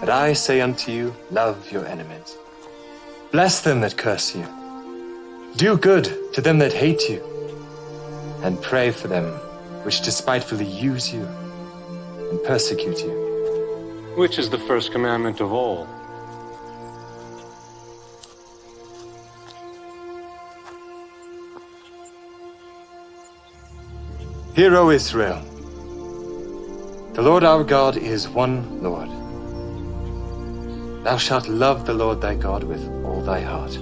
But I say unto you, love your enemies. Bless them that curse you. Do good to them that hate you. And pray for them which despitefully use you and persecute you. Which is the first commandment of all? Hear, O Israel, the Lord our God is one Lord. Thou shalt love the Lord thy God with all thy heart,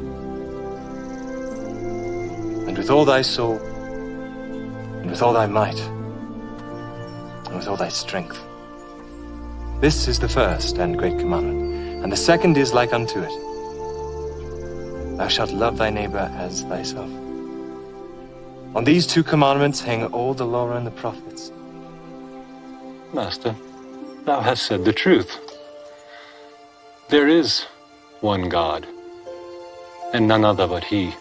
and with all thy soul, and with all thy might, and with all thy strength. This is the first and great commandment, and the second is like unto it. Thou shalt love thy neighbor as thyself. On these two commandments hang all the law and the prophets. Master, thou hast said the truth. There is one God, and none other but He.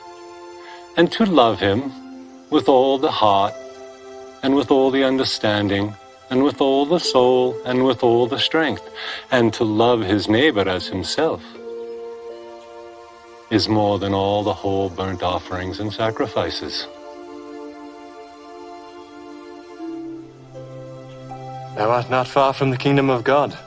And to love Him with all the heart, and with all the understanding, and with all the soul, and with all the strength, and to love his neighbor as himself, is more than all the whole burnt offerings and sacrifices. Thou art not far from the kingdom of God.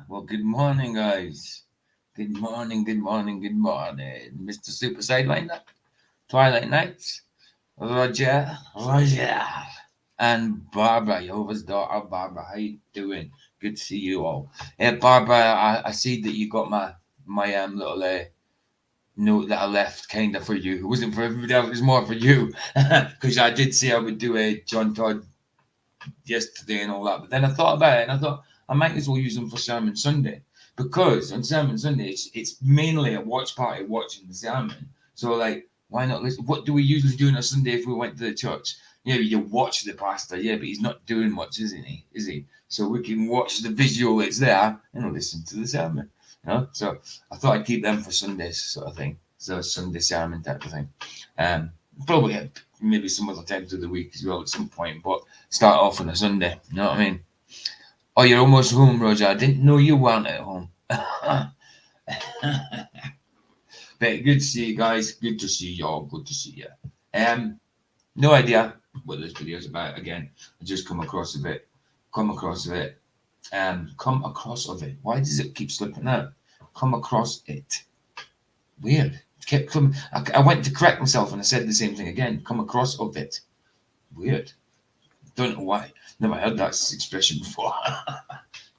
Well, good morning, guys. Good morning. Mr. Super Sideliner, Twilight Nights, Roger, and Barbara, Jehovah's daughter, Barbara. How you doing? Good to see you all. Barbara, I see that you got my little note that I left kind of for you. It wasn't for everybody else, it was more for you. Because I did say I would do a John Todd yesterday and all that. But then I thought about it and I thought I might as well use them for Sermon Sunday. Because on Sermon Sunday, it's mainly a watch party watching the sermon. So, like, why not listen? What do we usually do on a Sunday if we went to the church? Yeah, you watch the pastor, yeah, but he's not doing much, isn't he? Is he? So we can watch the visual that's there and listen to the sermon. You know? So I thought I'd keep them for Sundays, sort of thing. So Sunday sermon type of thing. Probably maybe some other times of the week as well at some point, but start off on a Sunday. You know what I mean? Oh, you're almost home, Roger. I didn't know you weren't at home. But good to see you guys. Good to see y'all. Good to see you. No idea what this video is about. Again, I just come across of it. Come across of it. Why does it keep slipping out? Come across it. Weird. It kept coming. I went to correct myself and I said the same thing again. Come across of it. Weird. Don't know why. Never heard that expression before.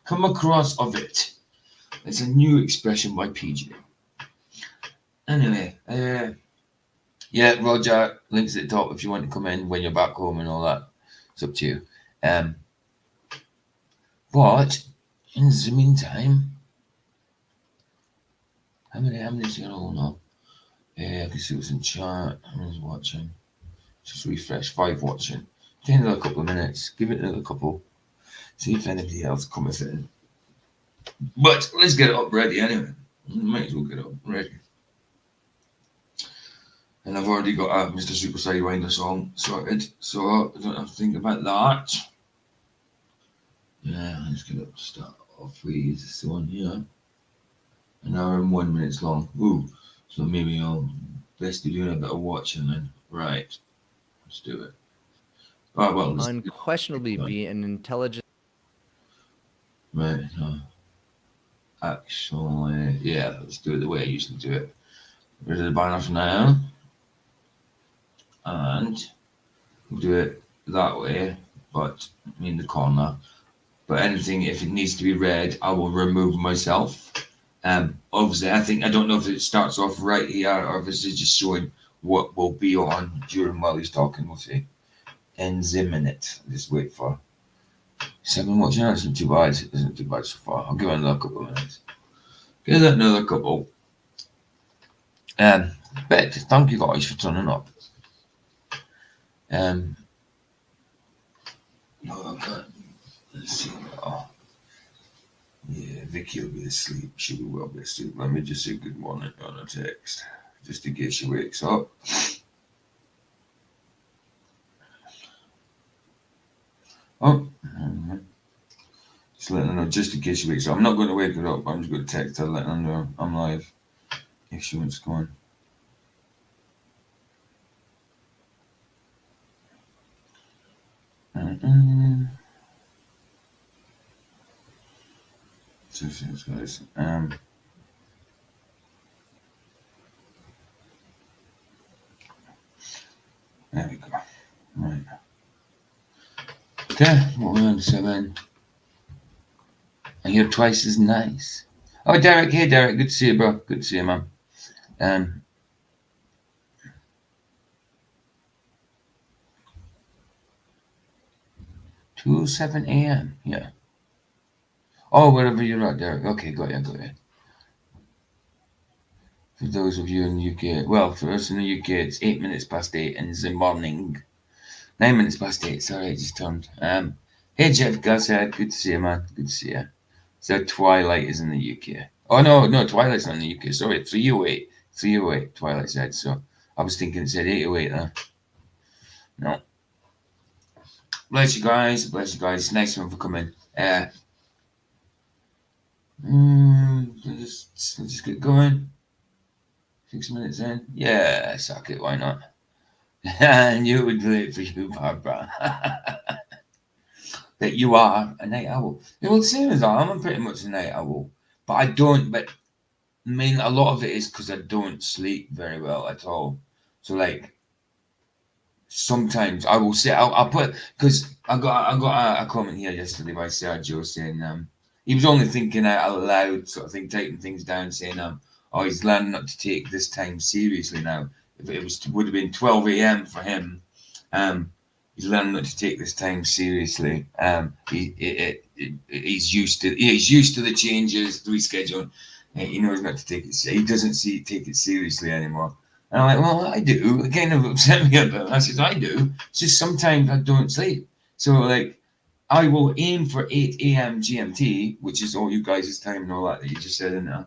Come across of it. It's a new expression by PJ. Anyway, yeah, Roger, links at the top if you want to come in when you're back home and all that. It's up to you. But in the meantime, how many's going on now? I can see what's in chat. How many's watching? Just refresh. 5 watching. Take another couple of minutes. Give it another couple. See if anybody else comes in. But let's get it up ready anyway. Might as well get it up ready. And I've already got a Mr. Super Sidewinder song sorted, so I don't have to think about that. Yeah, I'm just going to start off with this one here. An hour and 1 minute long. Ooh, so maybe I'll best be doing a bit of watching then. Right, let's do it. Oh, well, unquestionably be an intelligent. Right, actually, yeah, let's do it the way I usually do it. Rid of the banner for now. And we'll do it that way, but in the corner. But anything, if it needs to be read, I will remove myself. Obviously, I don't know if it starts off right here or if it's just showing what will be on during while he's talking. We'll see. Ends a minute. Just wait for 7 watching. Isn't too bad. Isn't too bad so far. I'll give it another couple of minutes. Give it another couple. But thank you guys for turning up. Let's see. Oh, yeah, Vicky will be asleep. She will be asleep. Let me just say good morning on a text. just in case she wakes up. Oh, just letting her know, just in case she wakes up. I'm not going to wake her up. I'm just going to text her, letting her know I'm live if she wants to go on. So, guys. There we go. Right. Okay, what we're on 7. And you're twice as nice. Oh, Derek. Hey, Derek. Good to see you, bro. Good to see you, man. 2:07 a.m. Yeah. Oh, wherever you're at, Derek. Okay, got you. For those of you in the UK, well, for us in the UK, it's 8 minutes past 8 in the morning. 9 minutes past 8. Sorry, I just turned. Hey, Jeff Gasshead. Good to see you, man. Good to see you. So Twilight is in the UK. Oh, no, Twilight's not in the UK. Sorry, 308. 308, Twilight said. So I was thinking it said 808 there. No. Bless you guys. Bless you guys. It's nice one for coming. Let's just get going. 6 minutes in. Yeah, suck it. Why not? And you would do it for you, Barbara. That you are a night owl. Well, the same as I'm pretty much a night owl. But I don't, but I mean, a lot of it is because I don't sleep very well at all. So, like, sometimes I will say, I'll put, because I got a comment here yesterday by Sergio saying, he was only thinking out loud, sort of thing, typing things down, saying, oh, he's learning not to take this time seriously now. If it would have been 12 a.m. for him, he's learning not to take this time seriously. He's used to the changes, the rescheduling. He knows not to take it. He doesn't take it seriously anymore. And I'm like, well, I do. It kind of upset me a bit. I said, I do. It's just sometimes I don't sleep. So, like, I will aim for 8 a.m. GMT, which is all you guys' time and all that you just said in there.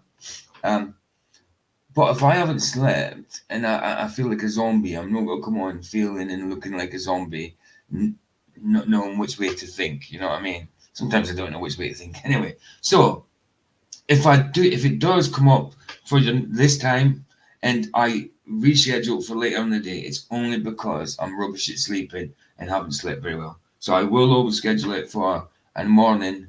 But if I haven't slept and I feel like a zombie, I'm not going to come on feeling and looking like a zombie, not knowing which way to think. You know what I mean? Sometimes I don't know which way to think anyway. So if it does come up for this time and I reschedule for later in the day, it's only because I'm rubbish at sleeping and haven't slept very well. So I will always schedule it for a morning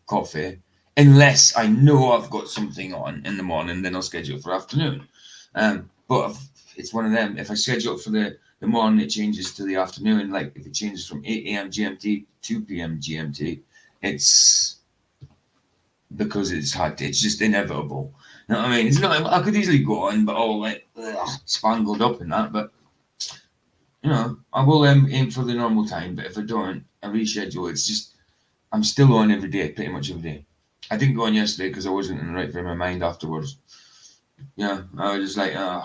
coffee. Unless I know I've got something on in the morning, then I'll schedule it for afternoon. But if it's one of them. If I schedule it for the morning, it changes to the afternoon. Like if it changes from 8 a.m. GMT to 2 p.m. GMT, it's because it's hard. It's just inevitable. You know what I mean? It's not. I could easily go on, but all like spangled up in that. But you know, I will aim for the normal time. But if I don't, I reschedule. It's just I'm still on every day, pretty much every day. I didn't go on yesterday because I wasn't in the right frame of mind afterwards. Yeah, I was just like, I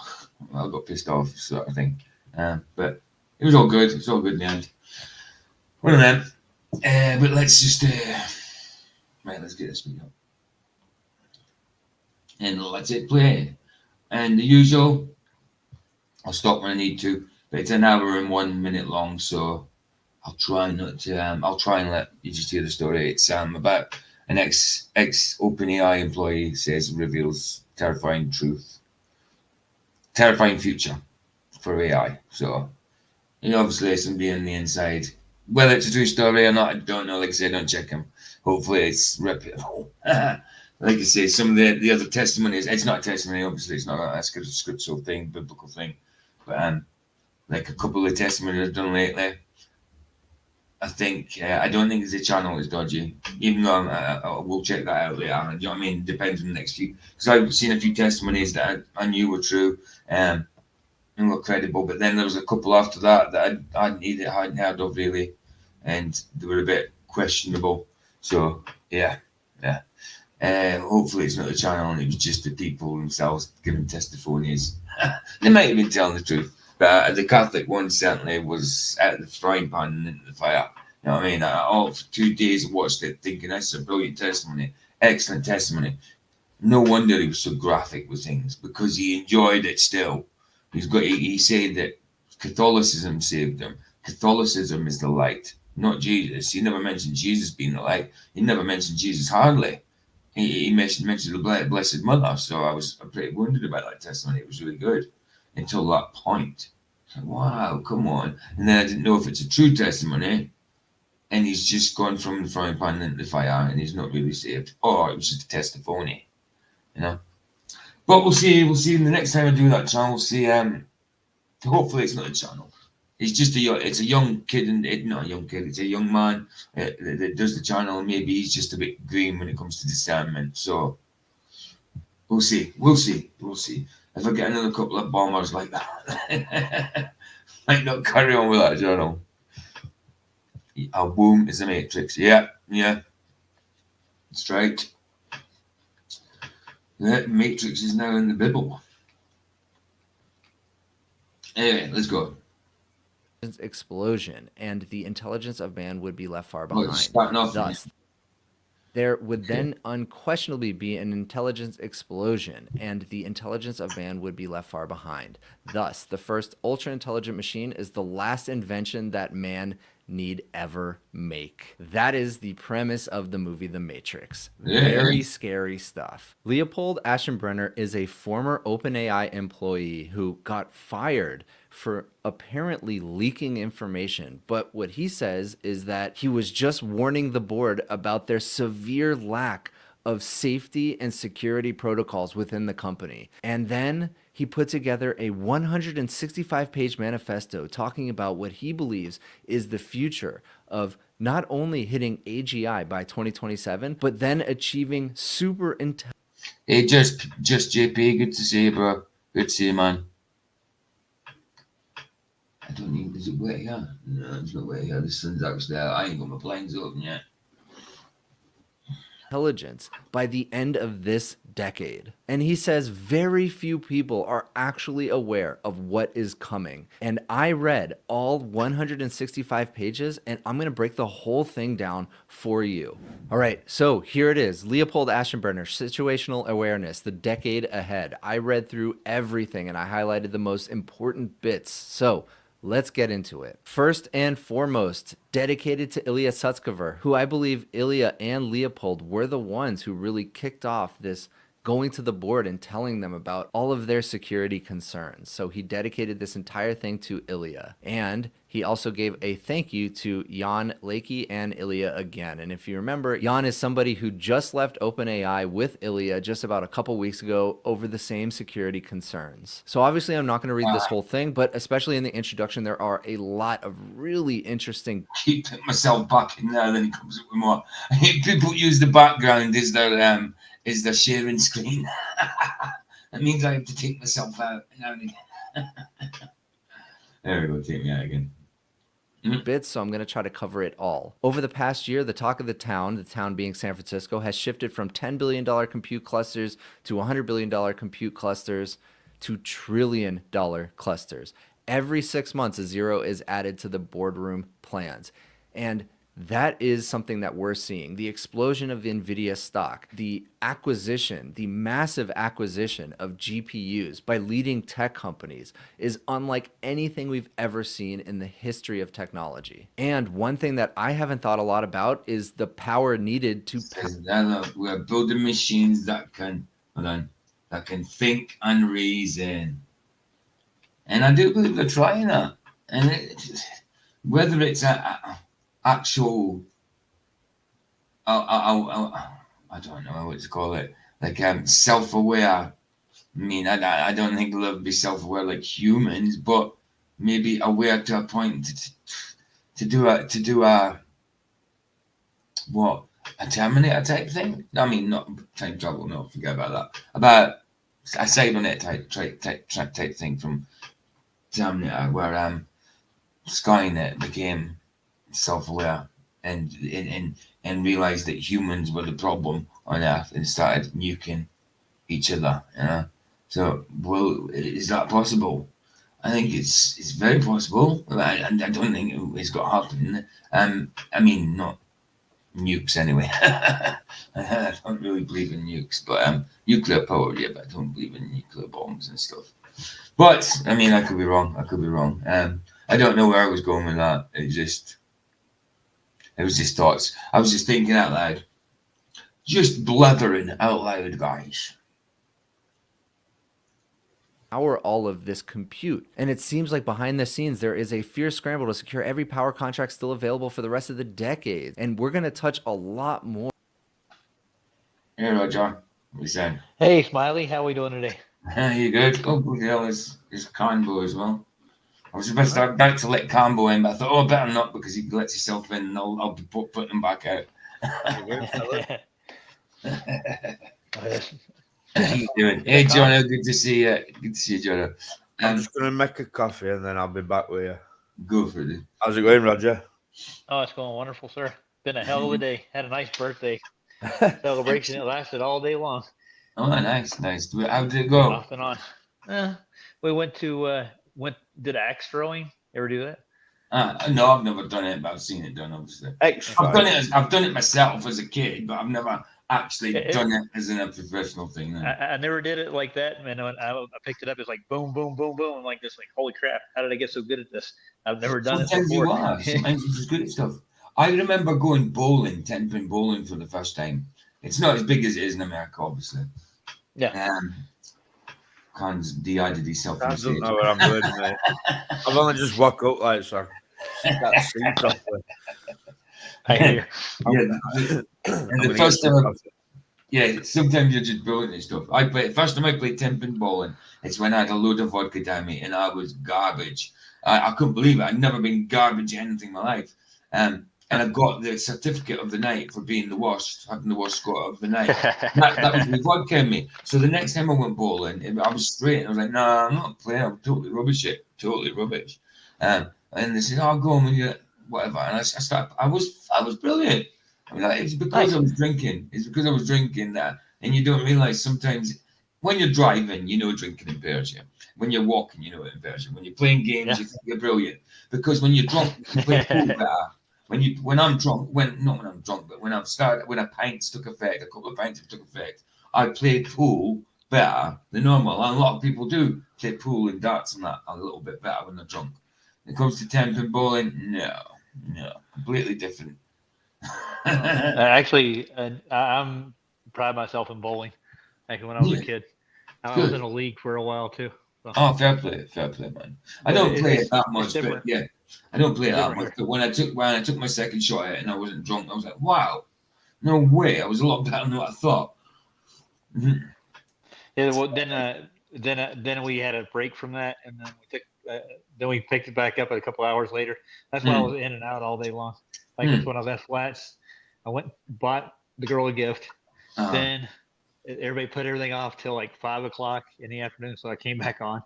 got pissed off, sort of thing. But it was all good. It's all good in the end. One of them. But let's just right. Let's get this video up and let's hit play. And the usual, I'll stop when I need to. But it's an hour and 1 minute long, so I'll try not to. I'll try and let you just hear the story. It's about an ex-OpenAI employee reveals terrifying future for AI. So, obviously somebody on the inside. Whether it's a true story or not, I don't know. Like I say, don't check them. Hopefully it's reputable. Like I say, some of the other testimonies, it's not a testimony, obviously it's not a scriptural thing, biblical thing. But like a couple of testimonies I've done lately, I think I don't think the channel is dodgy, even though I will check that out later. You know what I mean? Depends on the next few, because I've seen a few testimonies that I knew were true and were credible, but then there was a couple after that I hadn't heard of really, and they were a bit questionable. So yeah. Hopefully it's not the channel and it was just the people themselves giving testimonies. They might have been telling the truth. But the Catholic one certainly was out of the frying pan and into the fire. You know what I mean? All for 2 days I watched it thinking that's a brilliant testimony, excellent testimony. No wonder he was so graphic with things, because he enjoyed it still. He said that Catholicism saved him. Catholicism is the light, not Jesus. He never mentioned Jesus being the light. He never mentioned Jesus hardly. He mentioned the Blessed Mother. So I was pretty wondered about that testimony. It was really good until that point. Like, wow, come on. And then I didn't know if it's a true testimony, and he's just gone from the frying pan into the fire, and he's not really saved, or it was just a testimony, you know. But we'll see. We'll see. The next time I do that channel, we'll see. Hopefully, it's not a channel. It's a young kid, and not a young kid. It's a young man that does the channel, and maybe he's just a bit green when it comes to discernment. So we'll see. We'll see. We'll see. If I get another couple of bombers like that, might not carry on with that channel. A womb is a matrix. Yeah, yeah. That's right. The matrix is now in the Bible. Anyway, let's go. Explosion, and the intelligence of man would be left far Well, behind. starting off. Thus, there would then unquestionably be an intelligence explosion, and the intelligence of man would be left far behind. Thus, the first ultra-intelligent machine is the last invention that man need ever make. That is the premise of the movie The Matrix. Very scary stuff. Leopold Aschenbrenner is a former OpenAI employee who got fired for apparently leaking information. But what he says is that he was just warning the board about their severe lack of safety and security protocols within the company. And then he put together a 165-page manifesto talking about what he believes is the future of not only hitting AGI by 2027, but then achieving super intelligence. Hey, just JP, good to see you, bro. Good to see you, man. I don't even, is it wet here? No, it's not wet here. The sun's actually out. I ain't got my blinds open yet. Intelligence by the end of this decade. And he says very few people are actually aware of what is coming. And I read all 165 pages, and I'm going to break the whole thing down for you. All right, so here it is. Leopold Aschenbrenner, Situational Awareness, the decade ahead. I read through everything, and I highlighted the most important bits. So let's get into it. First and foremost, dedicated to Ilya Sutskever, who I believe Ilya and Leopold were the ones who really kicked off this going to the board and telling them about all of their security concerns. So he dedicated this entire thing to Ilya. And he also gave a thank you to Jan Lakey and Ilya again. And if you remember, Jan is somebody who just left OpenAI with Ilya just about a couple weeks ago over the same security concerns. So obviously I'm not going to read this whole thing, but especially in the introduction, there are a lot of really interesting. Keep putting myself back in there, then it comes up with more. People use the background as their sharing screen. That means I have to take myself out now and again. There we go, take me out again. Bits, so I'm going to try to cover it all. Over the past year, the talk of the town being San Francisco, has shifted from $10 billion compute clusters to $100 billion compute clusters to $1 trillion clusters. Every 6 months, a zero is added to the boardroom plans. And that is something that we're seeing. The explosion of NVIDIA stock, the acquisition, the massive acquisition of GPUs by leading tech companies is unlike anything we've ever seen in the history of technology. And one thing that I haven't thought a lot about is the power needed to... We're building machines that can think and reason. And I do believe they're trying that. And whether it's actual, I don't know what to call it, like self-aware. I mean, I don't think they'll ever be self-aware like humans, but maybe aware to a point to do a Terminator type thing. I mean, not time travel. No, forget about that. About a Cybernet type thing from Terminator, where Skynet became self-aware and realized that humans were the problem on Earth and started nuking each other. So, well, is that possible? I think it's very possible, and I don't think it's got to happen. I mean, not nukes anyway. I don't really believe in nukes, but nuclear power, yeah, but I don't believe in nuclear bombs and stuff. But I mean, I could be wrong. I don't know where I was going with that. It was just thoughts. I was just thinking out loud, just blathering out loud, guys. Power all of this compute. And it seems like behind the scenes, there is a fierce scramble to secure every power contract still available for the rest of the decade. And we're going to touch a lot more. Hey, Roger. What you saying? Hey, Smiley, how we doing today? You good? Oh, bloody hell, there's Combo as well. I was about to let Combo in, but I thought, oh, better not, because he lets himself in and I'll be putting him back out. How you doing? Hey, Jono, good to see you. Good to see you, Jono. I'm just going to make a coffee and then I'll be back with you. Go for it. How's it going, Roger? Oh, it's going wonderful, sir. Been a hell of a day. Had a nice birthday celebration. It lasted all day long. Oh, nice. How did it go? Off and on. We went did axe throwing. Ever do that? No, I've never done it, but I've seen it done, obviously. I've done it myself as a kid, but I've never actually done it as in a professional thing. No. I never did it like that, and when I picked it up, it's like boom, boom, boom, boom. I'm like this, like holy crap! How did I get so good at this? I've never done it before. Sometimes you're just good at stuff. I remember going bowling, 10-pin bowling for the first time. It's not as big as it is in America, obviously. Yeah. Cons de-eyed himself. I don't know where I'm going, mate. I've only just woke up, like, so I can't see properly. I hear. And the first time, sometimes you're just bowling and stuff. First time I played 10-pin bowling, it's when I had a load of vodka down me and I was garbage. I couldn't believe it. I'd never been garbage at anything in my life. And I got the certificate of the night for being the worst, having the worst score of the night. that was the vodka in me. So the next time I went bowling, I was straight. I was like, no, I'm not playing. I'm totally rubbish. And they said, oh, go on with you, whatever. And I started. I was brilliant. I mean, it's because I was drinking. It's because I was drinking that. And you don't realize sometimes when you're driving, you know drinking impairs you. When you're walking, you know it impairs you. When you're playing games, you think you're brilliant. Because when you're drunk, you play pool better. When I'm drunk, not when I'm drunk, but when a pint took effect, a couple of pints took effect, I play pool better than normal. And a lot of people do play pool and darts and that a little bit better when they're drunk. When it comes to 10-pin bowling, no, completely different. Actually, I'm pride myself in bowling. Actually, when I was a kid, I was in a league for a while too. So. Oh, fair play, man. I don't play it that much, but yeah. I don't play it that much, but when I took my second shot at it and I wasn't drunk, I was like, wow, no way. I was a lot better than what I thought. Mm-hmm. Yeah, well, then we had a break from that, and then we picked it back up a couple hours later. That's why I was in and out all day long. Like that's when I was at Flats. I went and bought the girl a gift. Then everybody put everything off till like 5 o'clock in the afternoon, so I came back on.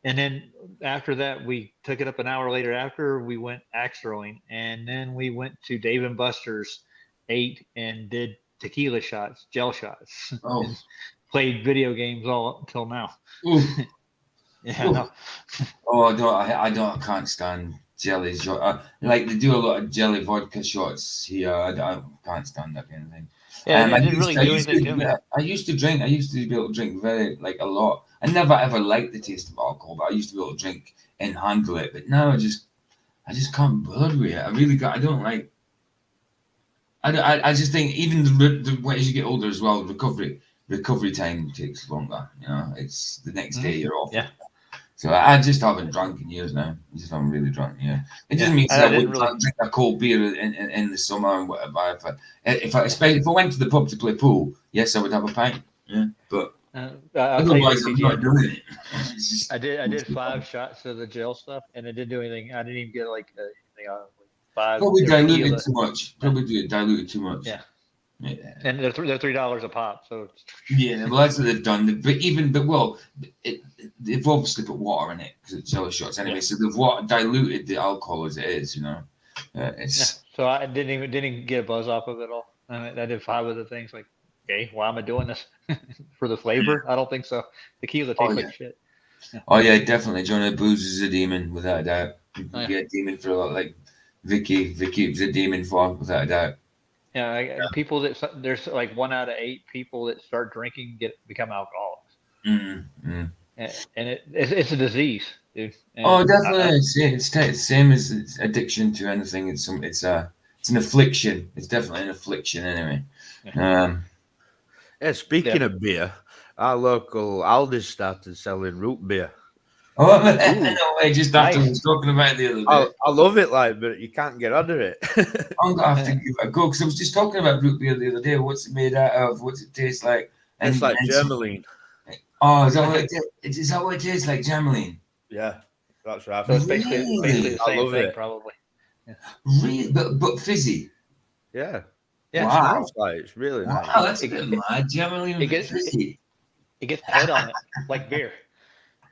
And then after that, we took it up an hour later. After we went axe throwing, and then we went to Dave & Buster's, ate and did tequila shots, gel shots, and played video games all until now. No. I can't stand jelly shots. Like they do a lot of jelly vodka shots here. I can't stand that kind of thing. Yeah, I didn't really do anything to me. I used to drink. I used to be able to drink a lot. I never ever liked the taste of alcohol, but I used to be able to drink and handle it. But now I just can't bother with it. I really got. I don't like. I just think even as you get older as well, recovery time takes longer. You know, it's the next day you're off. Yeah. So I just haven't drunk in years now. I just haven't really drunk. Yeah, it doesn't mean I wouldn't drink a cold beer in the summer and whatever. If I went to the pub to play pool, yes, I would have a pint. Yeah, but otherwise I'm not doing it. I did 5 shots of the gel stuff, and it didn't do anything. I didn't even get like anything out of it. 5. Probably diluted too much. Diluted too much. Yeah. And they're $3 a pop, so yeah. Well, that's what they've done. They've obviously put water in it because it's jelly shots anyway. So they've diluted the alcohol as it is, you know. So I didn't even get a buzz off of it all. I did 5 of the things. Like, okay, why am I doing this for the flavor? I don't think so. Tequila tastes like shit. Yeah. Oh yeah, definitely. Johnny booze is a demon without a doubt. You get a demon for a lot. Like Vicky was a demon for, without a doubt. Yeah, people there's like 1 out of 8 people that start drinking become alcoholics, and it's a disease, dude. Oh, And definitely. It's the same as it's addiction to anything. It's an affliction. It's definitely an affliction anyway. Um, Yeah, speaking of beer, our local Aldi's started selling root beer. oh, Ooh, no way! Just after I nice. was talking about it the other day, I love it, like, but you can't get under it. I'm gonna have to give it a go because I was just talking about root beer the other day. What's it made out of? What's it taste like? It's like And Germaline. oh, is that what is that what it tastes like, Germaline? Yeah, that's right. So it's basically Really? the I same love thing, it. probably. Really? But fizzy. Yeah, Yeah. it's Wow. nice. Like, it's really Wow, nice. that's a bit mad. Germaline It gets fizzy. it gets head on it like beer.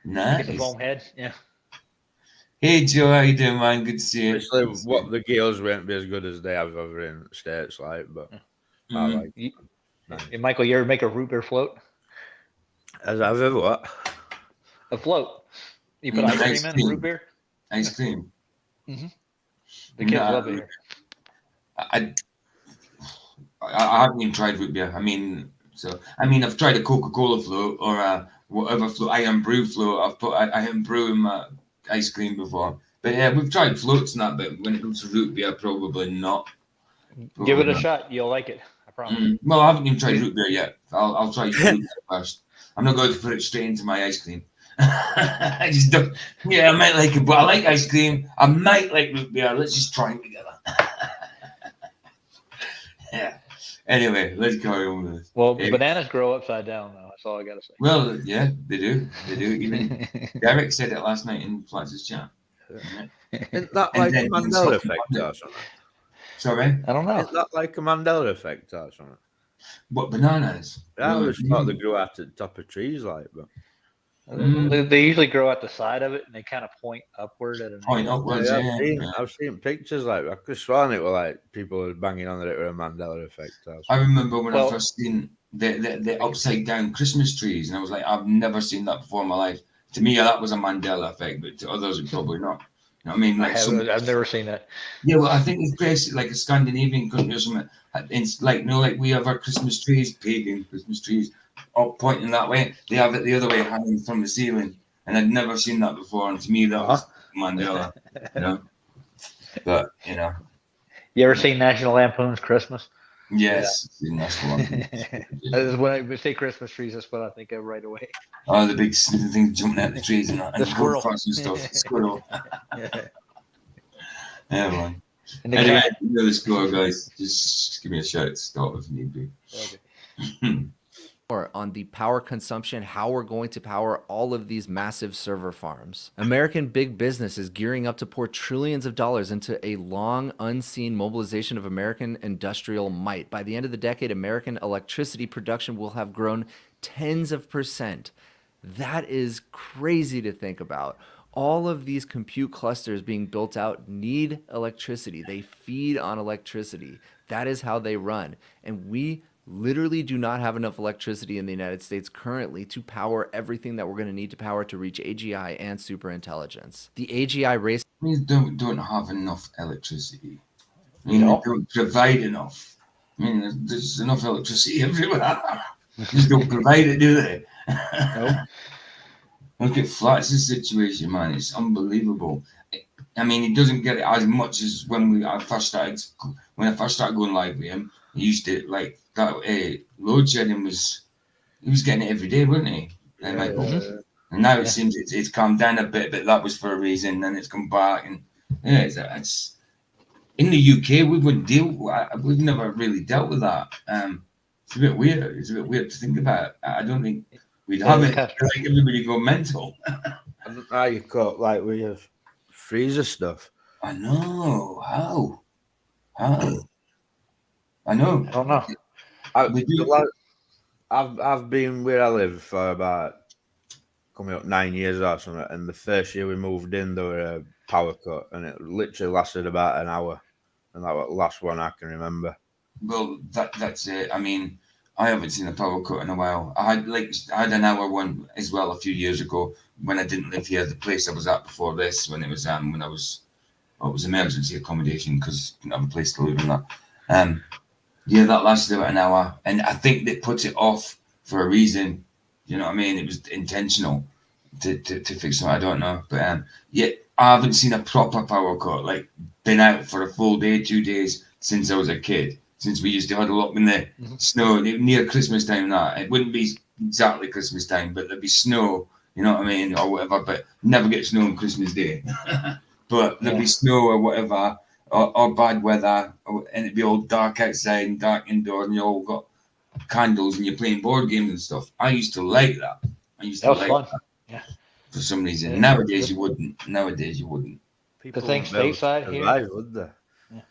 It gets a Nice. foam head. Yeah. Hey Joe, how you doing, man? Good to see you. Obviously, Good to see what the Gales won't be as good as they have over in the States, like, but I Mhm. like. You, Nice. and Michael, you ever make a root beer float? As I've ever what? A float. You put ice Ice cream in cream. root beer. Ice cream. The kids love it here. I haven't even tried root beer. I mean, I've tried a Coca-Cola float or a whatever float, Iron Brew float. I've put Iron Brew in my ice cream before. But yeah, we've tried floats and that, but when it comes to root beer, probably not. Give it Probably a not. shot. You'll like it. I promise. Well, I haven't even tried root beer yet. I'll try root beer first. I'm not going to put it straight into my ice cream. I just don't. Yeah, I might like it, but I like ice cream. I might like root beer. Let's just try them together. Yeah. Anyway, let's carry on with this. Well, Yeah. bananas grow upside down, though. That's all I gotta say. Well, yeah, they do. They do. Even Derek said it last night in Flatz's chat. Isn't that And like a then he was Mandela talking effect about or it. something? Sorry, I don't know. Isn't that like a Mandela effect or something? what bananas? Yeah, I Well, always thought they grew out at the top of trees, like, but They usually grow at the side of it, and they kind of point upward at an point angle. upwards. yeah, Yeah. I've seen pictures, like, I could have sworn it were like people were banging on that it were a Mandela effect. Or I something. remember when I Well- first seen the upside down Christmas trees, and I was like, I've never seen that before in my life. To me, that was a Mandela effect, but to others, it probably not. You know what I mean? Like I've never seen that. yeah, well, I think it's basically like a Scandinavian country or something. It's like like we have our Christmas trees, pagan Christmas trees, up pointing that way. They have it the other way, hanging from the ceiling, and I'd never seen that before. And to me, that was Mandela, you know. But you know, You ever seen National Lampoon's Christmas? yes, that's the one. That's when I say Christmas trees. That's what I think of right away. Oh, the big thing jumping out the trees and The squirrel. goldfrost and stuff. Squirrel. Yeah, man. And the Anyway, cat. you know the score, guys. Just give me a shout at the start if need be. Okay. More on the power consumption, how we're going to power all of these massive server farms. American big business is gearing up to pour trillions of dollars into a long unseen mobilization of American industrial might. By the end of the decade, American electricity production will have grown tens of percent. That is crazy to think about. All of these compute clusters being built out need electricity. They feed on electricity. That is how they run. And we literally do not have enough electricity in the United States currently to power everything that we're going to need to power to reach AGI and superintelligence. The AGI race. We don't have enough electricity. I mean, we don't provide enough. I mean, there's enough electricity everywhere. Just don't provide it, do they? Nope. Look at Flatz's situation, man. It's unbelievable. I mean, he doesn't get it as much as when I first started going live with him. He used to like that. Load shedding he was getting it every day, wasn't he? And now it seems it's calmed down a bit, but that was for a reason. Then it's come back, and yeah, it's in the UK we've never really dealt with that. It's a bit weird. It's a bit weird to think about. I don't think we'd have it. Like everybody go mental. I don't know how you cut, like, we have freezer stuff. I know. How? I know. I don't know. I've been where I live for about coming up 9 years or something, and the first year we moved in, there were a power cut, and it literally lasted about an hour, and that was the last one I can remember. Well, that's it. I mean, I haven't seen a power cut in a while. I had an hour one as well a few years ago when I didn't live here. The place I was at before this, when it was when I was Well, it was emergency accommodation because didn't have a place to live in that. Yeah, that lasted about an hour, and I think they put it off for a reason. You know what I mean? It was intentional to fix it. I don't know, but yeah, I haven't seen a proper power cut, like been out for a full day, 2 days since I was a kid. Since we used to huddle up in the snow near Christmas time. That it wouldn't be exactly Christmas time, but there'd be snow. You know what I mean, or whatever. But never get snow on Christmas Day. But there'd be snow or whatever, or bad weather, and it'd be all dark outside and dark indoors, and you all got candles and you're playing board games and stuff. I used to like that. I used That to was like fun. that Yeah. for some reason. Yeah. Nowadays you wouldn't. Nowadays you wouldn't. People thing wouldn't be able to stateside here- survive, would they?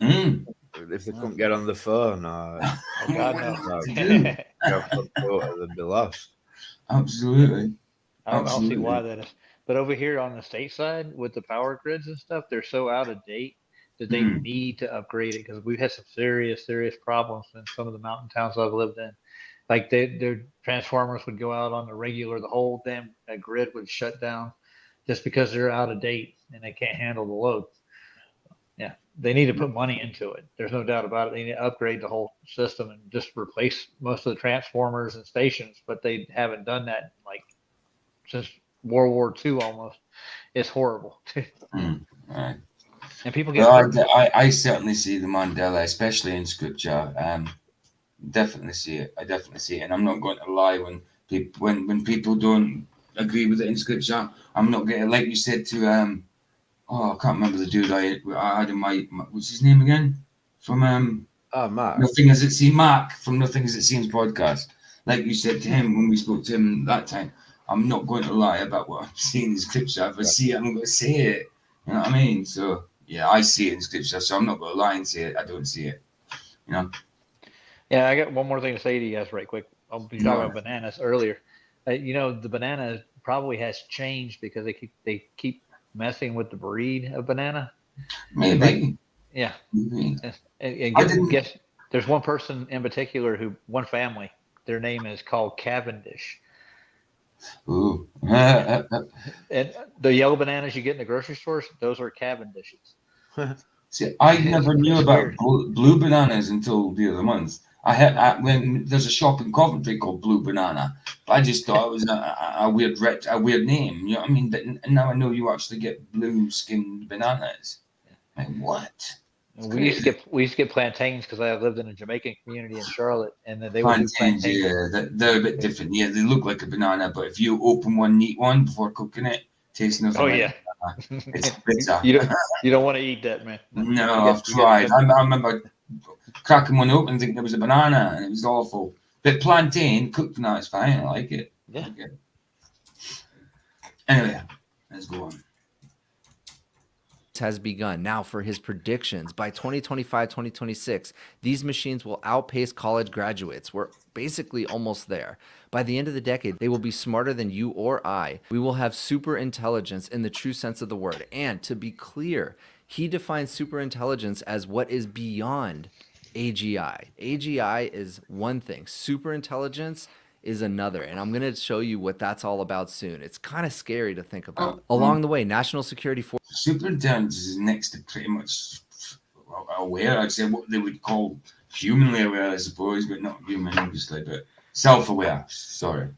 Mm. If they couldn't get on the phone or Oh God, no. What to do? go on computer, they'd be lost. Absolutely. I don't see Absolutely. why that is. But over here on the state side with the power grids and stuff, they're so out of date that they need to upgrade it because we've had some serious problems in some of the mountain towns I've lived in. Like their transformers would go out on the regular, the whole damn grid would shut down just because they're out of date and they can't handle the load. Yeah, they need to put money into it. There's no doubt about it. They need to upgrade the whole system and just replace most of the transformers and stations, but they haven't done that like since World War II almost. It's horrible. Right. And people get Well, hurt. I certainly see the Mandela, especially in scripture. Definitely see it. I definitely see it, and I'm not going to lie when people don't agree with it in scripture. I'm not going to, like you said to I can't remember the dude I had in my what's his name again from Mark. Nothing As It Seems, Mark from Nothing As It Seems podcast. Like you said to him when we spoke to him that time, I'm not going to lie about what I'm seeing in scripture. If I see it, I'm going to say it. You know what I mean? So yeah, I see it in scripture, so I'm not going to lie and say it. I don't see it. You know. Yeah, I got one more thing to say to you guys right quick. I'll be talking about bananas earlier. The banana probably has changed because they keep messing with the breed of banana. Maybe. Yeah. Maybe. And guess there's one person in particular one family, their name is called Cavendish. Ooh. And the yellow bananas you get in the grocery stores, those are Cavendishes. See, I never knew It's about weird. blue bananas until the other month. When there's a shop in Coventry called Blue Banana, but I just thought it was a weird name. You know what I mean? But now I know you actually get blue skinned bananas. Like what? We used to get plantains because I lived in a Jamaican community in Charlotte, and then they would do Plantains, plantains. yeah, they're a bit different. Yeah, they look like a banana, but if you open one, eat one before cooking it, tastes nothing. Oh like yeah, a banana. It's bitter. you don't want to eat that, man. No, I've tried. I remember cracking one open and thinking it was a banana, and it was awful. But plantain cooked now, it's fine. I like it. Yeah. I like it. Anyway, let's go on. Has begun. Now for his predictions. By 2025, 2026, these machines will outpace college graduates. We're basically almost there. By the end of the decade, they will be smarter than you or I. We will have super intelligence in the true sense of the word. And to be clear, he defines super intelligence as what is beyond AGI. AGI is one thing. Super intelligence is another, and I'm going to show you what that's all about soon. It's kind of scary to think about. Along the way, national security force. Superintelligence is next to pretty much aware. I'd say what they would call humanly aware, I suppose, but not human, obviously, but self-aware. Sorry.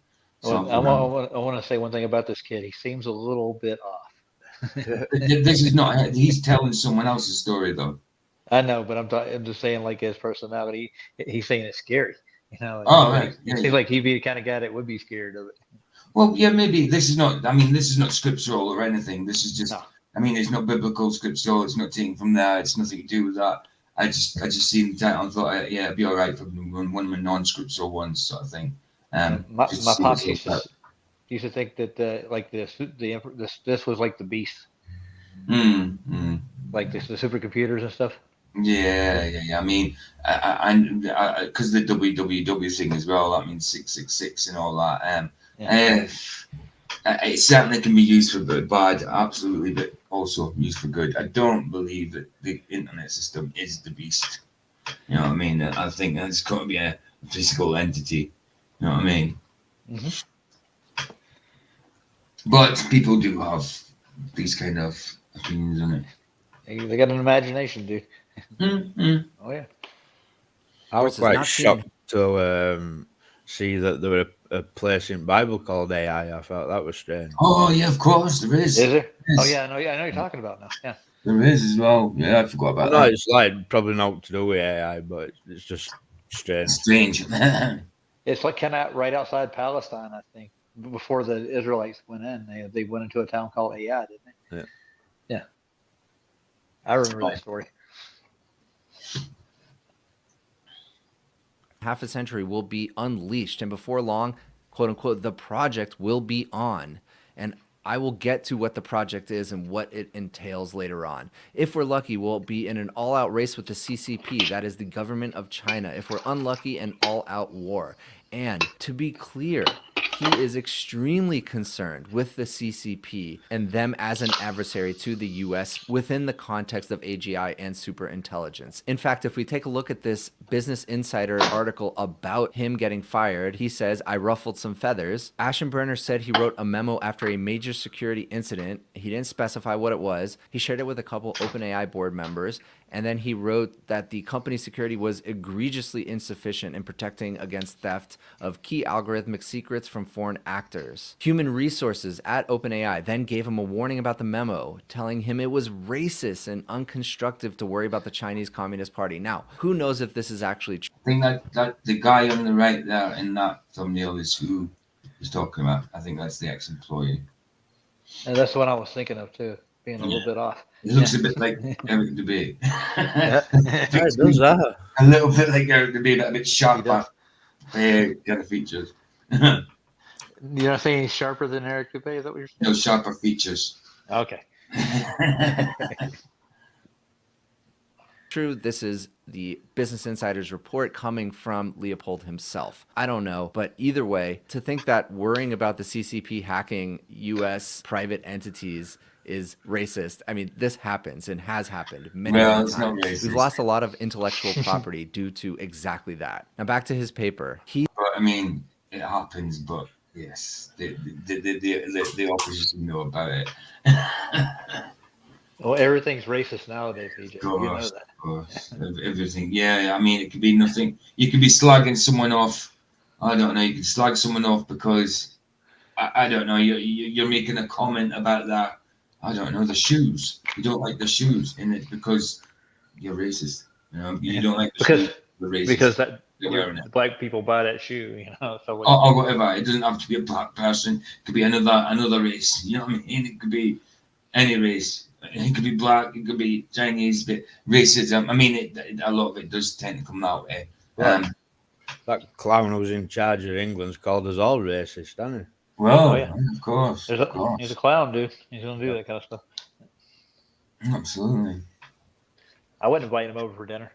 Well, I want to say one thing about this kid. He seems a little bit off. This is not. He's telling someone else's story, though. I know, but I'm just saying, like his personality. He's saying it's scary. Right. It seems like he'd be the kind of guy that would be scared of it. Well, yeah, maybe this is not. I mean, this is not scriptural or anything. This is just. No. I mean, it's not biblical scriptural. It's not taken from there. It's nothing to do with that. I just seen the title and thought, yeah, it'd be all right for one of the non-scriptural ones, sort of thing. My pops used to think that like this was like the beast. Like the supercomputers and stuff. Yeah. I mean, because the www thing as well. That means 666 and all that. It certainly can be used for bad, absolutely, but also used for good. I don't believe that the internet system is the beast. You know what I mean? I think that's got to be a physical entity. You know what I mean? Mm-hmm. But people do have these kind of opinions on it. They got an imagination, dude. Mm-hmm. Oh yeah. I was Course, is quite not seeing- shocked to see that there were a place in Bible called AI. I thought that was strange. Oh yeah, of course there is. Is there? Yes. Oh yeah, I know. Yeah, I know you're talking about now. Yeah. There is as well. Yeah, I forgot I about know that. it's like probably not to do with AI, but it's just strange. Strange. It's like kind of right outside Palestine, I think. Before the Israelites went in, they went into a town called Ai, didn't they? Yeah. Yeah. I remember that story. half a century will be unleashed, and before long, quote unquote, the project will be on. And I will get to what the project is and what it entails later on. If we're lucky, we'll be in an all-out race with the CCP, that is the government of China. If we're unlucky, an all-out war. And to be clear, he is extremely concerned with the CCP and them as an adversary to the US within the context of AGI and superintelligence. In fact, if we take a look at this Business Insider article about him getting fired, he says, I ruffled some feathers. Ashenburner said he wrote a memo after a major security incident. He didn't specify what it was. He shared it with a couple OpenAI board members. And then he wrote that the company's security was egregiously insufficient in protecting against theft of key algorithmic secrets from foreign actors. Human Resources at OpenAI then gave him a warning about the memo, telling him it was racist and unconstructive to worry about the Chinese Communist Party. Now, who knows if this is actually true? I think that the guy on the right there in that thumbnail is who he's talking about. I think that's the ex-employee. And that's what I was thinking of too, being a little bit off. He looks a bit like Eric DeBay. Yeah. It does that. A little bit like Eric DeBay, but a bit sharper. does. Kind of features. You're not saying he's sharper than Eric Dubé? Is that what you're saying? No, sharper features. Okay. True, this is the Business Insider's report coming from Leopold himself. I don't know, but either way, to think that worrying about the CCP hacking US private entities is racist. I mean, this happens and has happened many It's not times. racist. We've lost a lot of intellectual property due to exactly that. Now back to his paper. But I mean, it happens. But yes, the opposition know about it. Well, everything's racist nowadays, EJ. You know that. Of course, everything. Yeah, I mean, it could be nothing. You could be slagging someone off. I don't know. You could slag someone off because I don't know. You're making a comment about that. I don't know, the shoes. You don't like the shoes, and it's because you're racist. You know, you don't like the shoes. You're racist. Because that You're wearing it. black people buy that shoe, you know. So Or whatever. It doesn't have to be a black person. It could be another race. You know what I mean? It could be any race. It could be black. It could be Chinese. But racism. I mean, a lot of it does tend to come that way. That clown who was in charge of England's called us all racist, hasn't he? Well, Oh, yeah. of course. He's a clown, dude. He's gonna do that kind of stuff. Absolutely. I wouldn't invite him over for dinner.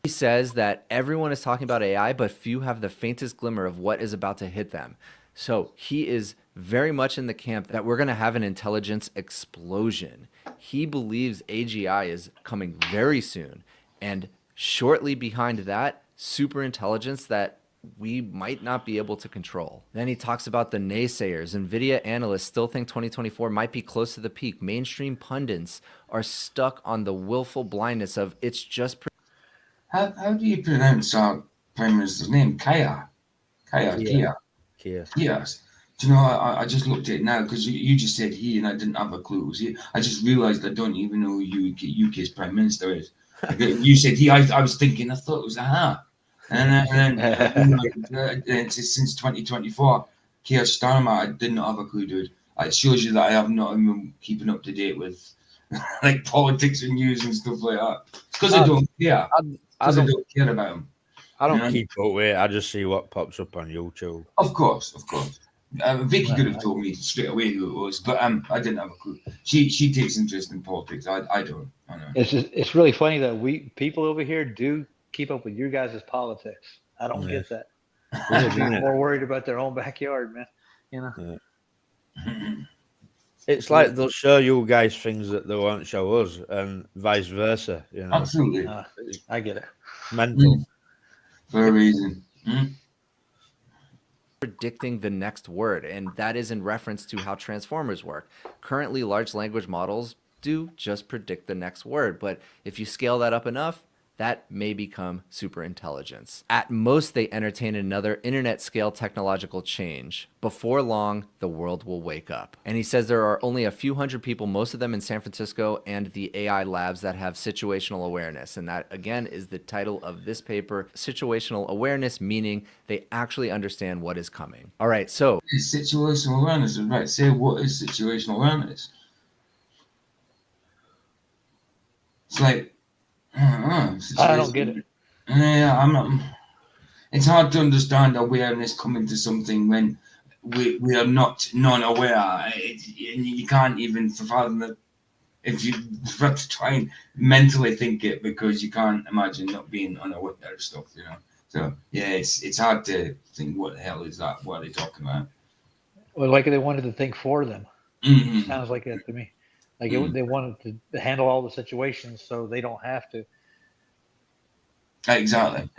He says that everyone is talking about AI, but few have the faintest glimmer of what is about to hit them. So he is very much in the camp that we're going to have an intelligence explosion. He believes AGI is coming very soon. And shortly behind that, superintelligence that we might not be able to control. Then he talks about the naysayers. NVIDIA analysts still think 2024 might be close to the peak. Mainstream pundits are stuck on the willful blindness of it's just... How do you pronounce our Prime Minister's name? Kia. Yes. Do you know, I just looked at it now because you just said he and I didn't have a clue it was he. I just realised I don't even know who UK's Prime Minister is. You said he, I was thinking, I thought it was a And then it's since 2024, Keir Starmer, I did not have a clue, dude. It shows you that I have not been keeping up to date with like politics and news and stuff like that. It's because I don't care. I don't care about him. I don't keep up with it. I just see what pops up on YouTube. Of course. Vicky could have told me straight away who it was, but I didn't have a clue. She takes interest in politics. I don't. I know. It's really funny that people over here do keep up with your guys' politics. I don't get that. They're more worried about their own backyard, man. You know. Yeah. It's like they'll show you guys things that they won't show us, and vice versa. You know. Absolutely. I get it. Mental. For a reason. predicting the next word, and that is in reference to how transformers work. Currently, large language models do just predict the next word, but if you scale that up enough, that may become super intelligence. At most, they entertain another internet scale technological change. Before long, the world will wake up. And he says there are only a few hundred people, most of them in San Francisco and the AI labs, that have situational awareness. And that, again, is the title of this paper. Situational awareness, meaning they actually understand what is coming. All right, so. It's situational awareness, right? Say, what is situational awareness? It's like, I don't get it. Yeah, I'm not. It's hard to understand awareness coming to something when we are not non-aware. And you can't even fathom that if you have to try and mentally think it, because you can't imagine not being unaware of stuff, you know. So yeah, it's hard to think, what the hell is that? What are they talking about? Well, like they wanted to think for them. Mm-hmm. Sounds like that to me. Like they wanted to handle all the situations so they don't have to. Exactly.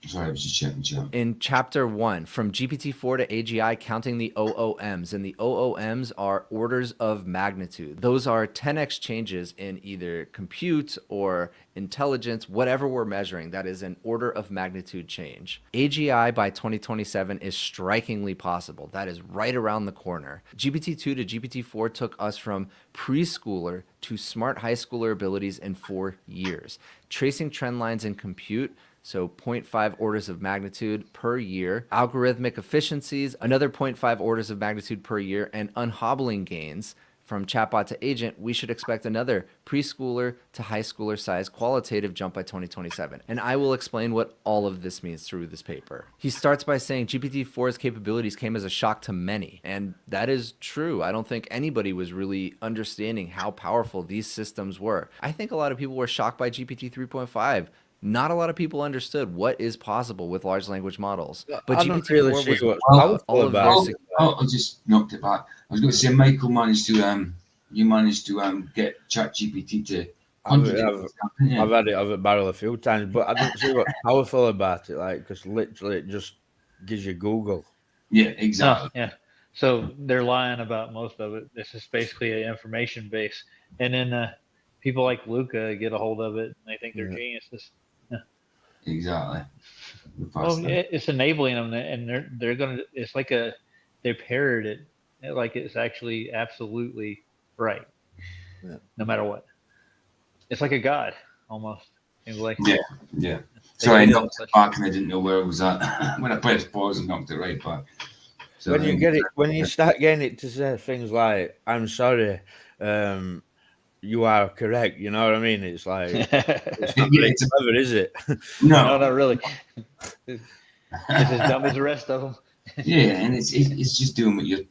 Sorry, I was just checking chat. In chapter 1, from GPT-4 to AGI, counting the OOMs. And the OOMs are orders of magnitude. Those are 10x changes in either compute or intelligence, whatever we're measuring. That is an order of magnitude change. AGI by 2027 is strikingly possible. That is right around the corner. GPT-2 to GPT-4 took us from preschooler to smart high schooler abilities in 4 years. Tracing trend lines in compute, so 0.5 orders of magnitude per year. Algorithmic efficiencies, another 0.5 orders of magnitude per year. And unhobbling gains from chatbot to agent, we should expect another preschooler to high schooler size qualitative jump by 2027. And I will explain what all of this means through this paper. He starts by saying GPT-4's capabilities came as a shock to many. And that is true. I don't think anybody was really understanding how powerful these systems were. I think a lot of people were shocked by GPT 3.5. Not a lot of people understood what is possible with large language models. But GPT-4 was all of their I'll just knock it back. I was going to say, Michael managed to get ChatGPT to. I've had it over a barrel a few times, but I don't see what's powerful about it. Like, because literally it just gives you Google. Yeah, exactly. Yeah. So they're lying about most of it. This is basically an information base, and then people like Luca get a hold of it and they think they're geniuses. Exactly. Well, it's enabling them, and they're gonna. It's like they parrot it like it's actually absolutely right, no matter what. It's like a god almost. Like, yeah. Sorry, I knocked it back and I didn't know where it was at. When I pressed pause and knocked it right back. So when you start getting it to say things like, "I'm sorry, you are correct," you know what I mean? It's like, it's not very clever, is it? No, not really. It's as dumb as the rest of them. Yeah, and it's just doing what you're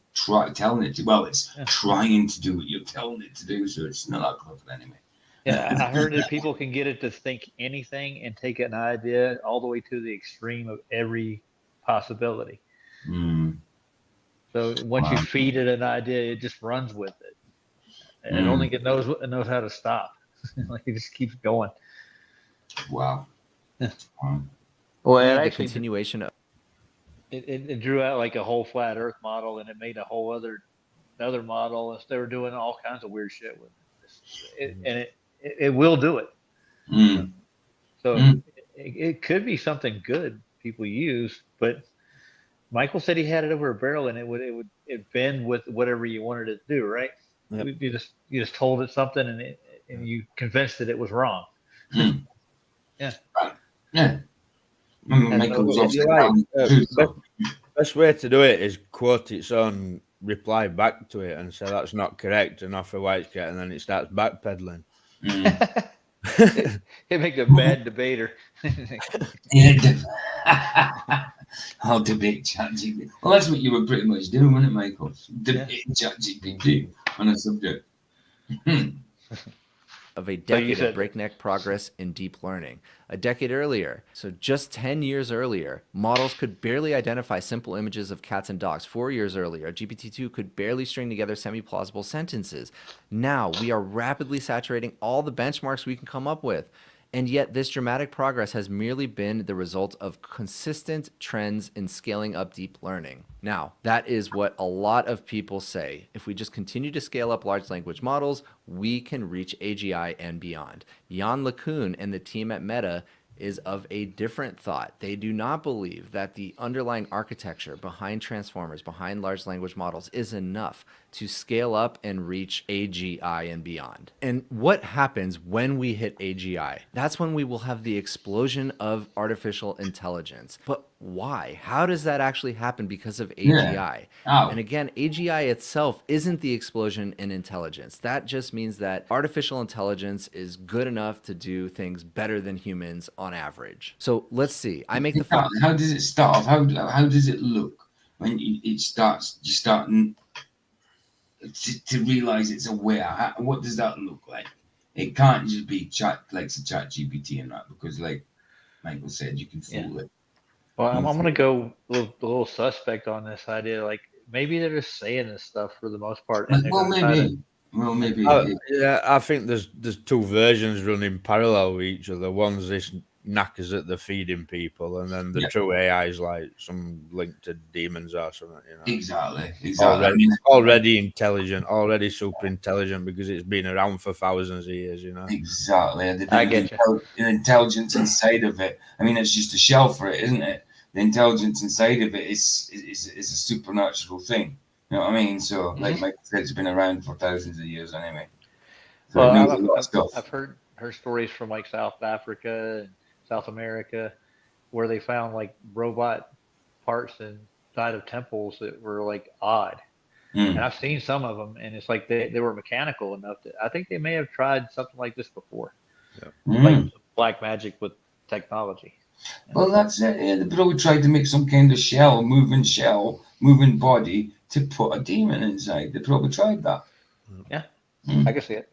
telling it to. Well, it's trying to do what you're telling it to do, so it's not that clever anyway. Yeah, I heard that people can get it to think anything and take an idea all the way to the extreme of every possibility. So once you feed it an idea, it just runs with it. And it only knows how to stop. Like, it just keeps going. Wow. Well, it actually continuation of it drew out like a whole flat Earth model, and it made a whole another model. They were doing all kinds of weird shit with it, and it will do it. So it could be something good people use, but Michael said he had it over a barrel, and it would bend with whatever you wanted it to do, right? Yep. You just told it something, and you convinced that it was wrong. Yeah. Best way to do it is quote its own reply back to it and say that's not correct and offer why it's correct, and then it starts backpedaling. It makes a bad debater. I'll debate ChatGPT. Well, that's what you were pretty much doing, wasn't it, Michael? Debating ChatGPT on a subject. Of a decade of breakneck progress in deep learning. A decade earlier, so just 10 years earlier, models could barely identify simple images of cats and dogs. 4 years earlier, GPT-2 could barely string together semi-plausible sentences. Now, we are rapidly saturating all the benchmarks we can come up with. And yet, this dramatic progress has merely been the result of consistent trends in scaling up deep learning. Now, that is what a lot of people say. If we just continue to scale up large language models, we can reach AGI and beyond. Jan LeCun and the team at Meta is of a different thought. They do not believe that the underlying architecture behind transformers, behind large language models, is enough to scale up and reach AGI and beyond. And what happens when we hit AGI? That's when we will have the explosion of artificial intelligence. But why? How does that actually happen because of AGI? How? And again, AGI itself isn't the explosion in intelligence. That just means that artificial intelligence is good enough to do things better than humans on average. So let's see. I make the How does it start off? How does it look when it starts? You start to realize it's aware. What does that look like? It can't just be chat GPT and that, because like Michael said, you can fool it. Well, I'm going to go a little suspect on this idea. Like maybe they're just saying this stuff for the most part, and they're Well, going to try to. maybe. Yeah, I think there's two versions running parallel with each other. One's this knackers that they're feeding people, and then the true AI is like some link to demons or something. You know, Exactly. Already intelligent, already super intelligent because it's been around for thousands of years. You know, exactly. I get you. The intelligence inside of it. I mean, it's just a shell for it, isn't it? The intelligence inside of it is a supernatural thing. You know what I mean? So, like Michael said, it's been around for thousands of years anyway. So it knows a lot of stuff. I've heard stories from like South Africa and South America where they found like robot parts inside of temples that were like odd. And I've seen some of them, and it's like they were mechanical enough that I think they may have tried something like this before, like black magic with technology. Well, that's it. Yeah, they probably tried to make some kind of moving body to put a demon inside. They probably tried that. Yeah, I can see it.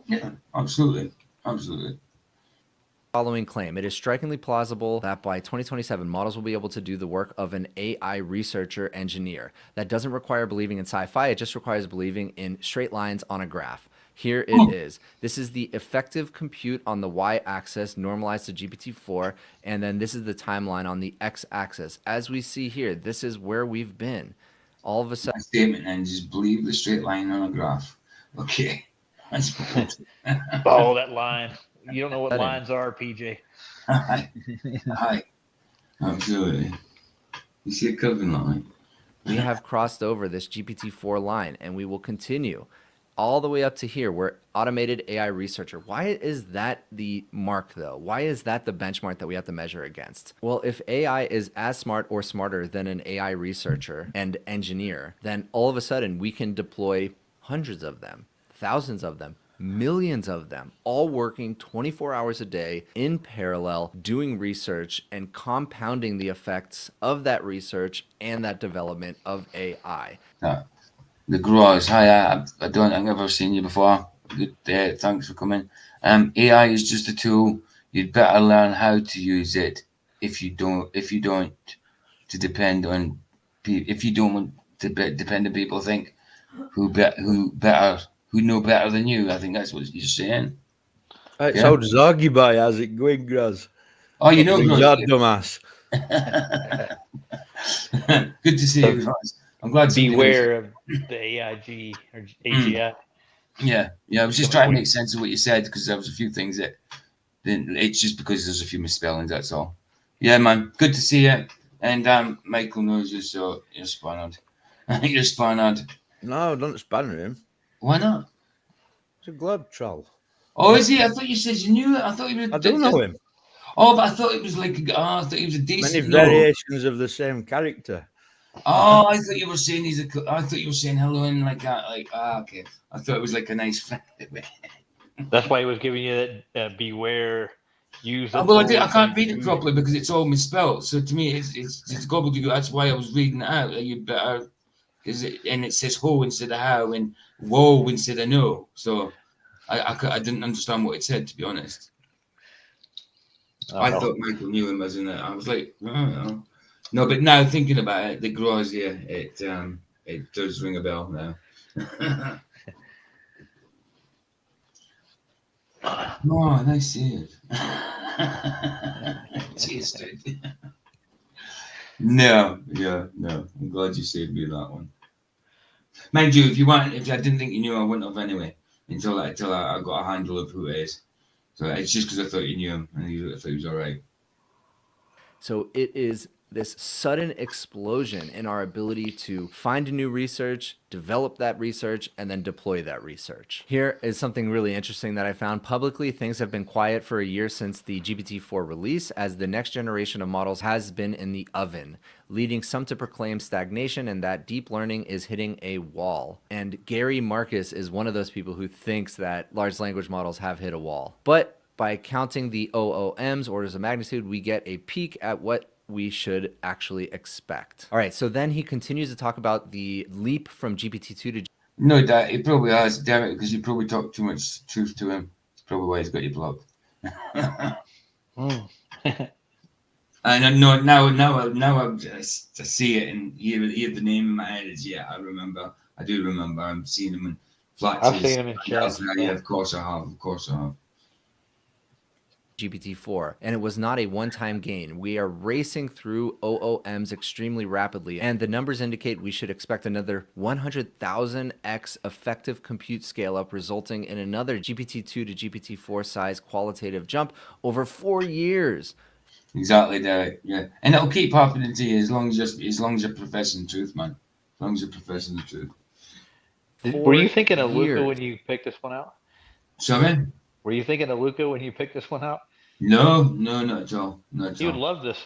Yeah, absolutely. Following claim. It is strikingly plausible that by 2027, models will be able to do the work of an AI researcher engineer. That doesn't require believing in sci-fi. It just requires believing in straight lines on a graph. Here it is. This is the effective compute on the y-axis normalized to GPT-4, and then this is the timeline on the x-axis. As we see here, this is where we've been. All of a sudden, Statement, and just believe the straight line on a graph. Okay. Oh, that line. You don't know what lines are, PJ. Hi. Absolutely. You see it coming line. We have crossed over this GPT-4 line, and we will continue all the way up to here where automated AI researcher. Why is that the mark though? Why is that the benchmark that we have to measure against? Well, if AI is as smart or smarter than an AI researcher and engineer, then all of a sudden we can deploy hundreds of them, thousands of them, millions of them, all working 24 hours a day in parallel, doing research and compounding the effects of that research and that development of AI. The growers. Hi, I've never seen you before. Good, thanks for coming. AI is just a tool. You'd better learn how to use it. If you don't to depend on if you don't want to depend on people think who know better than you. I think that's what you're saying. Right, yeah. So Zoggy Boy, how's it going, Graz? Oh, you know, dumbass. Good to see you guys. I'm glad. Beware of the AIG or AGI. Yeah. I was just trying to make sense of what you said because there was a few things that didn't. It's just because there's a few misspellings. That's all. Yeah, man. Good to see you. And Michael knows you, so you're spun on. You're spun on. No, don't span him. Why not? He's a globe troll. Oh, is he? I thought you said you knew it. I thought you. I don't know him. Oh, but I thought it was like. I thought he was a decent. Many variations of the same character. Oh, I thought you were saying I thought you were saying hello and like that. Okay. I thought it was like a nice friend. That's why he was giving you that beware. Use. Well, I can't read it properly because it's all misspelled. So to me, it's gobbledygook. That's why I was reading it out. You better because it says ho instead of how and whoa instead of no. So I didn't understand what it said, to be honest. I thought Michael knew him as in it. I was like, oh. No, but now thinking about it, the Grazia, it does ring a bell now. Oh, nice save. Cheers, dude. No, yeah, no. I'm glad you saved me that one. Mind you, if I didn't think you knew, I wouldn't have anyway. Until I got a handle of who it is. So it's just because I thought you knew him and I thought he was all right. So it is this sudden explosion in our ability to find new research, develop that research, and then deploy that research. Here is something really interesting that I found. Publicly, things have been quiet for a year since the GPT-4 release, as the next generation of models has been in the oven, leading some to proclaim stagnation and that deep learning is hitting a wall. And Gary Marcus is one of those people who thinks that large language models have hit a wall. But by counting the OOMs, orders of magnitude, we get a peek at what we should actually expect. All right, so then he continues to talk about the leap from GPT-2 to No, Dad, he probably has, damn it, because you probably talked too much truth to him. That's probably why he's got you blocked. And I know now I just to see it and hear the name in my head. I remember. I do remember. I'm seeing him in flats. I've seen him in chat. Yeah, of course I have. Of course I have. GPT-4, and it was not a one-time gain. We are racing through OOMs extremely rapidly, and the numbers indicate we should expect another 100,000x effective compute scale-up, resulting in another GPT-2 to GPT-4 size qualitative jump over 4 years. Exactly, Derek. Yeah, and it'll keep happening to you as long as you're professing the truth, man. As long as you're professing the truth. Were you thinking of 4 Luca years. when you picked this one out? Sorry? Were you thinking of Luca when you picked this one out? No, not at all. Not at He would all. love this.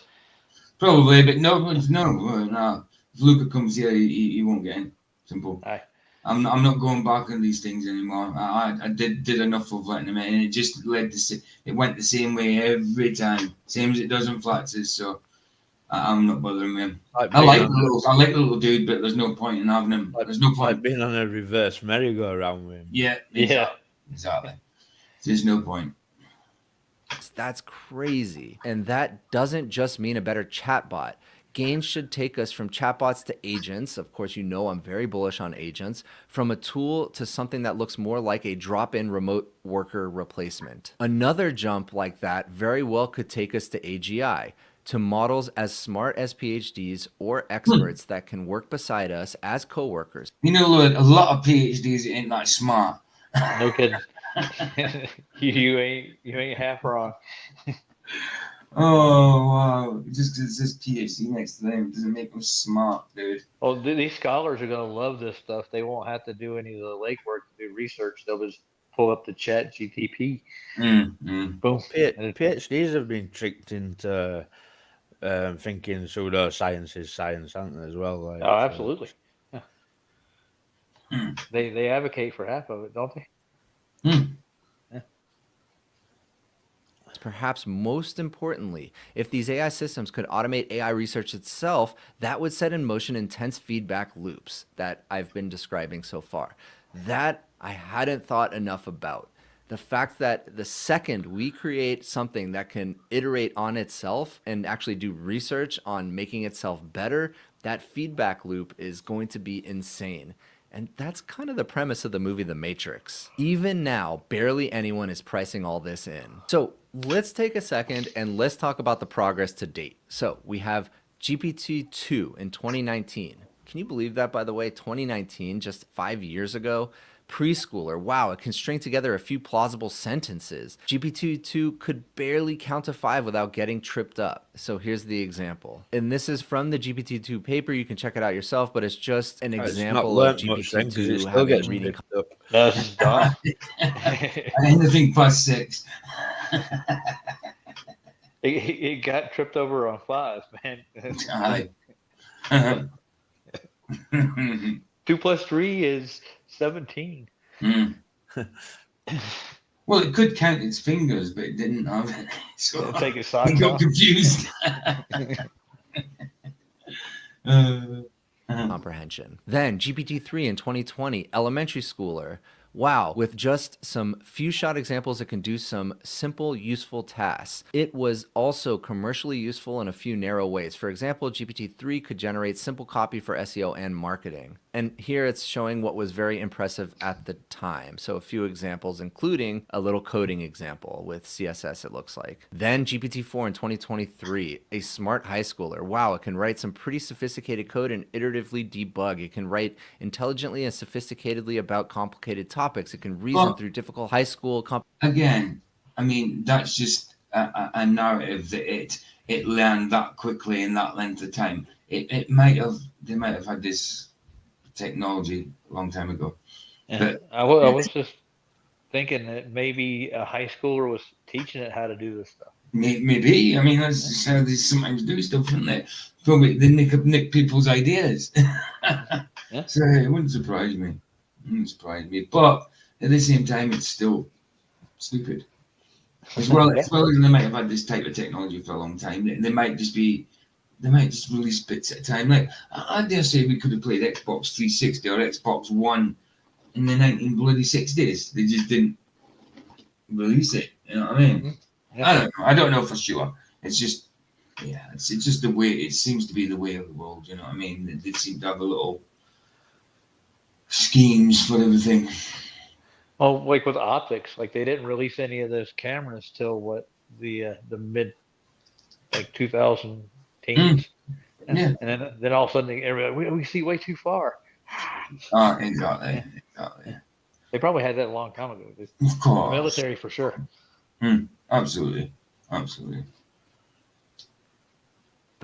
Probably, but no. If Luca comes here, he won't get in. Simple. Aye. I'm not going back on these things anymore. I did enough of letting him in, and it just it went the same way every time, same as it does in flats. So I'm not bothering him. I like the little dude, but there's no point in having him. There's no point. Like being on a reverse merry-go-round with him. Yeah, exactly. There's no point. That's crazy. And that doesn't just mean a better chatbot. Gains should take us from chatbots to agents. Of course, you know I'm very bullish on agents. From a tool to something that looks more like a drop-in remote worker replacement. Another jump like that very well could take us to AGI, to models as smart as PhDs or experts that can work beside us as coworkers. You know, a lot of PhDs ain't that smart. No kidding. you ain't half wrong. Oh wow! Just because it says PhD next to them doesn't make them smart, dude. Well, these scholars are going to love this stuff. They won't have to do any of the legwork to do research. They'll just pull up the chat GTP. Boom. PhDs have been tricked into thinking pseudoscience is science, haven't they, as well? Like, Oh, absolutely. Yeah. They advocate for half of it, don't they? Perhaps most importantly, if these AI systems could automate AI research itself, that would set in motion intense feedback loops that I've been describing so far. That I hadn't thought enough about. The fact that the second we create something that can iterate on itself and actually do research on making itself better, that feedback loop is going to be insane. And that's kind of the premise of the movie The Matrix. Even now, barely anyone is pricing all this in. So let's take a second and let's talk about the progress to date. So we have GPT-2 in 2019. Can you believe that, by the way? 2019, just 5 years ago. Preschooler, wow, it can string together a few plausible sentences. GPT-2 could barely count to 5 without getting tripped up. So here's the example. And this is from the GPT-2 paper. You can check it out yourself, but it's just an example of GPT-2 having reading. That's dumb. Anything past 6. It got tripped over on 5, man. 2 plus 3 is 17. Well, it could count its fingers, but it didn't have it. So take his I socks got off. confused. Comprehension. Then GPT-3 in 2020, elementary schooler. wow, with just some few shot examples, it can do some simple, useful tasks. It was also commercially useful in a few narrow ways. For example, GPT-3 could generate simple copy for SEO and marketing. And here it's showing what was very impressive at the time. So a few examples, including a little coding example with CSS, it looks like. Then GPT-4 in 2023, a smart high schooler. Wow, it can write some pretty sophisticated code and iteratively debug. It can write intelligently and sophisticatedly about complicated topics. It can reason through difficult high school again, I mean, that's just a narrative that it learned that quickly in that length of time. They might have had this technology a long time ago. Yeah. But I was just thinking that maybe a high schooler was teaching it how to do this stuff. maybe, I mean, that's just how they sometimes do stuff, isn't it? Probably they nick people's ideas. Yeah. So it wouldn't surprise me. But at the same time, it's still stupid. As well as they might have had this type of technology for a long time, they might just release bits at a time. Like I dare say we could have played Xbox 360 or Xbox One in the 1960s. They just didn't release it. You know what I mean? Yeah. I don't know. I don't know for sure. It's just, it's just the way it seems to be the way of the world. You know what I mean? They seem to have a little schemes for everything. Well, like with optics, like they didn't release any of those cameras till what the mid 2000 teens. Yeah. And then all of a sudden everybody, we see way too far. Exactly. They probably had that a long time ago. Of course. Military for sure. Absolutely.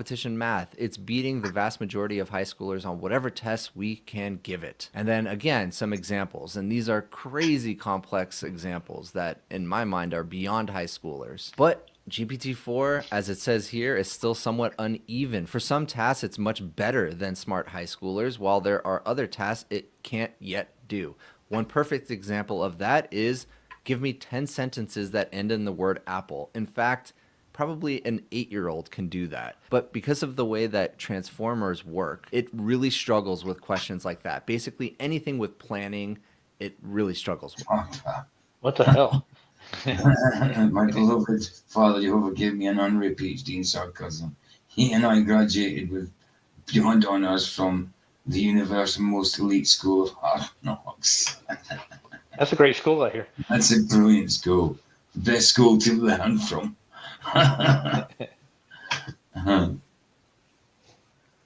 competition math. It's beating the vast majority of high schoolers on whatever tests we can give it. And then again, some examples. And these are crazy complex examples that in my mind are beyond high schoolers. But GPT-4, as it says here, is still somewhat uneven. For some tasks, it's much better than smart high schoolers, while there are other tasks it can't yet do. One perfect example of that is give me 10 sentences that end in the word apple. In fact, probably an 8-year-old can do that. But because of the way that transformers work, it really struggles with questions like that. Basically, anything with planning, it really struggles with. What the hell? My beloved Father Jehovah gave me an honorary PhD in sarcasm. He and I graduated with beyond honours from the universe's most elite school of hard knocks. That's a great school out here. That's a brilliant school. Best school to learn from.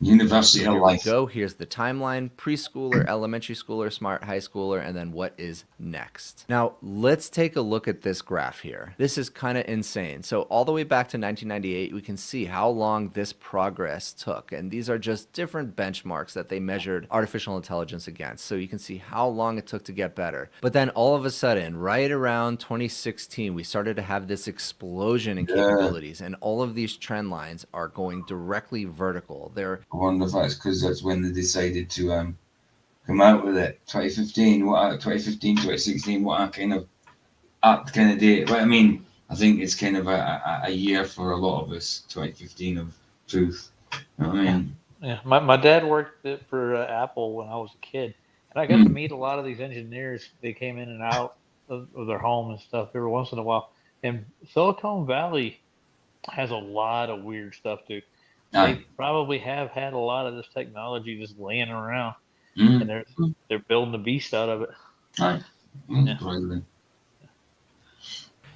University of Here we Life. go. Here's the timeline: preschooler, elementary schooler, smart high schooler, and then what is next. Now, let's take a look at this graph here. This is kind of insane. So all the way back to 1998, we can see how long this progress took. And these are just different benchmarks that they measured artificial intelligence against. So you can see how long it took to get better. But then all of a sudden, right around 2016, we started to have this explosion in capabilities. And all of these trend lines are going directly vertical. They're I wonder if that's because that's when they decided to come out with it. 2015, 2016, what kind of date? Well, I mean, I think it's kind of a year for a lot of us. 2015 of truth. You know what I mean? Yeah, my dad worked for Apple when I was a kid, and I got to meet a lot of these engineers. They came in and out of their home and stuff every once in a while. And Silicon Valley has a lot of weird stuff too. They probably have had a lot of this technology just laying around, and they're building the beast out of it.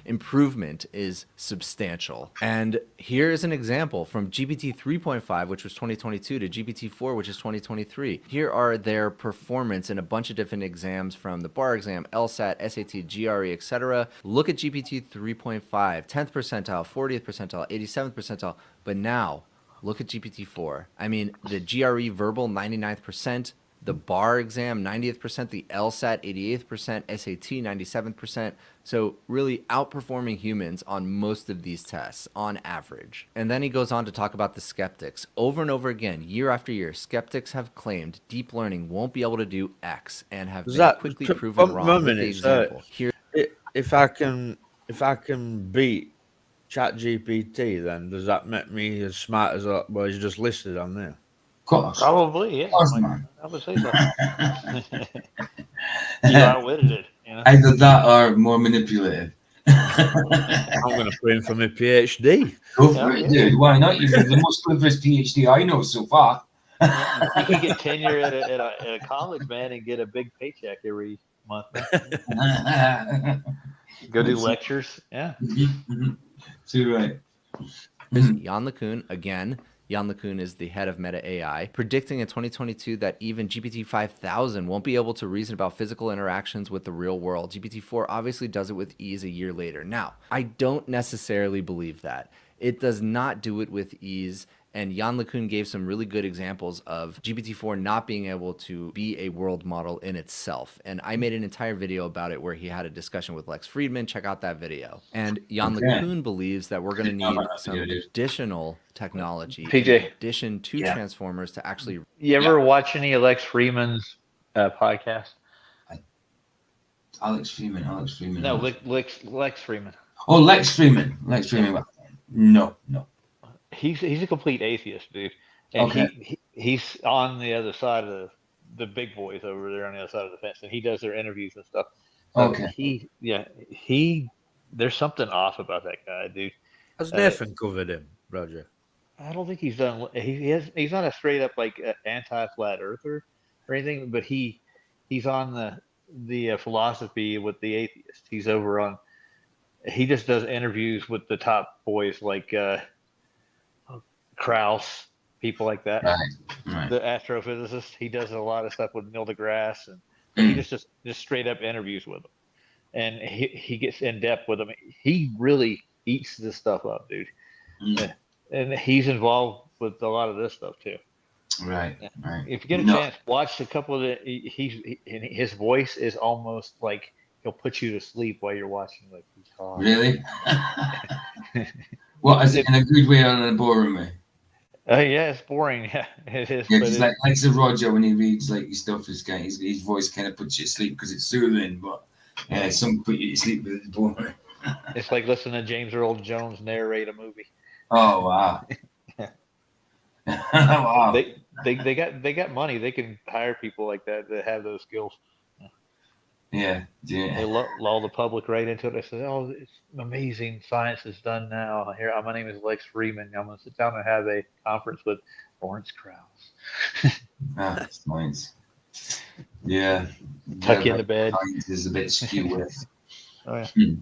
improvement is substantial. And here is an example from GPT 3.5, which was 2022, to GPT 4, which is 2023. Here are their performance in a bunch of different exams, from the bar exam, LSAT, SAT, GRE, etc. Look at GPT 3.5, 10th percentile, 40th percentile, 87th percentile. But now look at GPT 4. I mean, the GRE verbal, 99th percent. The bar exam, 90th percent, the LSAT, 88th percent, SAT, 97th percent. So really outperforming humans on most of these tests on average. And then he goes on to talk about the skeptics. Over and over again, year after year, skeptics have claimed deep learning won't be able to do X and have been quickly proven wrong. With the example here, if I can beat ChatGPT, then does that make me as smart as what is just listed on there? Probably, yeah. Course, man. I would say so. You outwitted it. Yeah. Either that or more manipulative. I'm going to put in for my PhD. Go for it, Okay. dude. Why not? You're the most cleverest PhD I know so far. Yeah, you could get tenure at a college, man, and get a big paycheck every month. Man. Go do lectures. Yeah. Too right. Is Jan LeCun again. Jan LeCun is the head of Meta AI, predicting in 2022 that even GPT 5000 won't be able to reason about physical interactions with the real world. GPT 4 obviously does it with ease a year later. Now, I don't necessarily believe that. It does not do it with ease. And Jan LeCun gave some really good examples of GPT-4 not being able to be a world model in itself. And I made an entire video about it where he had a discussion with Lex Friedman. Check out that video. And Jan LeCun believes that we're going to need some additional technology in PJ. addition to Yeah. transformers to actually. You ever watch any of Lex Freeman's podcast? Alex Freeman. No, Lex Freeman. Oh, Lex Freeman. No. He's a complete atheist, dude, and Okay. he's on the other side of the big boys over there on the other side of the fence, and he does their interviews and stuff. So Okay. There's something off about that guy, dude. Has Nathan covered him, Roger? I don't think he's done. He's not a straight up like anti-flat earther or anything, but he's on the philosophy with the atheists. He's over on. He just does interviews with the top boys like Krauss, people like that. Right. The astrophysicist. He does a lot of stuff with Neil deGrasse, and he just straight up interviews with them, and he gets in depth with them. He really eats this stuff up, dude. And he's involved with a lot of this stuff too. Right. If you get a chance, watch a couple of the. His voice is almost like he'll put you to sleep while you're watching. Like he's talking. Really? Well, is it in a good way or in a boring way? Yeah, it's boring. Yeah, it is. Yeah, because like the Roger when he reads like his stuff, his voice kind of puts you to sleep because it's soothing, but some put you to sleep because it's boring. It's like listening to James Earl Jones narrate a movie. Oh wow! Wow. They got money. They can hire people like that have those skills. Yeah. They lull the public right into it. They say, "Oh, it's amazing. Science is done now. Here, my name is Lex Freeman. I'm going to sit down and have a conference with Lawrence Krauss." Science. Yeah. Tuck you in the bed. Science is a bit skew with. Oh yeah.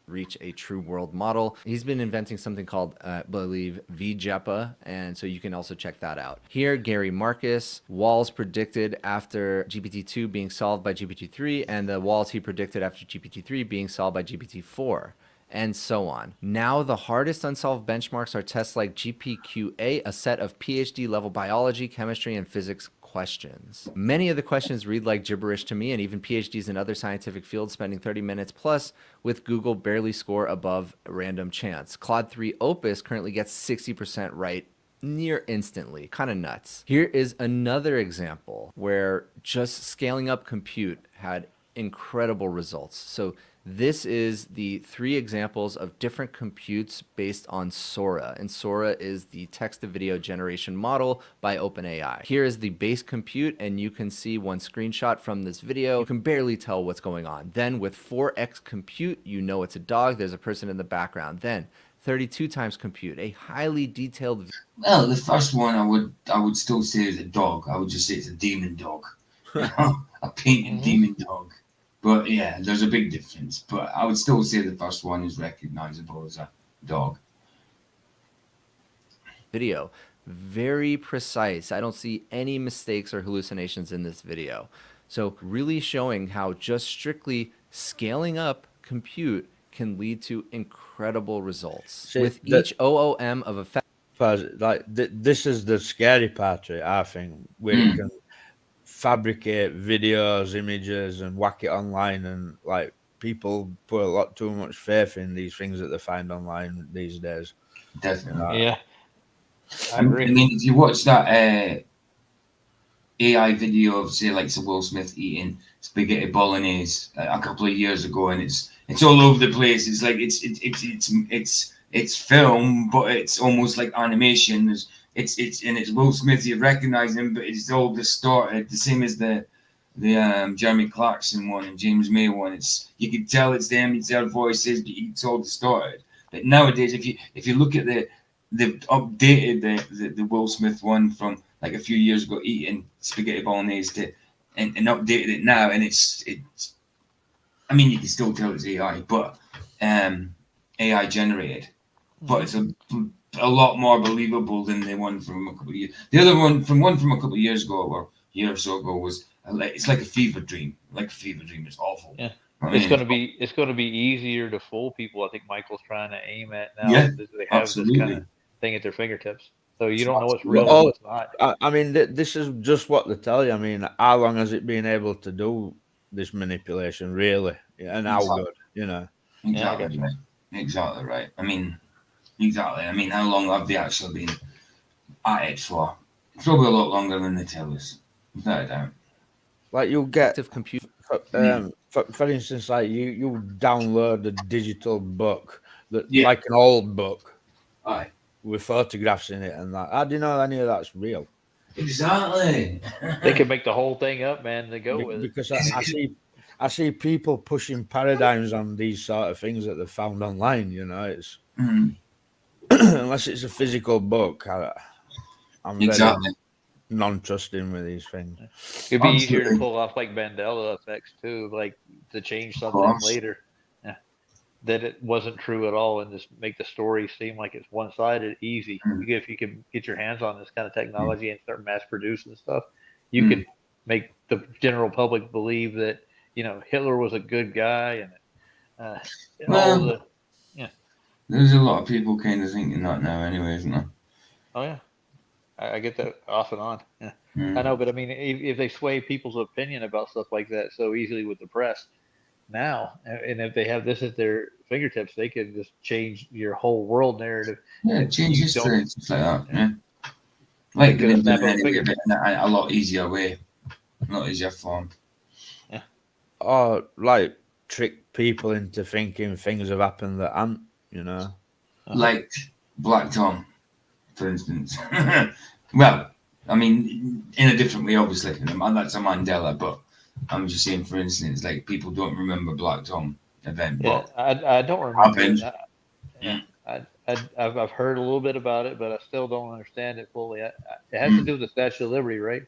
Reach a true world model. He's been inventing something called, I believe, VJEPA, and so you can also check that out. Here, Gary Marcus, walls predicted after GPT-2 being solved by GPT-3, and the walls he predicted after GPT-3 being solved by GPT-4, and so on. Now, the hardest unsolved benchmarks are tests like GPQA, a set of PhD-level biology, chemistry, and physics questions. Many of the questions read like gibberish to me, and even PhDs in other scientific fields spending 30 minutes plus with Google barely score above random chance. Claude 3 Opus currently gets 60% right near instantly. Kind of nuts. Here is another example where just scaling up compute had incredible results. So this is the 3 examples of different computes based on Sora. And Sora is the text-to-video generation model by OpenAI. Here is the base compute, and you can see one screenshot from this video. You can barely tell what's going on. Then with 4x compute, you know it's a dog. There's a person in the background. Then 32 times compute, a highly detailed. Well, the first one I would still say is a dog. I would just say it's a demon dog. A painted demon dog. But yeah, there's a big difference. But I would still say the first one is recognizable as a dog. Video. Very precise. I don't see any mistakes or hallucinations in this video. So really showing how just strictly scaling up compute can lead to incredible results. See, with each OOM of a this is the scary part of it, I think, where you can fabricate videos, images, and whack it online, and like people put a lot too much faith in these things that they find online these days. Definitely. Yeah, I agree. I mean, if you watch that AI video of say like Will Smith eating spaghetti bolognese a couple of years ago, and it's all over the place. It's like it's film, but it's almost like animation. It's Will Smith. You recognize him, but it's all distorted. The same as the Jeremy Clarkson one and James May one. It's you can tell it's them, it's their voices, but it's all distorted. But nowadays, if you look at they've updated the Will Smith one from like a few years ago, eating spaghetti bolognese and updated it now, and it's. I mean, you can still tell it's AI, but AI generated, but it's a lot more believable than the one from a couple of years. The other one from a couple of years ago or a year or so ago was it's like a fever dream. Like a fever dream. It's awful. Yeah. I mean, It's going to be easier to fool people. I think Michael's trying to aim at now. Yeah, That they have this kind of thing at their fingertips, so you don't know what's real and Well, what's not. I mean, this is just what they tell you. I mean, how long has it been able to do this manipulation, really? Yeah, and how Exactly. good, you know? Exactly right. Exactly right. I mean, exactly. I mean, how long have they actually been at it for? Probably a lot longer than they tell us, without a doubt. Like you'll get, Active compute. for instance, like you download a digital book that, Yeah. like an old book Aye. with photographs in it, and that. How do you know any of that's real? Exactly. They can make the whole thing up, man. To go with it. Because I see people pushing paradigms on these sort of things that they found online. You know, it's unless it's a physical book, I'm Exactly. very non-trusting with these things. It'd be easier to Absolutely. pull off like Mandela effects too, like to change something course. later. That it wasn't true at all, and just make the story seem like it's one-sided. Easy. If you can get your hands on this kind of technology and start mass producing stuff, you could make the general public believe that Hitler was a good guy, and all the There's a lot of people kind of thinking that now, anyway, isn't there? oh yeah, I get that off and on. Yeah, I know, but I mean, if they sway people's opinion about stuff like that so easily with the press now, and if they have this at their fingertips, they can just change your whole world narrative. Yeah, change history and stuff like that. Yeah. Like Get a snap of a anyway, finger. but in a lot easier way, a lot easier form. Or like trick people into thinking things have happened that aren't, you know. Like Black Tom, for instance. Well, I mean, in a different way, obviously. And that's a Mandela, but I'm just saying, for instance, like people don't remember Black Tom event, Yeah, but I don't remember happened. it. I've heard a little bit about it, but I still don't understand it fully. It has to do with the Statue of Liberty, right?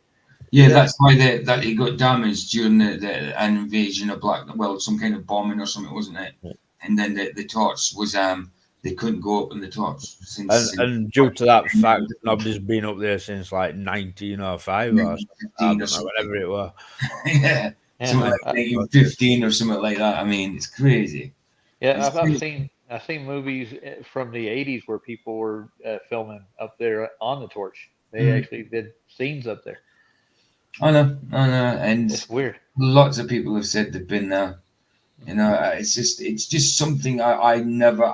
Yeah, that's why that it got damaged during an invasion of some kind of bombing or something, wasn't it? And then the torch was they couldn't go up in the torch And due to that fact, nobody's been up there since like 1905 or something. I don't know, whatever it was. Yeah, something like 1915 or something like that. I mean, it's crazy. Yeah, I've seen movies from the 80s where people were filming up there on the torch. They actually did scenes up there. I know, and It's weird. Lots of people have said they've been there. You know, it's just something I never.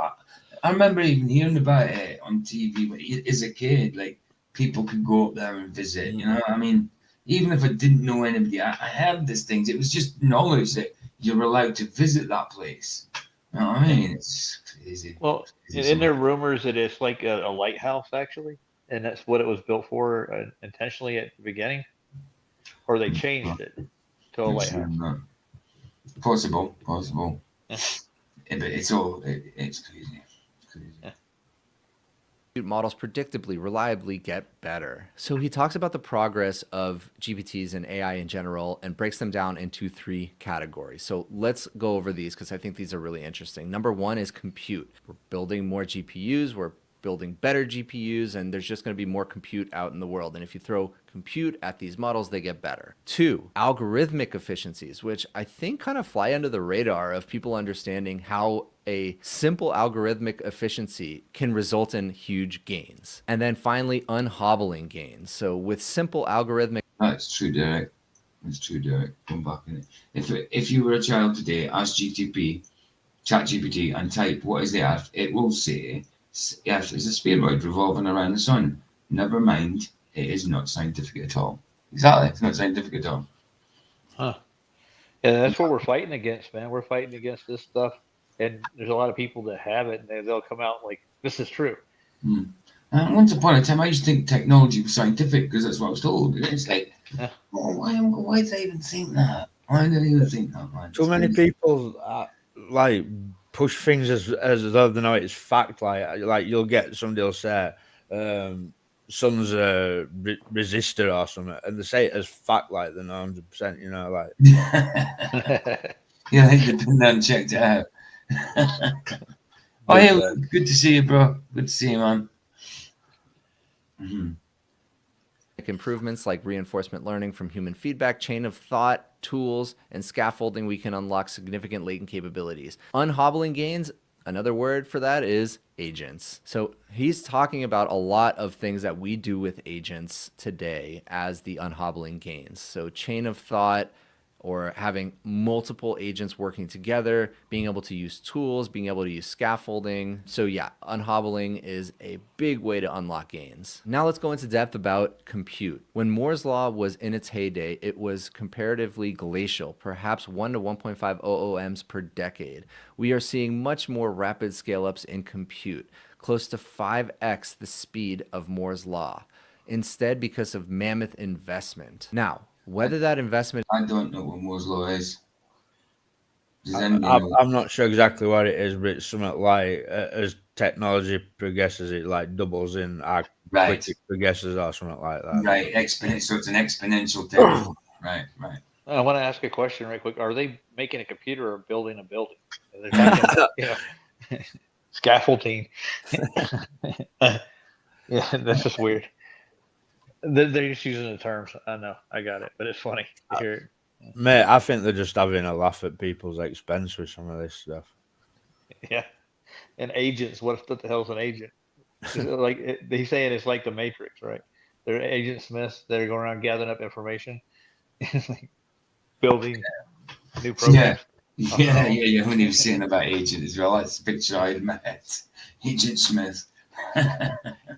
I remember even hearing about it on TV but as a kid. Like people could go up there and visit. You know, I mean, even if I didn't know anybody, I heard these things. It was just knowledge that you were allowed to visit that place. You know what I mean? It's crazy. Well, in there rumors that it's like a lighthouse actually, and that's what it was built for intentionally at the beginning, or they changed it to a lighthouse. Possible. Yeah, but it's crazy. It's crazy. Models predictably, reliably get better. So he talks about the progress of GPTs and AI in general and breaks them down into 3 categories. So let's go over these because I think these are really interesting. Number 1 is compute. We're building more GPUs, we're building better GPUs, and there's just going to be more compute out in the world. And if you throw compute at these models, they get better. 2, algorithmic efficiencies, which I think kind of fly under the radar of people understanding how a simple algorithmic efficiency can result in huge gains. And then finally, unhobbling gains. So with simple algorithmic... That's true, Derek. Come back in it. If you were a child today, ask ChatGPT, and type what is the Earth, it will say Earth is a spheroid revolving around the sun. Never mind, it is not scientific at all. Exactly, it's not scientific at all. Huh. Yeah, that's what we're fighting against, man. We're fighting against this stuff, and there's a lot of people that have it, and they'll come out like, this is true. Once upon a time, I used to think technology was scientific because that's what I was told. It's like, Why did I even think that? Why did I even think that, man? Too many people like push things as though they know it's fact. Like you'll get somebody will say, "Sun's a resistor" or something, and they say it as fact, like they're 100%. You know, like Yeah, I think they've been there and checked it out. Oh yeah, good to see you, bro. Good to see you, man. Improvements like reinforcement learning from human feedback, chain of thought, tools, and scaffolding, we can unlock significant latent capabilities. Unhobbling gains, another word for that is agents. So he's talking about a lot of things that we do with agents today as the unhobbling gains. So chain of thought, or having multiple agents working together, being able to use tools, being able to use scaffolding. So yeah, unhobbling is a big way to unlock gains. Now let's go into depth about compute. When Moore's Law was in its heyday, it was comparatively glacial, perhaps 1 to 1.5 OOMs per decade. We are seeing much more rapid scale-ups in compute, close to 5x the speed of Moore's Law, instead because of mammoth investment. Now, whether that investment... I don't know what Moore's Law is. Does anybody know? I'm not sure exactly what it is, but it's something like as technology progresses, it like doubles in how quick it progresses or something like that. Right, so it's an exponential thing. Right. I want to ask a question right quick. Are they making a computer or building a building? They're talking, scaffolding. Yeah, that's just weird. They're just using the terms. I know, I got it, but it's funny to hear it. Mate, I think they're just having a laugh at people's expense with some of this stuff. Yeah, and agents. What the hell's an agent? Like he's saying, it's like the Matrix, right? They're agent Smiths that are going around gathering up information, building new programs. Yeah. When he was saying about agent as well, that's the picture I had met. Agent Smith.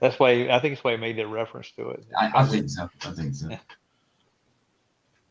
That's why I think it's why he made that reference to it. I think so.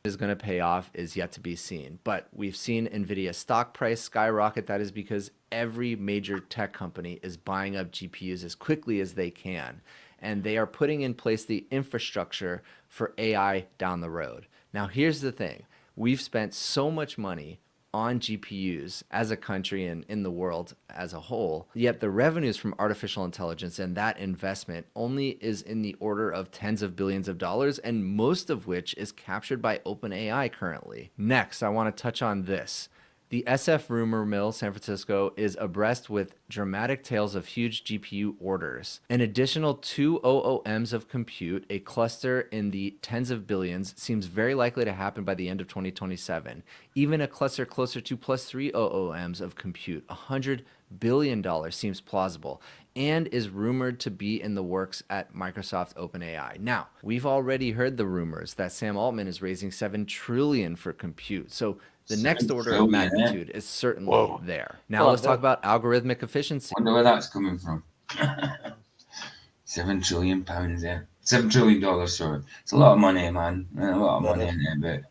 Is going to pay off is yet to be seen, but we've seen Nvidia stock price skyrocket. That is because every major tech company is buying up GPUs as quickly as they can, and they are putting in place the infrastructure for AI down the road. Now here's the thing, we've spent so much money on GPUs as a country and in the world as a whole, yet the revenues from artificial intelligence and that investment only is in the order of tens of billions of dollars, and most of which is captured by OpenAI currently. Next, I want to touch on this. The SF rumor mill, San Francisco, is abreast with dramatic tales of huge GPU orders. An additional 2 OOMs of compute, a cluster in the tens of billions, seems very likely to happen by the end of 2027. Even a cluster closer to plus 3 OOMs of compute, $100 billion, seems plausible and is rumored to be in the works at Microsoft OpenAI. Now, we've already heard the rumors that Sam Altman is raising $7 trillion for compute. So the next order of magnitude is certainly there. Now let's talk about algorithmic efficiency. I wonder where that's coming from. £7 trillion there. $7 trillion, sorry. It's a lot of money, man. A lot of money in there,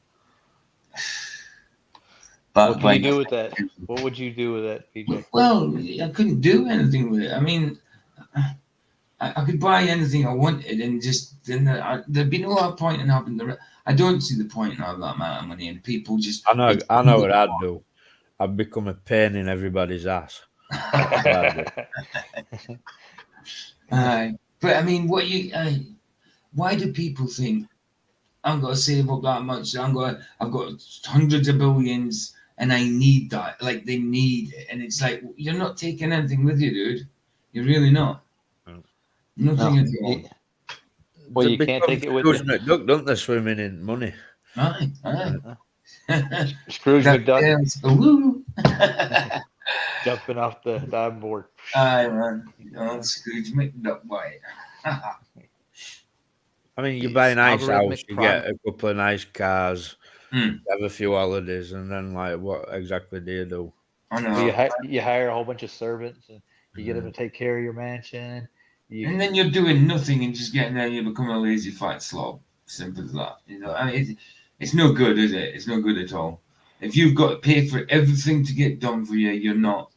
but what can you do with that? What would you do with that, PJ? Well, I couldn't do anything with it. I mean, I could buy anything I wanted, and there'd be no point in having I don't see the point in having that amount of money, and people just. I know what I'd do. I'd become a pain in everybody's ass. But I mean, why do people think I'm going to save up that much? I've got hundreds of billions, and I need that. Like, they need it, and it's like, you're not taking anything with you, dude. You're really not. Nothing at all. Well, you can't take it with you. Scrooge McDuck, don't they, swimming in money? Aye. Scrooge McDuck jumping off the diving board. Aye, man. Scrooge McDuck boy. I mean, you buy a nice house, you get a couple of nice cars, you have a few holidays, and then, like, what exactly do you do? I know. You hire a whole bunch of servants, and you get them to take care of your mansion. And then you're doing nothing and just getting there, and you become a lazy fat slob. Simple as that. You know, I mean, it's no good, is it? It's no good at all. If you've got to pay for everything to get done for you, you're not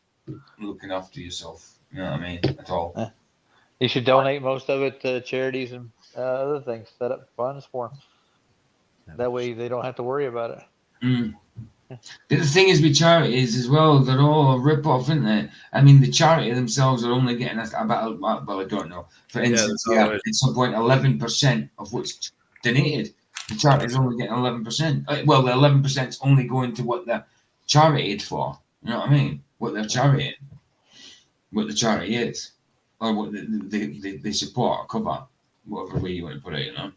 looking after yourself. You know what I mean? At all. You should donate most of it to charities and other things. Set up funds for them. That way they don't have to worry about it. Mm. But the thing is with charities as well, they're all a rip-off, aren't they? I mean, the charity themselves are only getting about, well, I don't know. For instance, that's always- at some point, 11% of what's donated. The charity is only getting 11%. Well, the 11% is only going to what they're charitied for. You know what I mean? What they're charitying, what the charity is, or what they support or cover, whatever way you want to put it, you know?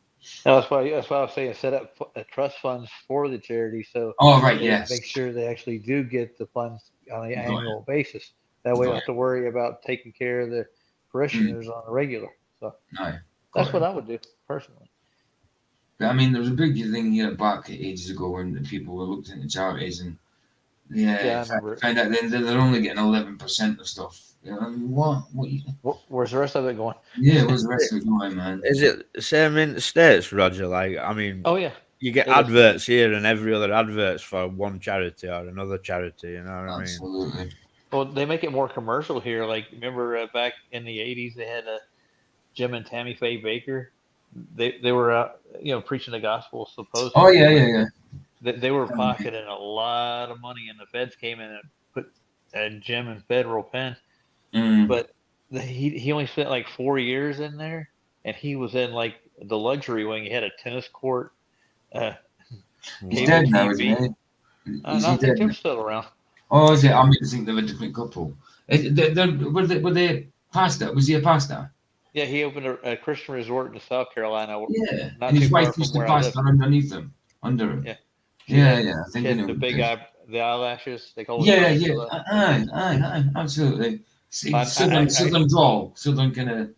That's why I was saying set up trust funds for the charity, so Oh, right, they yes. make sure they actually do get the funds on an Got it. annual basis. That way, they Got don't have to worry about taking care of the parishioners on a regular. So No, that's got what it. I would do personally. I mean, there was a big thing here back ages ago when the people were looking into charities and Yeah, I remember it. find out they're only getting 11% of stuff. You know, what? Where's the rest of it going? Yeah, what's the rest of it going, man? Is it the same in the States, Roger? Like, I mean, Oh yeah, you get it is. adverts here and every other adverts for one charity or another charity, you know what I mean? Absolutely. Well, they make it more commercial here. Like, remember back in the '80s, they had Jim and Tammy Faye Baker. They were preaching the gospel supposedly. Oh yeah. They were pocketing a lot of money, and the feds came in and put Jim in federal pen. Mm. But he only spent like 4 years in there, and he was in like the luxury wing. He had a tennis court, He's cable dead now, TV. isn't he? Is No, he I think dead? Jim's still around. Oh, is it? I mean, I think they're a different couple. Were they pastor? Was he a pastor? Yeah, he opened a Christian resort in South Carolina. Yeah, Not and his too far wife from used to where I live. pastor underneath him, under him. Yeah. Yeah, She I think I had know. the what big it is. the eyelashes. They call it. Yeah. Aye, absolutely. Southern drawl, southern kind of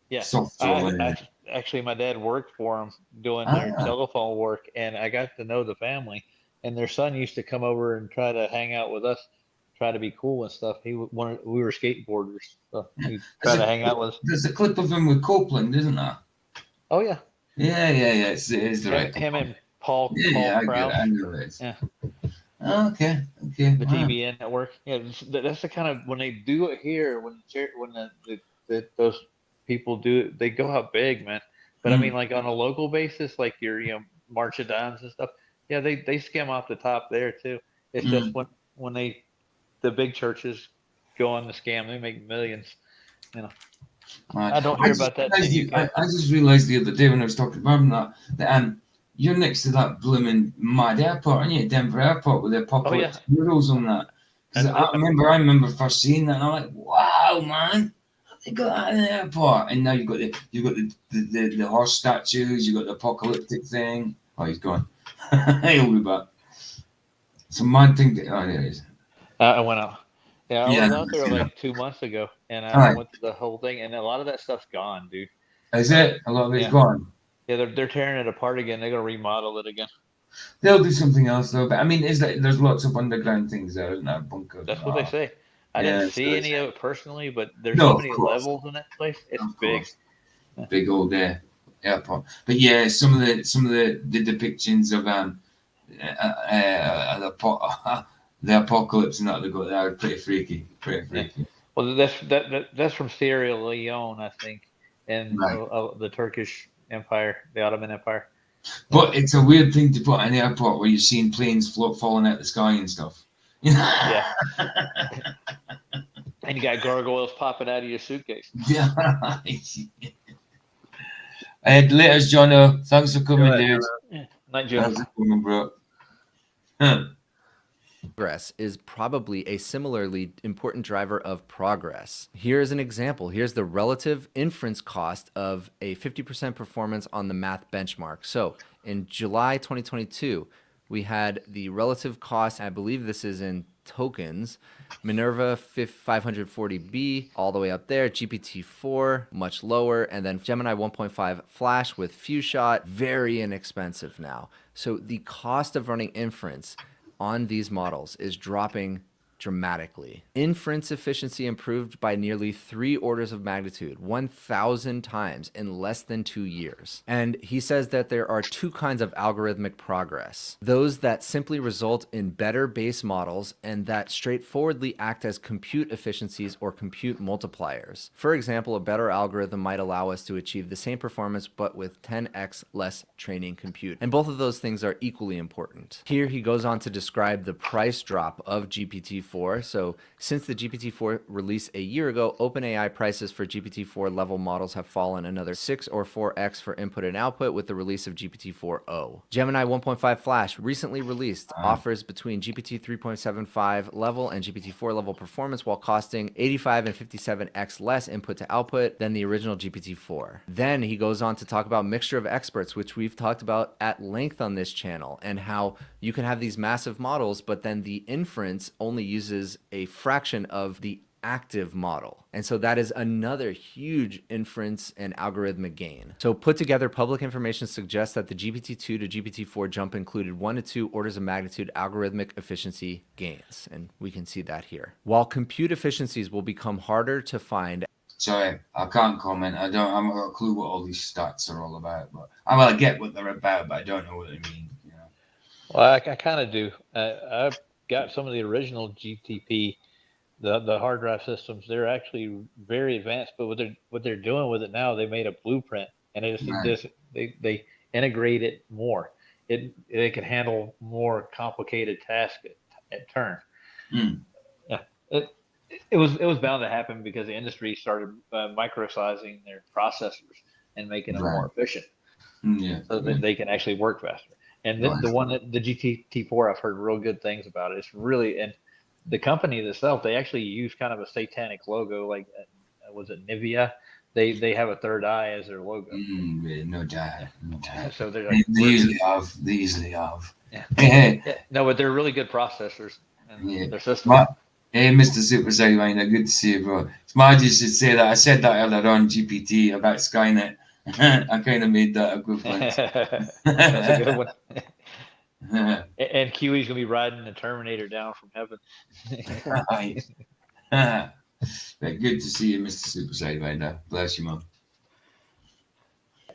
Yeah. soft drawl. Actually, my dad worked for him doing their Ah. telephone work, and I got to know the family. And their son used to come over and try to hang out with us, try to be cool and stuff. We were skateboarders, so he tried to hang out with us. There's a clip of him with Copeland, isn't there? Oh yeah. Yeah. It is the right. Him and Paul Yeah, I get it. Crouch. I know it. Yeah. Okay. The Wow. TBN network. Yeah, that's the kind of when they do it here. When those people do it, they go out big, man. But I mean, like on a local basis, like your March of Dimes and stuff. Yeah, they skim off the top there too. It's just when the big churches go on the scam, they make millions. I don't hear about that in the UK. I just realised the other day when I was talking about that you're next to that blooming mad airport, aren't you? Denver Airport with the apocalypse heroes on that. Because I remember first seeing that, and I'm like, wow, man, they got that in the airport. And now you've got the horse statues, you've got the apocalyptic thing. Oh, he's gone. He'll be back. It's a mad thing. Oh, there he is. I went out. Yeah, I was out there like 2 months ago, and I went to the whole thing, and a lot of that stuff's gone, dude. Is it? A lot of it's gone. Yeah, they're tearing it apart again. They're gonna remodel it again. They'll do something else though. But I mean, there's lots of underground things there, isn't there? Bunkers. That's what they say. I didn't see any of it personally, but there's No, so many of course. levels in that place. It's Of big. course. Big old airport. But yeah, some of the depictions of the apocalypse and that they got there are pretty freaky. Yeah. Well, that's from Sierra Leone, I think, and the Turkish Empire, the Ottoman Empire. But it's a weird thing to put in an airport where you're seeing planes falling out the sky and stuff. Yeah. And you got gargoyles popping out of your suitcase. Yeah. Later, Jono. Thanks for coming, dude. Night, Jim. Thanks for coming, bro. Progress is probably a similarly important driver of progress. Here's an example. Here's the relative inference cost of a 50% performance on the math benchmark. So in July 2022, we had the relative cost, I believe this is in tokens, Minerva 540B all the way up there, GPT-4 much lower, and then Gemini 1.5 Flash with few shot, very inexpensive now. So the cost of running inference on these models is dropping dramatically. Inference efficiency improved by nearly 3 orders of magnitude, 1,000 times in less than 2 years. And he says that there are 2 kinds of algorithmic progress: those that simply result in better base models and that straightforwardly act as compute efficiencies or compute multipliers. For example, a better algorithm might allow us to achieve the same performance but with 10x less training compute. And both of those things are equally important. Here he goes on to describe the price drop of GPT-4. So since the GPT-4 release a year ago, OpenAI prices for GPT-4 level models have fallen another 6 or 4x for input and output with the release of GPT-4o. Gemini 1.5 Flash, recently released, offers between GPT 3.75 level and GPT-4 level performance while costing 85 and 57x less input to output than the original GPT-4. Then he goes on to talk about mixture of experts, which we've talked about at length on this channel, and how you can have these massive models, but then the inference only uses a fraction of the active model. And so that is another huge inference and algorithmic gain. So put together, public information suggests that the GPT-2 to GPT-4 jump included 1 to 2 orders of magnitude algorithmic efficiency gains. And we can see that here. While compute efficiencies will become harder to find. Sorry, I can't comment. I haven't got a clue what all these stats are all about. But I get what they're about, but I don't know what they mean. You know? Well, I kind of do. I've got some of the original GTP, the hard drive systems. They're actually very advanced, but what they're doing with it now, they made a blueprint, and they integrate it more. It can handle more complicated tasks at turn. Yeah, it was bound to happen because the industry started microsizing their processors and making them more efficient, so that they can actually work faster. And the one that the GT4, I've heard real good things about it. It's really, and the company itself, they actually use kind of a satanic logo, like was it Nivea? They have a third eye as their logo. No doubt. So they're like, they easily have. Yeah. No, but they're really good processors and their system. Hey, Mr. Super Sidewinder, good to see you, bro. Margie should say that. I said that earlier on GPT about Skynet. I kind of made that equivalent. That's a good one. And Kiwi's gonna be riding the Terminator down from heaven. Good to see you, Mr. Super Sidewinder. Bless you, Mom.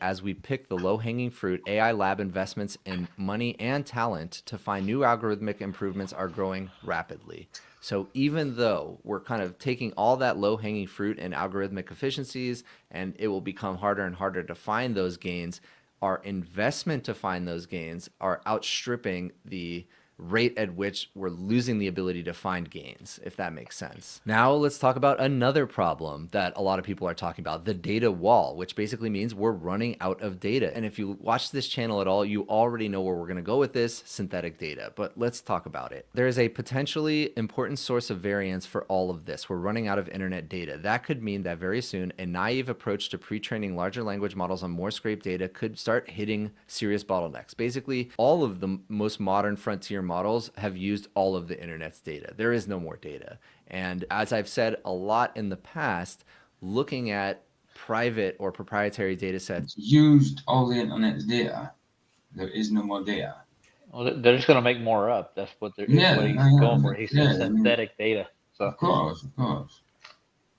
As we pick the low-hanging fruit, AI lab investments in money and talent to find new algorithmic improvements are growing rapidly. So even though we're kind of taking all that low-hanging fruit and algorithmic efficiencies, and it will become harder and harder to find those gains, our investment to find those gains are outstripping the rate at which we're losing the ability to find gains, if that makes sense. Now let's talk about another problem that a lot of people are talking about, the data wall, which basically means we're running out of data. And if you watch this channel at all, you already know where we're gonna go with this, synthetic data, but let's talk about it. There is a potentially important source of variance for all of this. We're running out of internet data. That could mean that very soon, a naive approach to pre-training larger language models on more scraped data could start hitting serious bottlenecks. Basically, all of the most modern frontier models have used all of the internet's data. There is no more data. And as I've said a lot in the past, looking at private or proprietary data sets used all the internet's data. There is no more data. Well, they're just going to make more up. That's what what he's going for. He said synthetic data. So of course.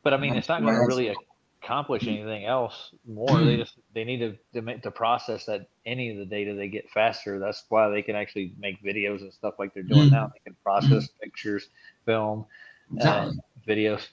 But I mean, it's not going to really accomplish anything else more. They need to process that any of the data they get faster. That's why they can actually make videos and stuff like they're doing now. They can process pictures, film, videos.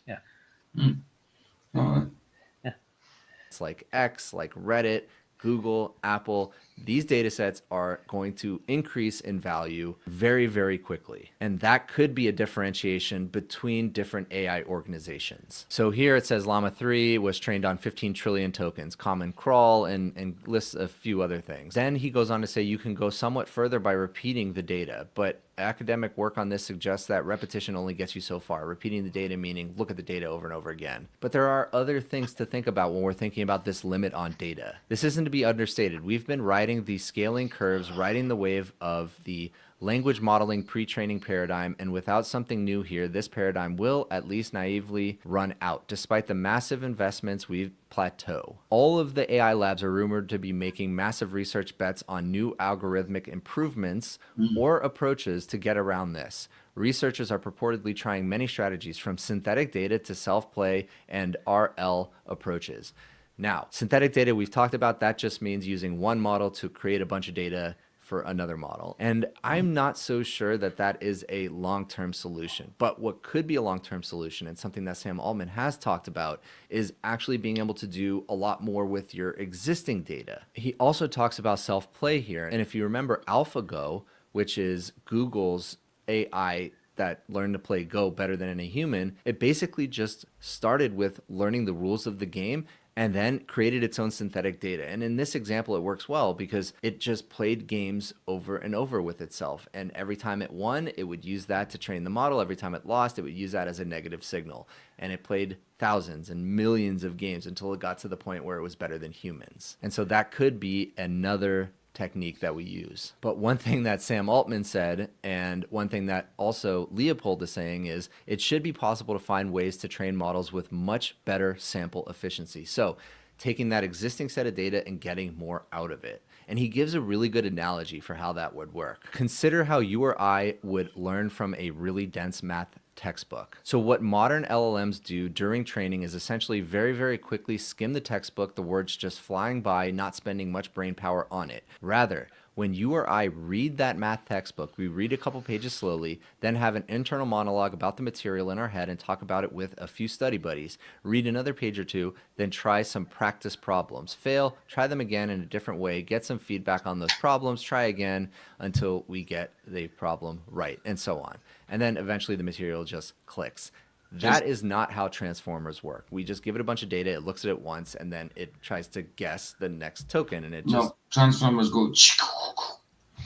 It's like X, like Reddit, Google, Apple. These data sets are going to increase in value very, very quickly. And that could be a differentiation between different AI organizations. So here it says Llama 3 was trained on 15 trillion tokens, Common Crawl, and lists a few other things. Then he goes on to say you can go somewhat further by repeating the data, but academic work on this suggests that repetition only gets you so far. Repeating the data meaning look at the data over and over again. But there are other things to think about when we're thinking about this limit on data. This isn't to be understated. We've been riding riding the scaling curves, riding the wave of the language modeling pre-training paradigm, and without something new here, this paradigm will, at least naively, run out, despite the massive investments we've plateau. All of the AI labs are rumored to be making massive research bets on new algorithmic improvements or approaches to get around this. Researchers are purportedly trying many strategies, from synthetic data to self-play and RL approaches. Now, synthetic data, we've talked about, that just means using one model to create a bunch of data for another model. And I'm not so sure that that is a long-term solution. But what could be a long-term solution, and something that Sam Altman has talked about, is actually being able to do a lot more with your existing data. He also talks about self-play here. And if you remember AlphaGo, which is Google's AI that learned to play Go better than any human, it basically just started with learning the rules of the game and then created its own synthetic data. And in this example, it works well because it just played games over and over with itself. And every time it won, it would use that to train the model. Every time it lost, it would use that as a negative signal. And it played thousands and millions of games until it got to the point where it was better than humans. And so that could be another technique that we use. But one thing that Sam Altman said, and one thing that also Leopold is saying, is it should be possible to find ways to train models with much better sample efficiency. So taking that existing set of data and getting more out of it. And he gives a really good analogy for how that would work. Consider how you or I would learn from a really dense math textbook. So what modern LLMs do during training is essentially very, very quickly skim the textbook, the words just flying by, not spending much brain power on it. Rather, when you or I read that math textbook, we read a couple pages slowly, then have an internal monologue about the material in our head and talk about it with a few study buddies, read another page or two, then try some practice problems. Fail, try them again in a different way, get some feedback on those problems, try again until we get the problem right, and so on. And then eventually the material just clicks. That is not how transformers work. We just give it a bunch of data, it looks at it once, and then it tries to guess the next token, and it just... No, transformers go...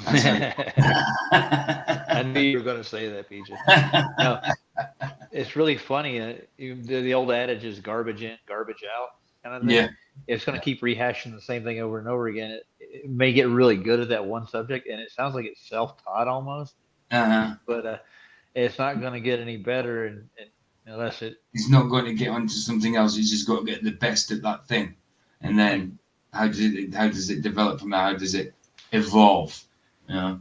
I knew you were going to say that, PJ. No, it's really funny. The old adage is garbage in, garbage out kind of thing. Yeah. It's going to keep rehashing the same thing over and over again. It may get really good at that one subject, and it sounds like it's self-taught almost. But it's not going to get any better unless it... It's not going to get onto something else. It's just got to get the best at that thing. And then how does it develop from there? How does it evolve? Yeah.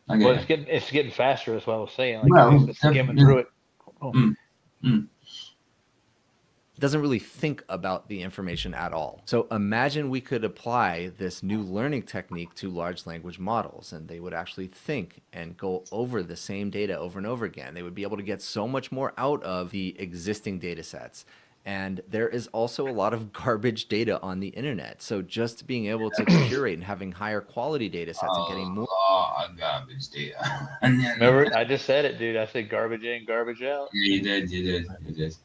I get it. It's getting faster. That's what I was saying. Like, it's skimming through it. Doesn't really think about the information at all. So imagine we could apply this new learning technique to large language models, and they would actually think and go over the same data over and over again. They would be able to get so much more out of the existing data sets. And there is also a lot of garbage data on the internet. So just being able to curate and having higher quality data sets and getting more... garbage data. Remember, I just said it, dude. I said garbage in, garbage out. Yeah, you did.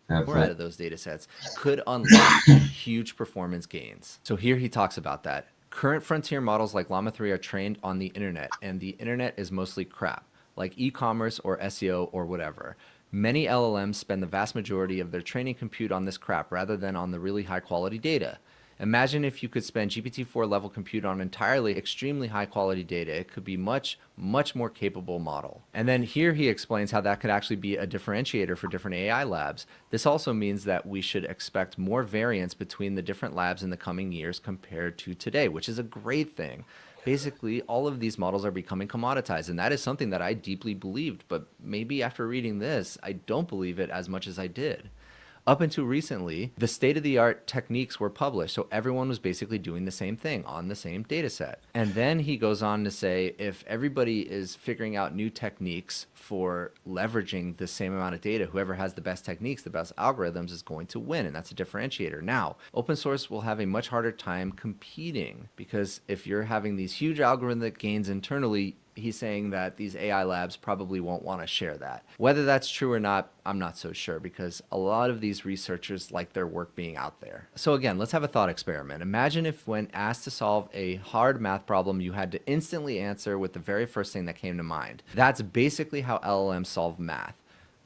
More out of those data sets could unlock huge performance gains. So here he talks about that. Current frontier models like Llama 3 are trained on the internet, and the internet is mostly crap, like e-commerce or SEO or whatever. Many LLMs spend the vast majority of their training compute on this crap rather than on the really high quality data. Imagine if you could spend GPT-4 level compute on entirely extremely high quality data. It could be much, much more capable model. And then here he explains how that could actually be a differentiator for different AI labs. This also means that we should expect more variance between the different labs in the coming years compared to today, which is a great thing. Basically, all of these models are becoming commoditized, and that is something that I deeply believed, but maybe after reading this, I don't believe it as much as I did. Up until recently, the state-of-the-art techniques were published, so everyone was basically doing the same thing on the same data set. And then he goes on to say, if everybody is figuring out new techniques for leveraging the same amount of data, whoever has the best techniques, the best algorithms is going to win, and that's a differentiator. Now, open source will have a much harder time competing, because if you're having these huge algorithmic gains internally, he's saying that these AI labs probably won't want to share that. Whether that's true or not, I'm not so sure, because a lot of these researchers like their work being out there. So again, let's have a thought experiment. Imagine if when asked to solve a hard math problem, you had to instantly answer with the very first thing that came to mind. That's basically how LLMs solve math.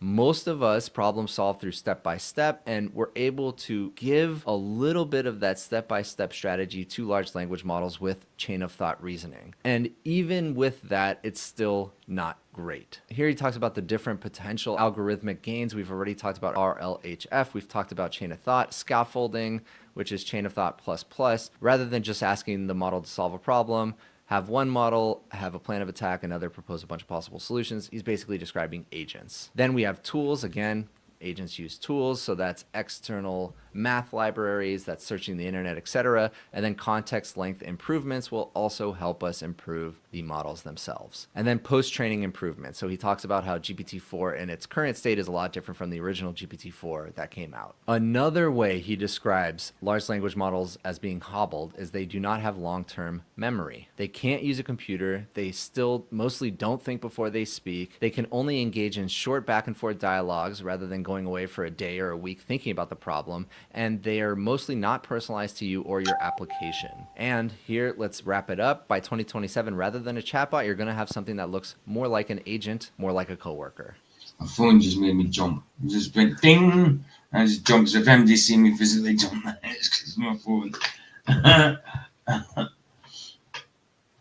Most of us problem solve through step by step, and we're able to give a little bit of that step by step strategy to large language models with chain of thought reasoning. And even with that, it's still not great. Here he talks about the different potential algorithmic gains. We've already talked about RLHF. We've talked about chain of thought, scaffolding, which is chain of thought plus plus, rather than just asking the model to solve a problem. Have one model, have a plan of attack, another propose a bunch of possible solutions. He's basically describing agents. Then we have tools. Again, agents use tools, so that's external math libraries, that's searching the internet, etc. And then context length improvements will also help us improve the models themselves. And then post-training improvements. So he talks about how GPT-4 in its current state is a lot different from the original GPT-4 that came out. Another way he describes large language models as being hobbled is they do not have long-term memory. They can't use a computer. They still mostly don't think before they speak. They can only engage in short back and forth dialogues rather than going away for a day or a week thinking about the problem. And they are mostly not personalized to you or your application. And here, let's wrap it up. By 2027, rather than a chatbot, you're going to have something that looks more like an agent, more like a coworker. My phone just made me jump. It just went ding, and I just jumped. So if MD see me physically jump, it's because my phone.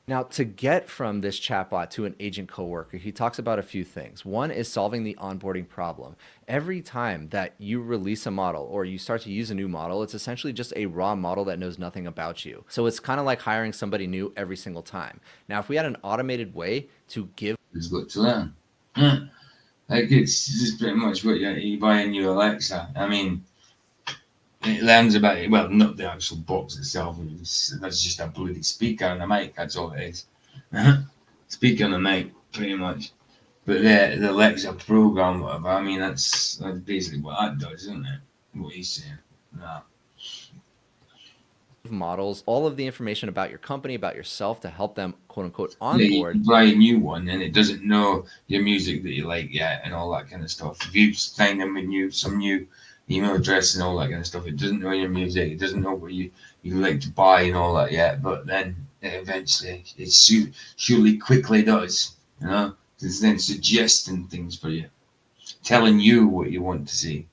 Now, to get from this chatbot to an agent coworker, he talks about a few things. One is solving the onboarding problem. Every time that you release a model or you start to use a new model, it's essentially just a raw model that knows nothing about you. So it's kind of like hiring somebody new every single time. Now, if we had an automated way to give... It's got to learn. Like, it's just pretty much what you buy a new Alexa. I mean, it learns about it. Well, not the actual box itself. That's just a bloody speaker and a mic. That's all it is. Speaker and a mic, pretty much. But the Alexa program, whatever. I mean, that's basically what that does, isn't it? What he's saying. Nah. Models all of the information about your company, about yourself, to help them quote unquote Yeah, onboard. you buy a new one and it doesn't know your music that you like yet and all that kind of stuff. If you sign them with some new email address and all that kind of stuff, it doesn't know your music, it doesn't know what you like to buy and all that yet, but then eventually it surely quickly does, you know. It's then suggesting things for you, telling you what you want to see.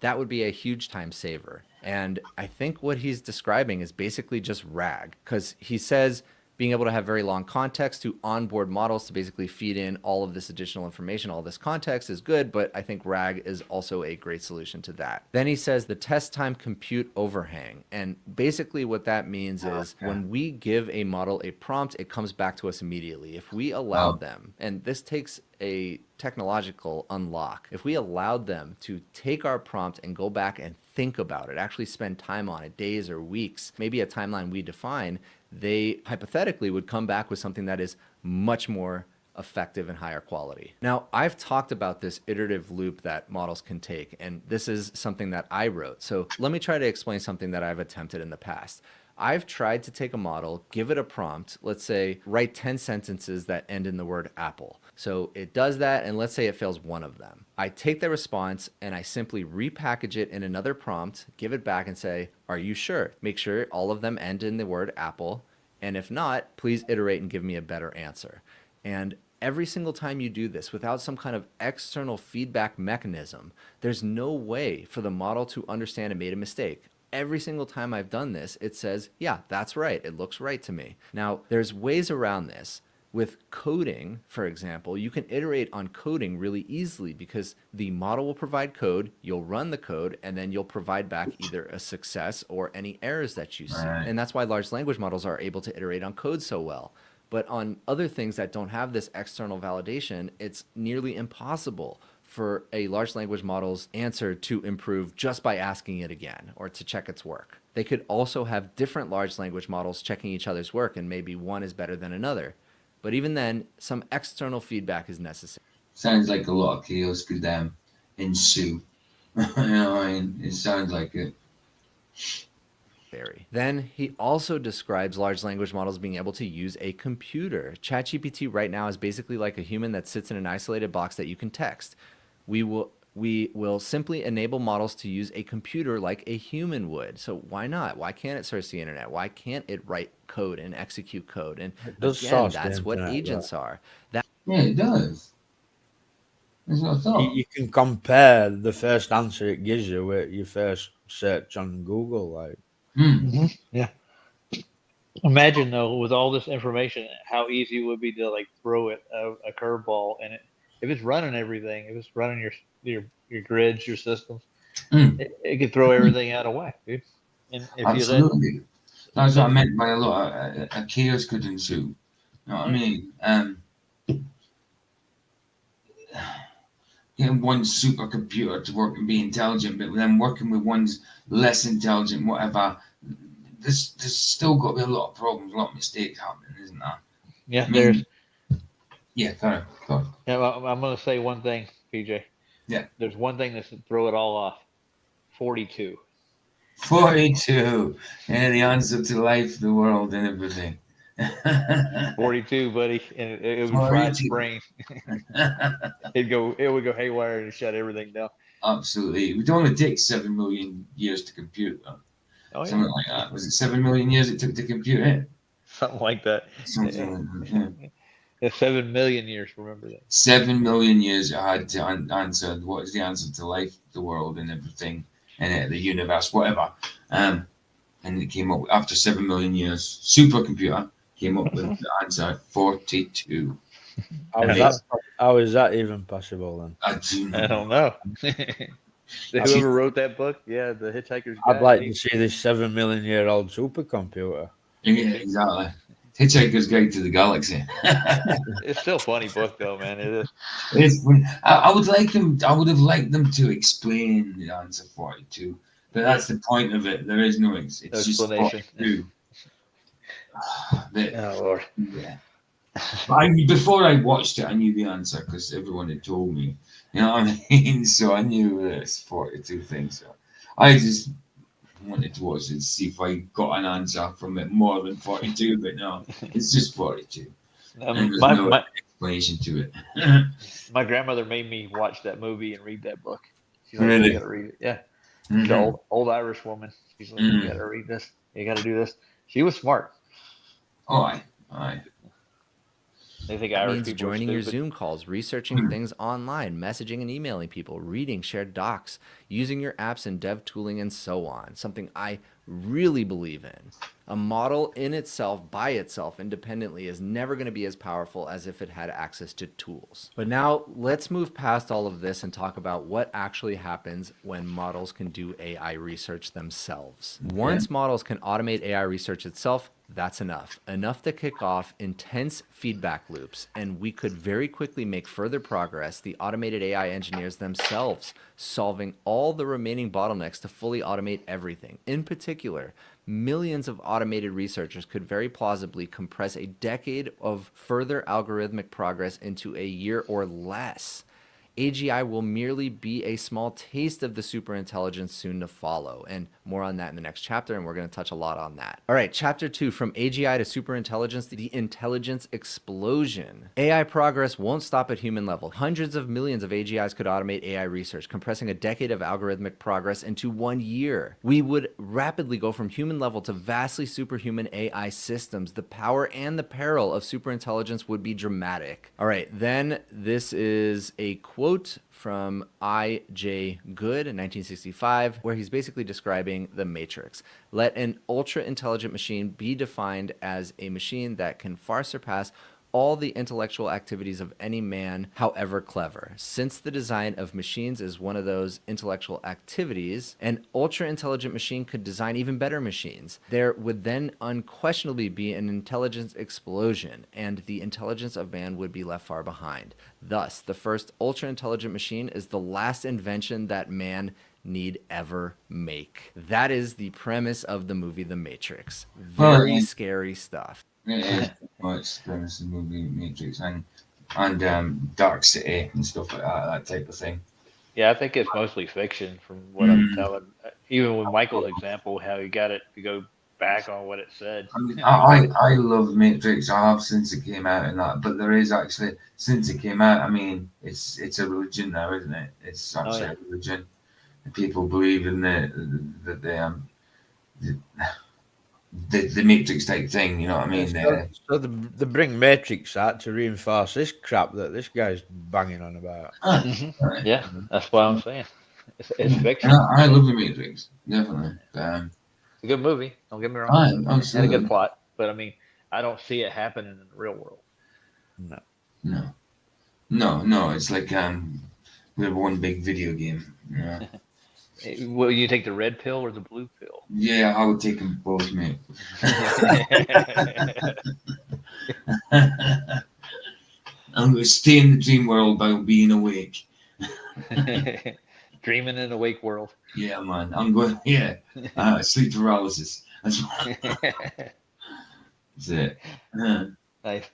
That would be a huge time saver. And I think what he's describing is basically just RAG, because he says being able to have very long context to onboard models to basically feed in all of this additional information, all this context is good, but I think RAG is also a great solution to that. Then he says the test time compute overhang. And basically what that means is when we give a model a prompt, it comes back to us immediately. If we allowed them, and this takes a technological unlock, if we allowed them to take our prompt and go back and think about it, actually spend time on it, days or weeks, maybe a timeline we define, they hypothetically would come back with something that is much more effective and higher quality. Now, I've talked about this iterative loop that models can take, and this is something that I wrote. So let me try to explain something that I've attempted in the past. I've tried to take a model, give it a prompt, let's say write 10 sentences that end in the word apple. So it does that, and let's say it fails one of them. I take the response and I simply repackage it in another prompt, give it back and say, are you sure? Make sure all of them end in the word apple. And if not, please iterate and give me a better answer. And every single time you do this without some kind of external feedback mechanism, there's no way for the model to understand it made a mistake. Every single time I've done this, it says, yeah, that's right. It looks right to me. Now, there's ways around this. With coding, for example, you can iterate on coding really easily because the model will provide code, you'll run the code, and then you'll provide back either a success or any errors that you see. And that's why large language models are able to iterate on code so well. But on other things that don't have this external validation, it's nearly impossible for a large language model's answer to improve just by asking it again or to check its work. They could also have different large language models checking each other's work, and maybe one is better than another. But even then, some external feedback is necessary. Sounds like a lot of chaos could ensue. You know what I mean? It sounds like it. Then he also describes large language models being able to use a computer. ChatGPT right now is basically like a human that sits in an isolated box that you can text. We will simply enable models to use a computer like a human would. So why not? Why can't it search the internet? Why can't it write code and execute code? And again, that's what agents are. Yeah, it does. That's what I You, thought. you can compare the first answer it gives you with your first search on Google. Like, Yeah. Imagine though, with all this information, how easy it would be to like throw it a curveball, and if it's running everything, if it's running your grids, your systems, Mm. it could throw everything out of whack, dude. And if you let Absolutely. That's what I then meant by a lot of a chaos could ensue. You know what I yeah, mean? Getting one supercomputer to work and be intelligent, but then working with one's less intelligent, whatever. There's still got to be a lot of problems, a lot of mistakes happening, isn't there? yeah, I there's mean, yeah, go on. yeah. I'm gonna say one thing, PJ. Yeah. There's one thing that's throw it all off. 42. 42. And the answer to life, the world, and everything. 42, buddy, and it would fry its 42. brain. It would go haywire and shut everything down. Absolutely. It would only take 7 million years to compute, though. Oh yeah, Something like that. Was it 7 million years it took to compute it? something like that. Something like that. Yeah. It's 7 million years. Remember that. 7 million years I had to answer what is the answer to life, the world, and everything, and the universe, whatever. And it came up after 7 million years. Supercomputer came up with the answer 42. how is that? Amazing. How is that even possible then? I do I not know. don't know. Actually, Whoever wrote that book, yeah, the Hitchhiker's I'd Guide. like to see this 7 million-year-old supercomputer. yeah, exactly. Hitchhiker's Guide to the Galaxy. It's still a funny book though, man. It is. I would like them. I would have liked them to explain the answer 42, but that's the point of it. There is no. It's just Explanation. 42. Oh Lord. Yeah. Before I watched it, I knew the answer because everyone had told me. You know what I mean? So I knew it's 42 things. So I just wanted to watch it to see if I got an answer from it more than 42, but no, it's just 42. And there's My, no my explanation to it. my grandmother made me watch that movie and read that book. She's like, Really? you gotta read it. Yeah. She's Mhm. an old Irish woman. She's like, you gotta read this. You gotta do this. She was smart. Oh, aye. They think That Irish means people are joining your stupid. Zoom calls, researching things online, messaging and emailing people, reading shared docs, using your apps and dev tooling, and so on. Something I really believe in. A model in itself, by itself, independently, is never going to be as powerful as if it had access to tools. But now let's move past all of this and talk about what actually happens when models can do AI research themselves. Once models can automate AI research itself, that's enough. Enough to kick off intense feedback loops, and we could very quickly make further progress, the automated AI engineers themselves solving all the remaining bottlenecks to fully automate everything. In particular, millions of automated researchers could very plausibly compress a decade of further algorithmic progress into a year or less. AGI will merely be a small taste of the superintelligence soon to follow. And more on that in the next chapter, and we're going to touch a lot on that. All right, chapter 2, from AGI to superintelligence, the intelligence explosion. AI progress won't stop at human level. Hundreds of millions of AGIs could automate AI research, compressing a decade of algorithmic progress into 1 year. We would rapidly go from human level to vastly superhuman AI systems. The power and the peril of superintelligence would be dramatic. All right, then this is a quote from I.J. Good in 1965, where he's basically describing the Matrix. Let an ultra-intelligent machine be defined as a machine that can far surpass all the intellectual activities of any man, however clever. Since the design of machines is one of those intellectual activities, an ultra-intelligent machine could design even better machines. There would then unquestionably be an intelligence explosion, and the intelligence of man would be left far behind. Thus, the first ultra-intelligent machine is the last invention that man need ever make. That is the premise of the movie The Matrix. Very scary stuff. It is much premise of the movie Matrix and Dark City and stuff like that type of thing. Yeah, I think it's mostly fiction from what I'm telling. Even with Michael's example, how he got it to go back on what it said. I mean, I love Matrix. I have since it came out and that, but there is actually since it came out. I mean, it's a religion now, isn't it? It's actually a religion. People believe in that the Matrix type thing. You know what I mean? So they bring Matrix out to reinforce this crap that this guy's banging on about. Right. Yeah, that's what I'm saying. It's fiction. I love the Matrix, definitely. It's a good movie. Don't get me wrong. I And a absolutely good plot. But I mean, I don't see it happening in the real world. no. It's like we have one big video game. Yeah, Will you take the red pill or the blue pill? yeah. I would take them both, mate. I'm going to stay in the dream world by being awake. Dreaming in a wake world. Yeah, man. I'm going. Yeah, sleep paralysis. That's it. Nice.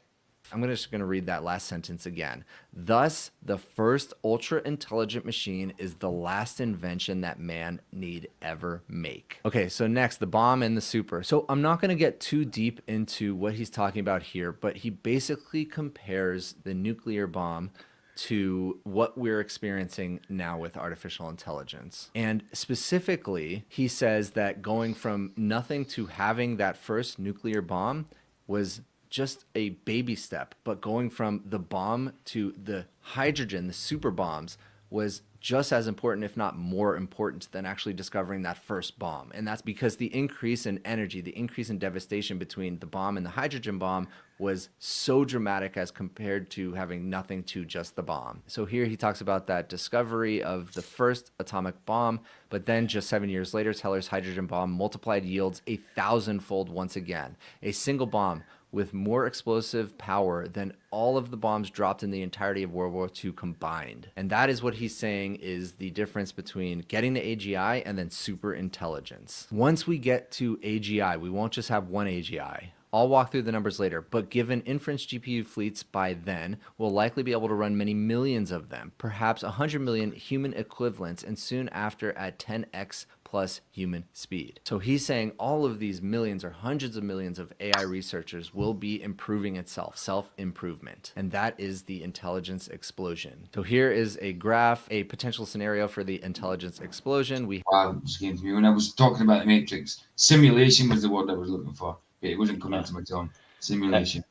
I'm just going to read that last sentence again. Thus, the first ultra-intelligent machine is the last invention that man need ever make. Okay, so next, the bomb and the super. So I'm not going to get too deep into what he's talking about here, but he basically compares the nuclear bomb to what we're experiencing now with artificial intelligence. And specifically, he says that going from nothing to having that first nuclear bomb was just a baby step, but going from the bomb to the hydrogen, the super bombs, was just as important, if not more important, than actually discovering that first bomb. And that's because the increase in energy, the increase in devastation between the bomb and the hydrogen bomb was so dramatic as compared to having nothing to just the bomb. So here he talks about that discovery of the first atomic bomb, but then just 7 years later, Teller's hydrogen bomb multiplied yields 1,000-fold once again. A single bomb with more explosive power than all of the bombs dropped in the entirety of World War II combined. And that is what he's saying is the difference between getting to AGI and then super intelligence. Once we get to AGI, we won't just have one AGI. I'll walk through the numbers later, but given inference GPU fleets by then, we'll likely be able to run many millions of them, perhaps 100 million human equivalents, and soon after at 10x plus human speed. So he's saying all of these millions or hundreds of millions of AI researchers will be improving itself, self-improvement. And that is the intelligence explosion. So here is a graph, a potential scenario for the intelligence explosion. Wow, it just came to me when I was talking about the Matrix. Simulation was the word I was looking for. It wasn't coming to my tongue. Simulation.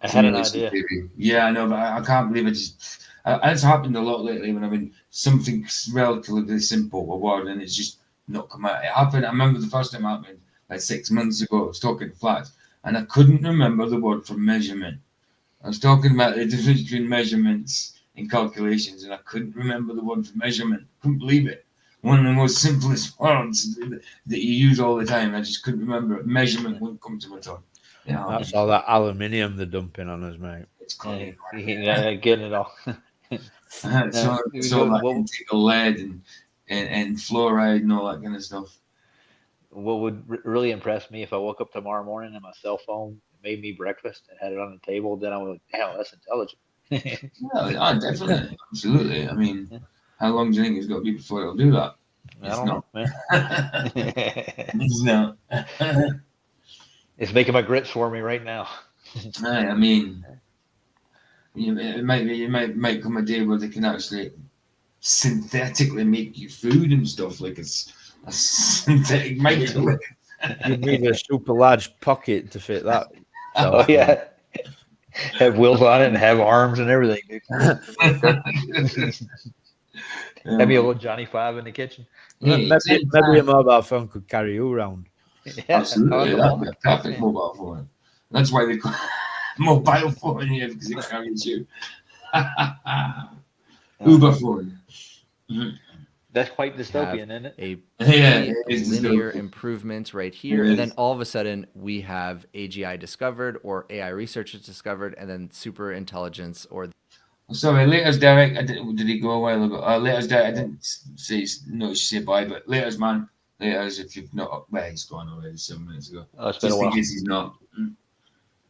I had an Simulation idea. theory. Yeah, I know, but I can't believe it. It's happened a lot lately when I've been something relatively simple, a word, and it's just not come out. It happened. I remember the first time it happened, like 6 months ago. I was talking flats, and I couldn't remember the word for measurement. I was talking about the difference between measurements and calculations, and I couldn't remember the word for measurement. Couldn't believe it. One of the most simplest words that you use all the time. I just couldn't remember it. Measurement wouldn't come to my tongue. Yeah, That's all that aluminium they're dumping on us, mate. it's called. Getting it all. So like intake of lead and fluoride and all that kind of stuff. What would really impress me if I woke up tomorrow morning and my cell phone made me breakfast and had it on the table, then I would, damn, that's intelligent. Yeah, definitely, absolutely. I mean, how long do you think it's got to be before it'll do that? I don't know, man. It's not. It's making my grits for me right now. I mean, it might come a day where they can actually synthetically make you food and stuff, like it's a synthetic microwave. You need a super large pocket to fit that. Oh yeah, have wheels on it and have arms and everything, dude. Have me a little Johnny Five in the kitchen. Maybe a mobile phone could carry you around. Yeah, absolutely, that'd be a perfect mobile phone. That's why they call mobile phone here, because it carries you. Uber phone. That's quite dystopian, isn't it? A linear improvement right here, and then all of a sudden we have AGI discovered, or AI researchers discovered, and then super intelligence, or sorry, Later's Derek. Did he go a while ago? Later's Derek. I didn't notice you say bye, but Later's man. Later's, if you've not, well, he's gone already 7 minutes ago. Oh, it's been a while. In case he's not.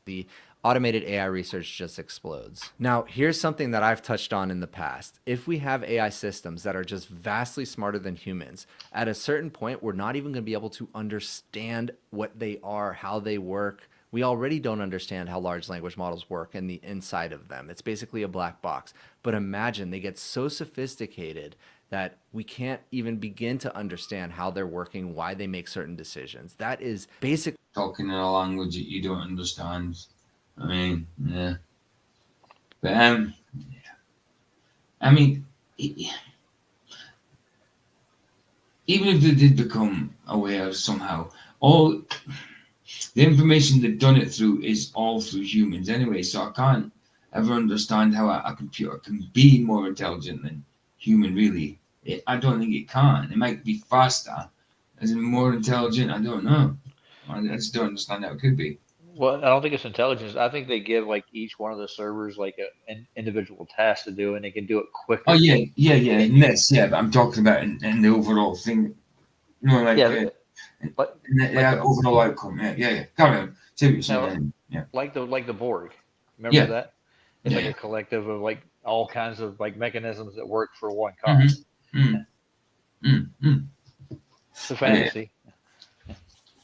The automated AI research just explodes. Now, here's something that I've touched on in the past. If we have AI systems that are just vastly smarter than humans, at a certain point, we're not even going to be able to understand what they are, how they work. We already don't understand how large language models work and the inside of them. It's basically a black box. But imagine they get so sophisticated that we can't even begin to understand how they're working, why they make certain decisions. That is basic. Talking in a language that you don't understand. I mean, yeah. But I mean, even if they did become aware somehow, all the information they've done it through is all through humans anyway. So I can't ever understand how a computer can be more intelligent than human. Really, I don't think it can. It might be faster, as in more intelligent. I don't know. I just don't understand how it could be. Well, I don't think it's intelligence. I think they give like each one of the servers like an individual task to do, and they can do it quicker. Oh yeah. In this, yeah. But I'm talking about in the overall thing. No, like Yeah, but the overall outcome. Yeah. Carry on. Say what you're saying. Yeah. like the Borg. Remember that? It's like Yeah. a collective of like all kinds of like mechanisms that work for one cause. It's a fantasy.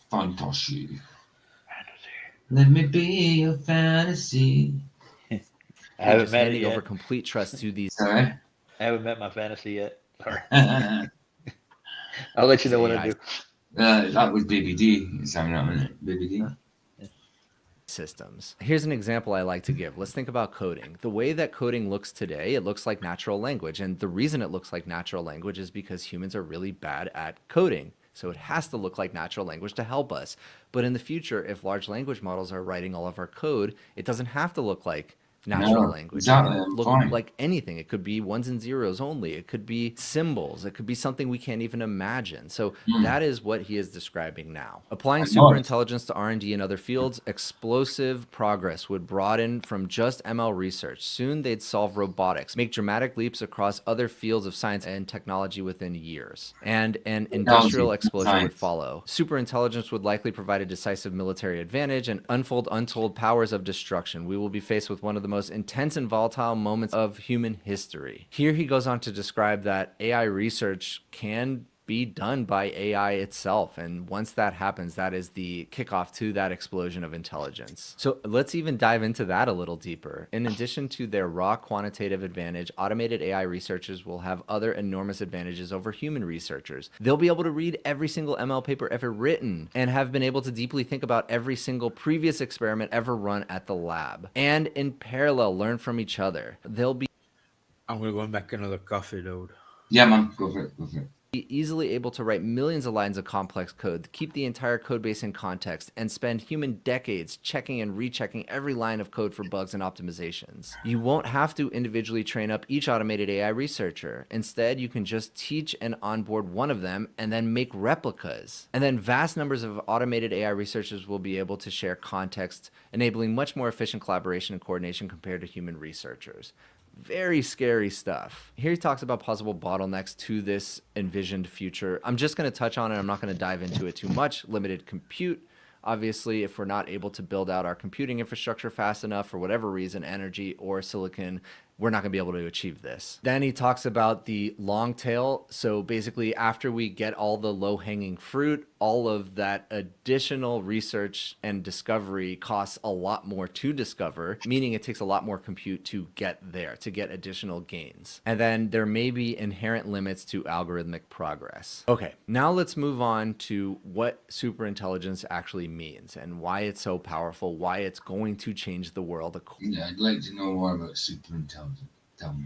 Fantasy. Let me be your fantasy. I haven't met it handing yet. over complete trust to these. Sorry. I haven't met my fantasy yet. Sorry. I'll let you know when I do. That was BBD. Is that not BBD? Systems. Here's an example I like to give. Let's think about coding. The way that coding looks today, it looks like natural language. And the reason it looks like natural language is because humans are really bad at coding. So it has to look like natural language to help us. But in the future, if large language models are writing all of our code, it doesn't have to look like natural language. Exactly. It can look like anything. It could be ones and zeros only. It could be symbols. It could be something we can't even imagine. So that is what he is describing now. Applying superintelligence to R&D in other fields, explosive progress would broaden from just ML research. Soon they'd solve robotics, make dramatic leaps across other fields of science and technology within years. And an industrial explosion would follow. Superintelligence would likely provide a decisive military advantage and unfold untold powers of destruction. We will be faced with one of the most intense and volatile moments of human history. Here he goes on to describe that AI research can be done by AI itself. And once that happens, that is the kickoff to that explosion of intelligence. So let's even dive into that a little deeper. In addition to their raw quantitative advantage, automated AI researchers will have other enormous advantages over human researchers. They'll be able to read every single ML paper ever written and have been able to deeply think about every single previous experiment ever run at the lab. And in parallel, learn from each other. They'll be I'm going to go and make another coffee, dude. Yeah, man. Go for it. easily able to write millions of lines of complex code, keep the entire code base in context, and spend human decades checking and rechecking every line of code for bugs and optimizations. You won't have to individually train up each automated AI researcher. Instead, you can just teach and onboard one of them and then make replicas. And then vast numbers of automated AI researchers will be able to share context, enabling much more efficient collaboration and coordination compared to human researchers. Very scary stuff. Here he talks about possible bottlenecks to this envisioned future. I'm just going to touch on it. I'm not going to dive into it too much. Limited compute. Obviously, if we're not able to build out our computing infrastructure fast enough for whatever reason, energy or silicon, we're not going to be able to achieve this. Then he talks about the long tail. So basically, after we get all the low-hanging fruit, all of that additional research and discovery costs a lot more to discover, meaning it takes a lot more compute to get there, to get additional gains. And then there may be inherent limits to algorithmic progress. Okay, now let's move on to what superintelligence actually means and why it's so powerful, why it's going to change the world. Yeah, I'd like to know more about superintelligence. Tell me.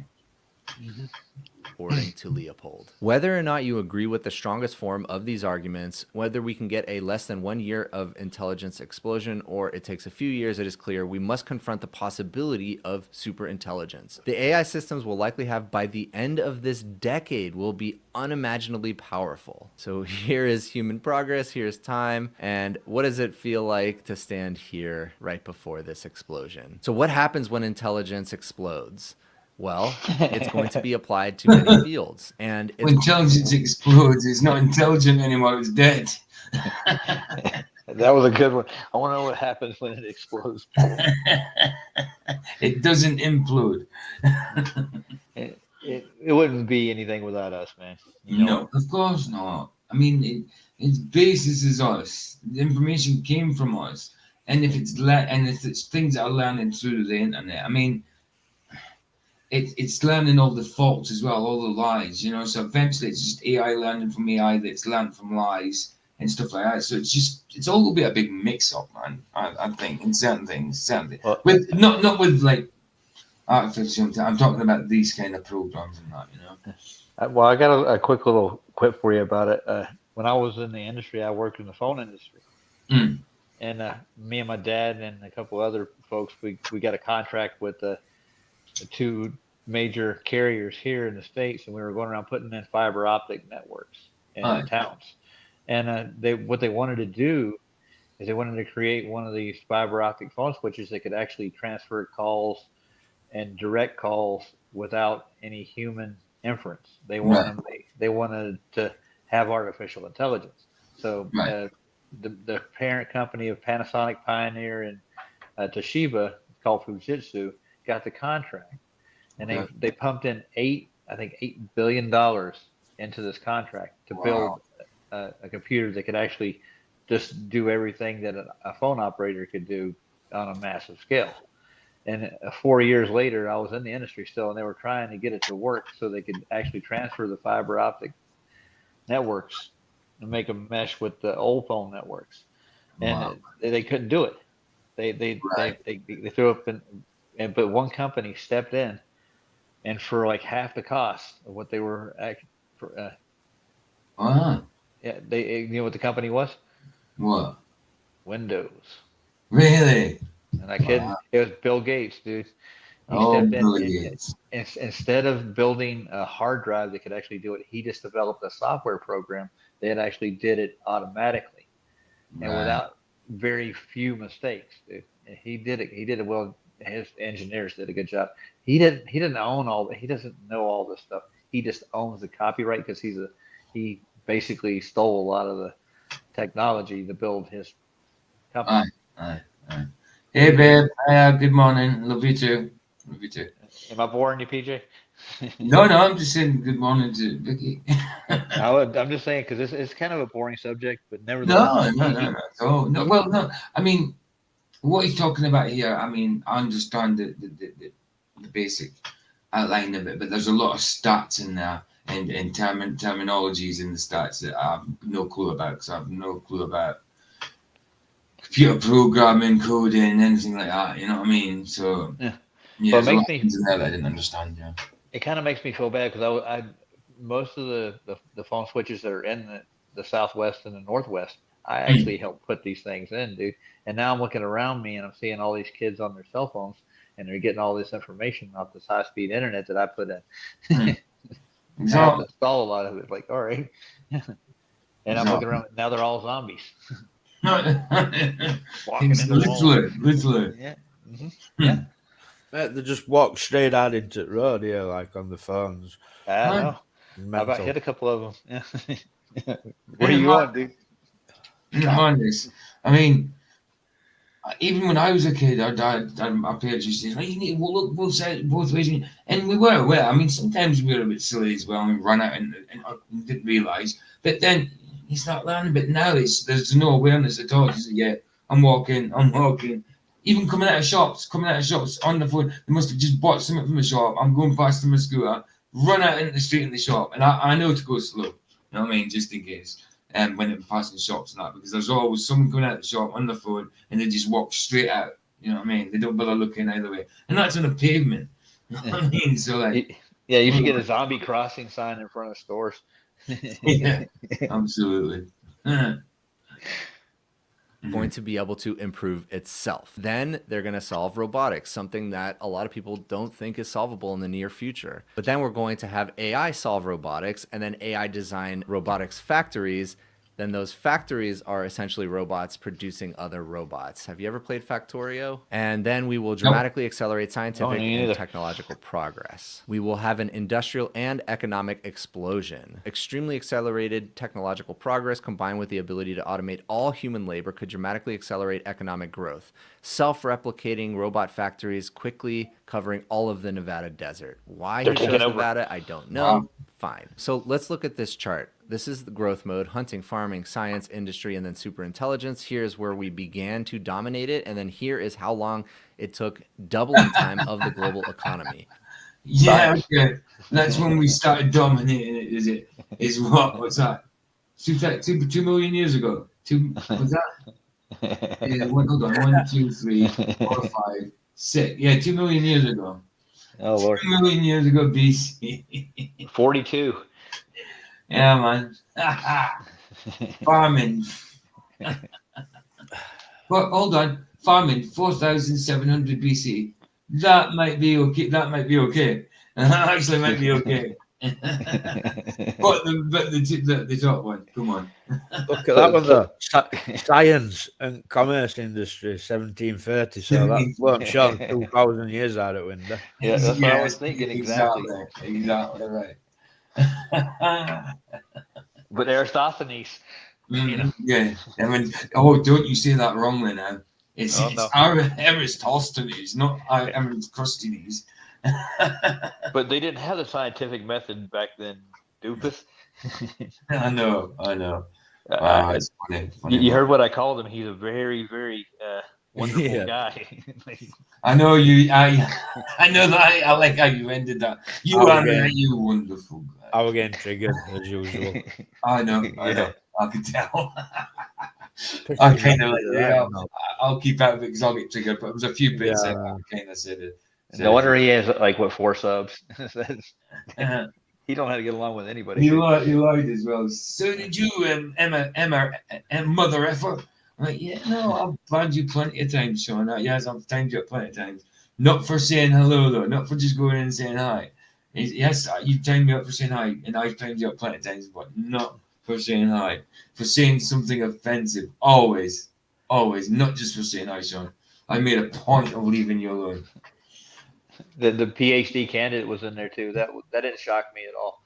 According to Leopold. Whether or not you agree with the strongest form of these arguments, whether we can get a less than 1 year of intelligence explosion or it takes a few years, it is clear we must confront the possibility of superintelligence. The AI systems we'll likely have by the end of this decade will be unimaginably powerful. So here is human progress, here's time, and what does it feel like to stand here right before this explosion? So what happens when intelligence explodes? Well, it's going to be applied to many fields. And when intelligence explodes, it's not intelligent anymore, it's dead. That was a good one. I want to know what happens when it explodes. It doesn't implode. It wouldn't be anything without us, man. No, of course not. I mean, its basis is us. The information came from us. And if it's things that are learning through the internet, I mean, it's learning all the faults as well, all the lies, you know. So eventually, it's just AI learning from AI that's learned from lies and stuff like that. So it's all a bit a big mix up, man. I think in certain things, Well, with not with like artificial. I'm talking about these kind of programs and that, you know. well, I got a quick little quip for you about it. When I was in the industry, I worked in the phone industry, Mm. and me and my dad and a couple other folks, we got a contract with the two major carriers here in the states, and we were going around putting in fiber optic networks in Aye. towns. And what they wanted to do is they wanted to create one of these fiber optic phone switches that could actually transfer calls and direct calls without any human inference. Right. They wanted to have artificial intelligence. So Right. the parent company of Panasonic, Pioneer, and Toshiba, called Fujitsu, got the contract, and Okay. they pumped in $8 billion into this contract to build Wow. a computer that could actually just do everything that a phone operator could do on a massive scale. And 4 years later, I was in the industry still, and they were trying to get it to work so they could actually transfer the fiber optic networks and make them mesh with the old phone networks, and Wow. they couldn't do it. Right. They threw up, but one company stepped in, and for like half the cost of what they were for, Ah. yeah, you know what the company was? What? Windows. Really? And I kidding, Wow. it was Bill Gates, dude. He Oh, stepped in. brilliant. Instead of building a hard drive that could actually do it, he just developed a software program that actually did it automatically and Right. without very few mistakes, dude. And he did it. He did it well. His engineers did a good job. He didn't own all. He doesn't know all this stuff. He just owns the copyright because he basically stole a lot of the technology to build his company. Aye. Aye. Aye. Hey, babe. Good morning. Love you too. Love you too. Am I boring you, PJ? No, no, I'm just saying good morning to Vicky. I'm just saying because it's kind of a boring subject, but nevertheless, No, no, no, no. Oh, no. Well, no. I mean, what he's talking about here, I mean, I understand the basic outline of it, but there's a lot of stats in there and terminologies in the stats that I have no clue about because I have no clue about computer programming, coding, anything like that. You know what I mean? So, yeah. yeah, Well, there's a lot of things in there that I didn't understand. Yeah. it kind of makes me feel bad because I most of the phone switches that are in the Southwest and the Northwest, I actually helped put these things in, dude. And now I'm looking around me and I'm seeing all these kids on their cell phones and they're getting all this information off this high speed internet that I put in. Mm. I have to So, install a lot of it. Like, all right. And I'm looking around. Now they're all zombies walking into walls. literally. Yeah. Hmm. Yeah. Mate, they just walk straight out into the road here, like on the phones. I know. I about Mental. hit a couple of them. Yeah. Where are you on, dude? Madness. I mean, even when I was a kid, my parents used to say, "Oh, you need to look both ways," and we were aware. I mean, sometimes we were a bit silly as well and ran out and didn't realise. But then you start learning. But now there's no awareness at all. Just, yeah, I'm walking. Even coming out of shops on the phone. They must have just bought something from the shop. I'm going past them with scooter, run out into the street in the shop, and I know to go slow. You know what I mean? Just in case. And when it passing shops and that, because there's always someone coming out of the shop on the phone and they just walk straight out. You know what I mean? They don't bother looking either way, and that's on a pavement. You know what I mean? So like, Yeah, you should get a zombie crossing sign in front of stores. yeah, absolutely. Going to be able to improve itself. Then they're going to solve robotics, something that a lot of people don't think is solvable in the near future. But then we're going to have AI solve robotics and then AI design robotics factories. Then those factories are essentially robots producing other robots. Have you ever played Factorio? And then we will dramatically accelerate scientific me and neither. technological progress. We will have an industrial and economic explosion. Extremely accelerated technological progress combined with the ability to automate all human labor could dramatically accelerate economic growth. Self-replicating robot factories quickly covering all of the Nevada desert. Why he chose Nevada, I don't know. Wow. Fine. So let's look at this chart. This is the growth mode: hunting, farming, science, industry, and then super intelligence. Here's where we began to dominate it. And then here is how long it took doubling time of the global economy. Yeah, Science. okay. That's when we started dominating it. Is it? Is what? What's that? 2 million years ago. Was that? Yeah. Hold on. 1, 2, 3, 4, 5, 6. Yeah, 2 million years ago. Oh Lord. 2 million years ago BC. 42. Yeah, man. Farming. But hold on. Farming 4,700 BC. That might be okay. That might be okay. Actually, might be okay. But the top one. Come on. Look at that one though. Science and commerce industry, 1730. So that weren't sure 2,000 years out of window. Yeah, that's what I was Yes, thinking exactly. Exactly right. But Aristophanes, you know. Yeah. I mean, oh, don't you say that wrongly now. It's Oh, it's no. Aristophanes, not Aristophanes. But they didn't have the scientific method back then, doofus. I know. Wow, I- it's funny. you heard what I called him. He's a very, very wonderful Yeah. guy. I know you. I know that. I like how you ended that. You Oh, are yeah. you wonderful guy. I was getting triggered as usual. I know. Yeah. I can tell. I kind of like. Yeah, I'll keep out of it because I'll get triggered. But it was a few bits that I kind of said it. No wonder he has like 4 subs. Uh, He don't know how to get along with anybody. You lied as well. So did you, Emma, mother effer? I'm like, yeah, no, I've banned you plenty of times, Sean. Yes, I've timed you up plenty of times. Not for saying hello, though. Not for just going in and saying hi. Yes, you timed me up for saying hi, and I've timed you up plenty of times, but not for saying hi. For saying something offensive. Always. Not just for saying hi, Sean. I made a point of leaving you alone. The PhD candidate was in there too. That didn't shock me at all.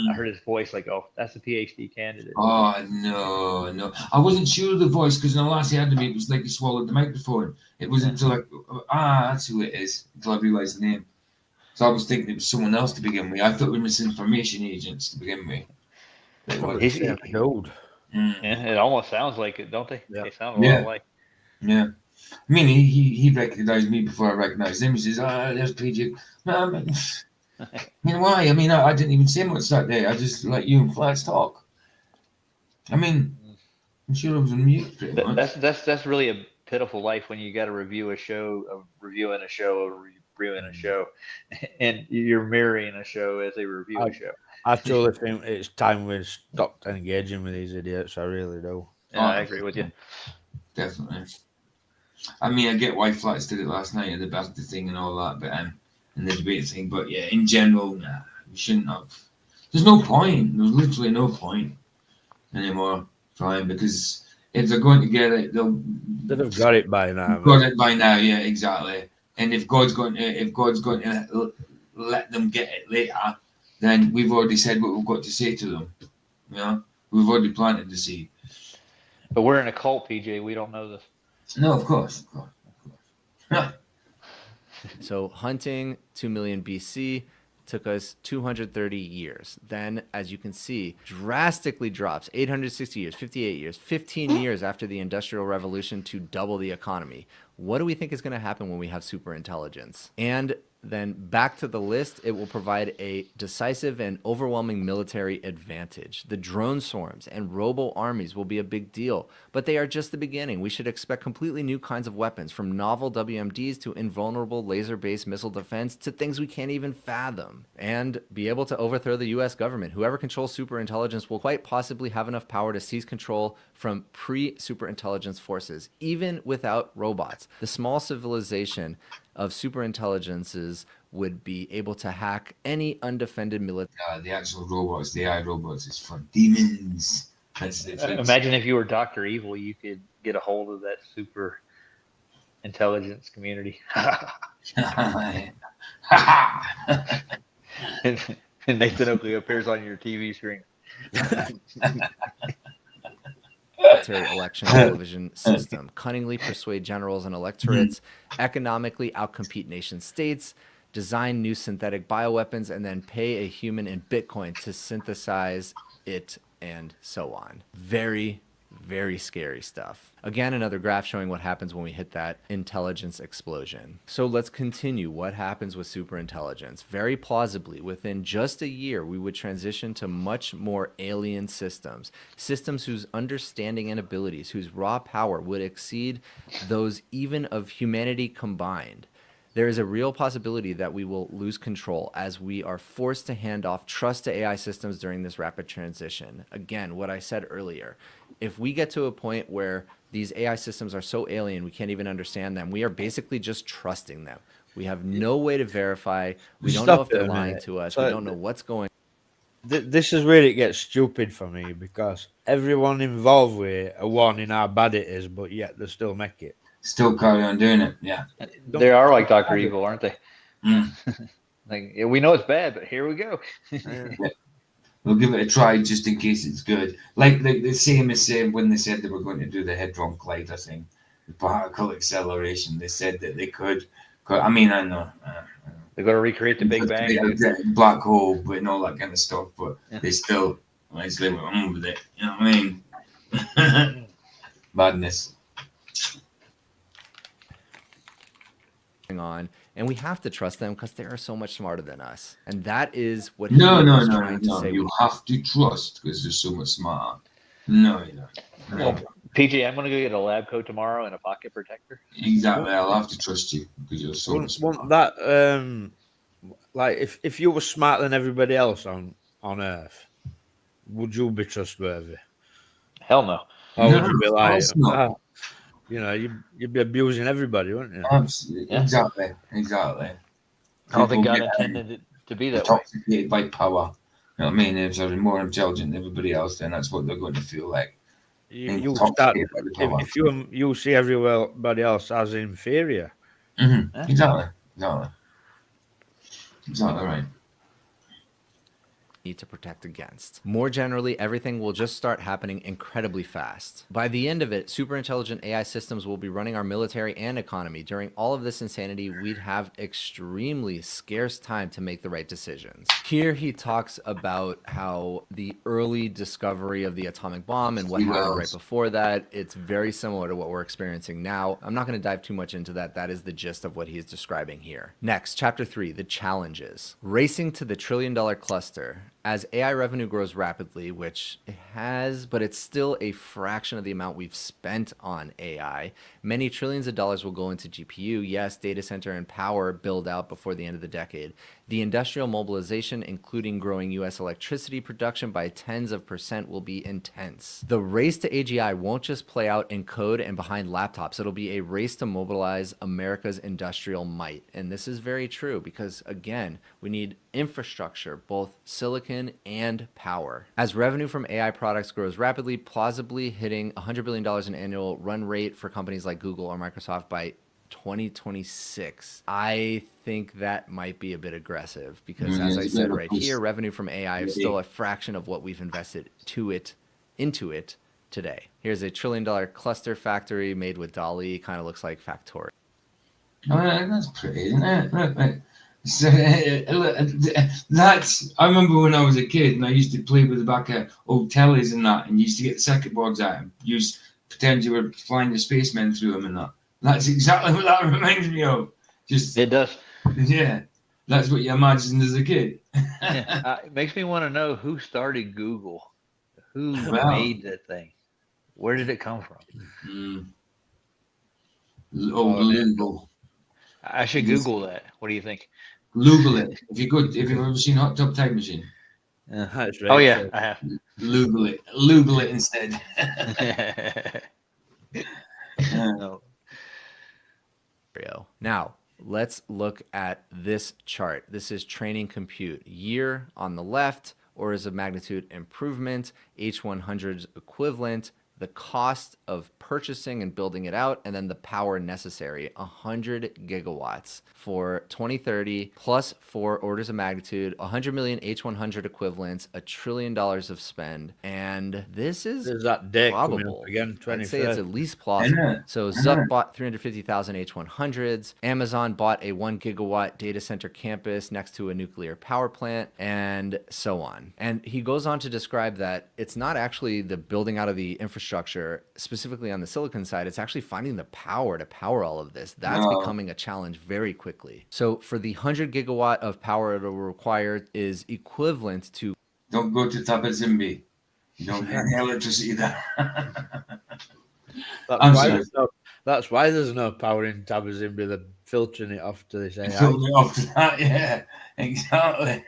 I heard his voice, like, oh, that's a PhD candidate. Oh, no. I wasn't sure of the voice because in the last he had to be, it was like he swallowed the microphone. It wasn't until like, that's who it is, until I realised the name. So I was thinking it was someone else to begin with. I thought we were misinformation agents to begin with. He's, Gold. yeah, it almost sounds like it, don't they? Yeah. They sound a lot like. Yeah. I mean, he recognised me before I recognised him. He says, there's PJ. No, I mean, why? I mean, I didn't even say much that day. I just let you and Flats talk. I mean, I'm sure I was on mute pretty much. That's really a pitiful life when you got to review a show, reviewing a show, and you're mirroring a show as they review a show. I truly think it's time we stopped engaging with these idiots. I really do. Yeah, I agree with you. Definitely. I mean, I get why Flats did it last night at the birthday thing and all that, but and the debate thing. But yeah, in general, nah, we shouldn't have. There's no point. There's literally no point anymore trying because if they're going to get it, They'd have got it by now. got it by now. Yeah, exactly. And if God's going to let them get it later, then we've already said what we've got to say to them. You know, we've already planted the seed. But we're in a cult, PJ. We don't know this. No, of course. So hunting 2 million BC took us 230 years. Then, as you can see, drastically drops 860 years, 58 years, 15 years after the Industrial Revolution to double the economy. What do we think is going to happen when we have super intelligence? And then back to the list, it will provide a decisive and overwhelming military advantage. The drone swarms and robo armies will be a big deal, but they are just the beginning. We should expect completely new kinds of weapons, from novel WMDs to invulnerable laser-based missile defense to things we can't even fathom, and be able to overthrow the US government. Whoever controls superintelligence will quite possibly have enough power to seize control from pre-superintelligence forces, even without robots. The small civilization of superintelligences would be able to hack any undefended military. The actual robots, the AI robots, is for demons. That's the difference. Imagine if you were Dr. Evil, you could get a hold of that super intelligence community. and Nathan Oakley appears on your TV screen. Military election television system, cunningly persuade generals and electorates, economically outcompete nation states, design new synthetic bioweapons, and then pay a human in Bitcoin to synthesize it, and so on. Very Very scary stuff. Again, another graph showing what happens when we hit that intelligence explosion. So let's continue. What happens with superintelligence? Very plausibly, within just a year, we would transition to much more alien systems, systems whose understanding and abilities, whose raw power would exceed those even of humanity combined. There is a real possibility that we will lose control as we are forced to hand off trust to AI systems during this rapid transition. Again, what I said earlier, if we get to a point where these AI systems are so alien we can't even understand them, we are basically just trusting them. We have no way to verify. We don't know if they're lying to us. We don't know what's going on. This is where it gets stupid for me, because everyone involved with it are warning how bad it is, but yet they still make it. Still carry on doing it. Yeah. They are like Dr. Evil, aren't they? Mm. Like, yeah, we know it's bad, but here we go. We'll give it a try just in case it's good. Like the same as when they said they were going to do the Hadron Collider thing, the particle acceleration. They said that they could. I mean, I know. They're going to recreate the Big Bang. Black hole, but and all that kind of stuff. But Yeah. they still nicely went on with it. You know what I mean? Madness. On, and we have to trust them because they are so much smarter than us, and that is what No. trying to say. You have to trust because they're so much smarter. No, you don't. No. Well, PJ, I'm going to go get a lab coat tomorrow and a pocket protector. Exactly. I'll have to trust you because you're so much smarter. Want that, like, if you were smarter than everybody else on Earth, would you be trustworthy? Hell no. Or No, would you be of like, course not. you know, you'd be abusing everybody, wouldn't you? Absolutely. Yeah. Exactly. I don't think People God get intended it to be that way. intoxicated by power. You know what I mean? If they're more intelligent than everybody else, then that's what they're going to feel like. You start, if you see everybody else as inferior. Mm-hmm. Yeah. Exactly right. Need to protect against. More generally, everything will just start happening incredibly fast. By the end of it, super intelligent AI systems will be running our military and economy. During all of this insanity, we'd have extremely scarce time to make the right decisions. Here he talks about how the early discovery of the atomic bomb and what happened right before that, it's very similar to what we're experiencing now. I'm not going to dive too much into that. That is the gist of what he's describing here. Next, chapter 3, the challenges. Racing to the $1 trillion cluster. As AI revenue grows rapidly, which it has, but it's still a fraction of the amount we've spent on AI, many trillions of dollars will go into GPU, yes, data center and power build out before the end of the decade. The industrial mobilization, including growing US electricity production by tens of percent, will be intense. The race to AGI won't just play out in code and behind laptops. It'll be a race to mobilize America's industrial might. And this is very true because, again, we need infrastructure, both silicon and power. As revenue from AI products grows rapidly, plausibly hitting $100 billion in annual run rate for companies like Google or Microsoft by 2026. I think that might be a bit aggressive because, as I said right here, revenue from AI is still a fraction of what we've invested into it today. Here's a $1 trillion cluster factory made with DALL-E. Kind of looks like Factory. Oh, that's pretty, isn't it? Look. So, that's. I remember when I was a kid and I used to play with the back of old tellies and that, and you used to get the circuit boards out and pretend you were flying the spacemen through them and that. That's exactly what that reminds me of. Just It does. Yeah, that's what you imagined as a kid. It makes me want to know who started Google, who Wow. made that thing, where did it come from? Google. I should Google that. What do you think? Google it. If you've ever seen Hot Tub Time Machine, That's right. Oh yeah, I have. Google it instead. No. Now, let's look at this chart. This is training compute. Year on the left, orders of magnitude improvement, H100's equivalent, the cost of purchasing and building it out, and then the power necessary, 100 gigawatts for 2030, plus 4 orders of magnitude, 100 million H100 equivalents, $1 trillion of spend. And this is There's that date coming probable. up again, I'd say it's 23rd. at least plausible. know. So Zuck bought 350,000 H100s. Amazon bought a 1 gigawatt data center campus next to a nuclear power plant, and so on. And he goes on to describe that it's not actually the building out of the infrastructure infrastructure, specifically on the silicon side, it's actually finding the power to power all of this. That's No. becoming a challenge very quickly. So for the 100 gigawatt of power it will require is equivalent to Don't go to Tabazimbi. You don't get any electricity there. I'm sorry. That's why there's no power in Tabazimbi. They're filtering it off to this AI. Filter it off to that, yeah, exactly.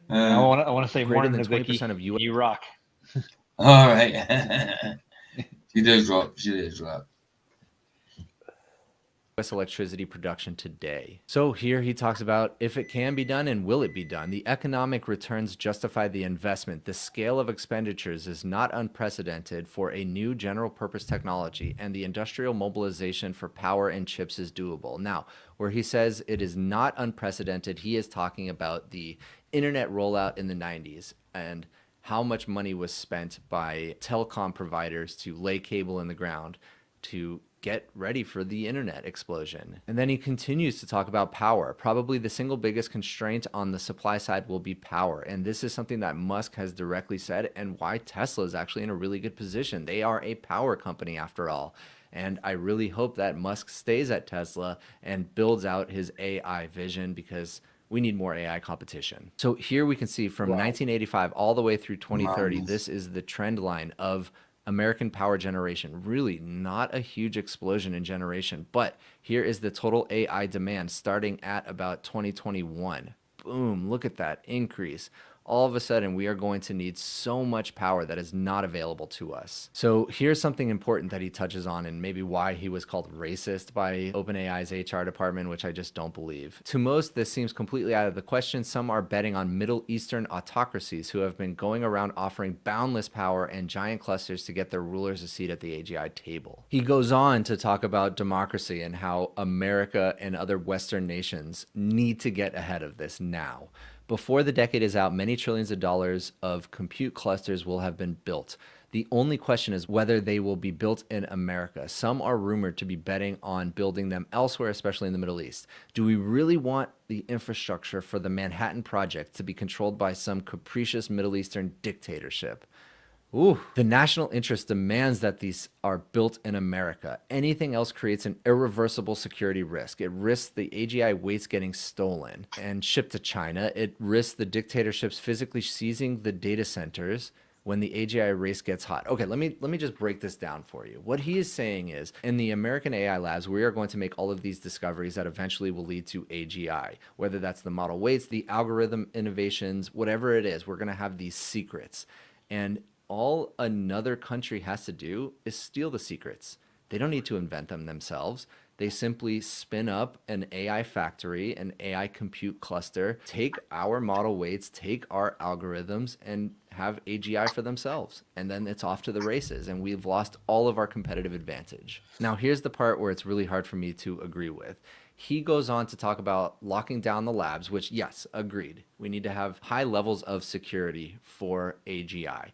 I want to say greater more than than 20% of US. You rock. All right. She does rock. She does rock. Electricity production today. So here he talks about if it can be done and will it be done. The economic returns justify the investment. The scale of expenditures is not unprecedented for a new general purpose technology, and the industrial mobilization for power and chips is doable. Now, where he says it is not unprecedented, he is talking about the internet rollout in the 90s and how much money was spent by telecom providers to lay cable in the ground to get ready for the internet explosion. And then he continues to talk about power. Probably the single biggest constraint on the supply side will be power. And this is something that Musk has directly said, and why Tesla is actually in a really good position. They are a power company after all. And I really hope that Musk stays at Tesla and builds out his AI vision, because we need more AI competition. So here we can see from 1985 all the way through 2030, this is the trend line of American power generation. Really not a huge explosion in generation, but here is the total AI demand starting at about 2021. Boom, look at that increase. All of a sudden, we are going to need so much power that is not available to us. So here's something important that he touches on, and maybe why he was called racist by OpenAI's HR department, which I just don't believe. To most, this seems completely out of the question. Some are betting on Middle Eastern autocracies who have been going around offering boundless power and giant clusters to get their rulers a seat at the AGI table. He goes on to talk about democracy and how America and other Western nations need to get ahead of this now. Before the decade is out, many trillions of dollars of compute clusters will have been built. The only question is whether they will be built in America. Some are rumored to be betting on building them elsewhere, especially in the Middle East. Do we really want the infrastructure for the Manhattan Project to be controlled by some capricious Middle Eastern dictatorship? Ooh, the national interest demands that these are built in America. Anything else creates an irreversible security risk. It risks the AGI weights getting stolen and shipped to China. It risks the dictatorships physically seizing the data centers when the AGI race gets hot. Okay, let me just break this down for you. What he is saying is, in the American AI labs, we are going to make all of these discoveries that eventually will lead to AGI. Whether that's the model weights, the algorithm innovations, whatever it is, we're gonna have these secrets. And all another country has to do is steal the secrets. They don't need to invent them themselves. They simply spin up an AI factory, an AI compute cluster, take our model weights, take our algorithms, and have AGI for themselves. And then it's off to the races, and we've lost all of our competitive advantage. Now, here's the part where it's really hard for me to agree with. He goes on to talk about locking down the labs, which, yes, agreed. We need to have high levels of security for AGI.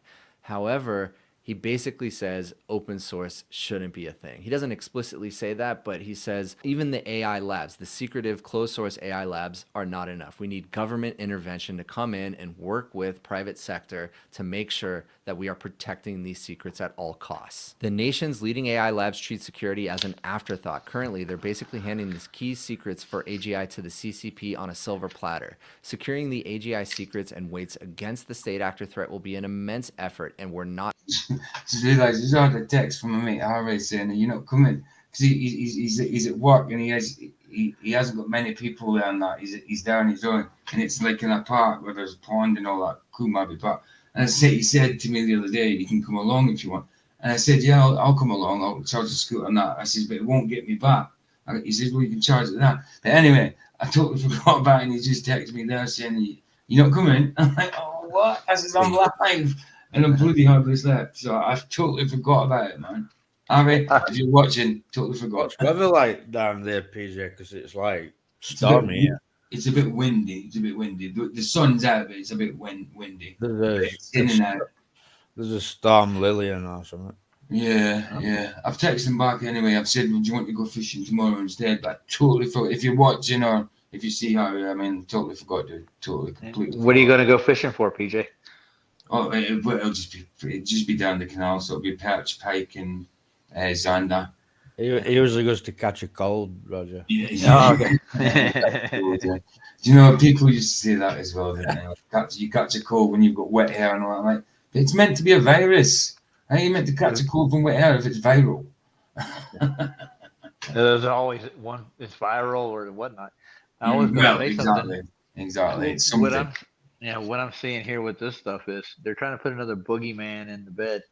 However, he basically says open source shouldn't be a thing. He doesn't explicitly say that, but he says even the AI labs, the secretive closed source AI labs, are not enough. We need government intervention to come in and work with private sector to make sure that we are protecting these secrets at all costs. The nation's leading AI labs treat security as an afterthought. Currently, they're basically handing these key secrets for AGI to the CCP on a silver platter. Securing the AGI secrets and weights against the state actor threat will be an immense effort, and we're not. Just realised he's had a text from my mate Harvey saying that you're not coming because he's at work and he hasn't got many people there and that. He's there on his own, and it's like in a park where there's a pond and all that, cool Mabby Park. And he said to me the other day, you can come along if you want. And I said, yeah, I'll come along. I'll charge the scooter and that. I said, but it won't get me back. And he says, well, you can charge it that. But anyway, I totally forgot about it, and he just texted me there saying, you're not coming. I'm like, oh, what? I said, I'm live. And I'm bloody hardly slept. So I totally forgot about it, man. Harry, if you're watching, totally forgot. What's weather like down there, PJ? Because it's like stormy here. It's a bit windy. The sun's out, but it's a bit windy. It's in and out. There's a storm Lillian or something. Yeah. I've texted him back anyway. I've said, would you want to go fishing tomorrow instead? But I totally forgot. If you're watching or if you see Harry, I mean, totally forgot, dude. Totally, completely. What are you going to go fishing for, PJ? Oh, it'll just be down the canal, so it'll be perch, pike, and zander. He usually goes to catch a cold, Roger. Yeah, Oh, okay. Do you know people used to say that as well, didn't they? Like, you catch a cold when you've got wet hair and all that. Like, it's meant to be a virus. How are you meant to catch a cold from wet hair if it's viral? There's always one. It's viral or whatnot. I was gonna Well, say something. exactly. Well, It's what something. what I'm seeing here with this stuff is they're trying to put another boogeyman in the bed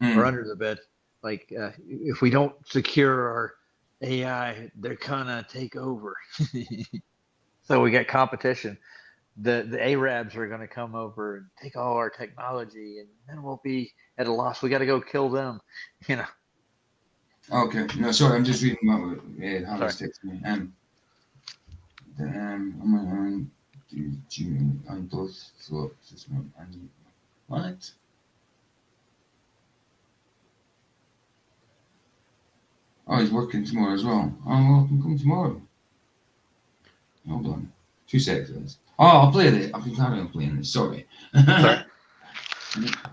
or Mm. under the bed. Like if we don't secure our AI, they're gonna take over. So we got competition. The Arabs are gonna come over and take all our technology, and then we'll be at a loss. We got to go kill them. You know. Okay. No, sorry. I'm just reading what Harris Sorry. texted me. I'm on June and both thoughts this month. And what? Oh, he's working tomorrow as well. Oh, well, I can come tomorrow. Hold on. 2 seconds. Oh, I'll play this. I can carry on playing this. Sorry. Sorry.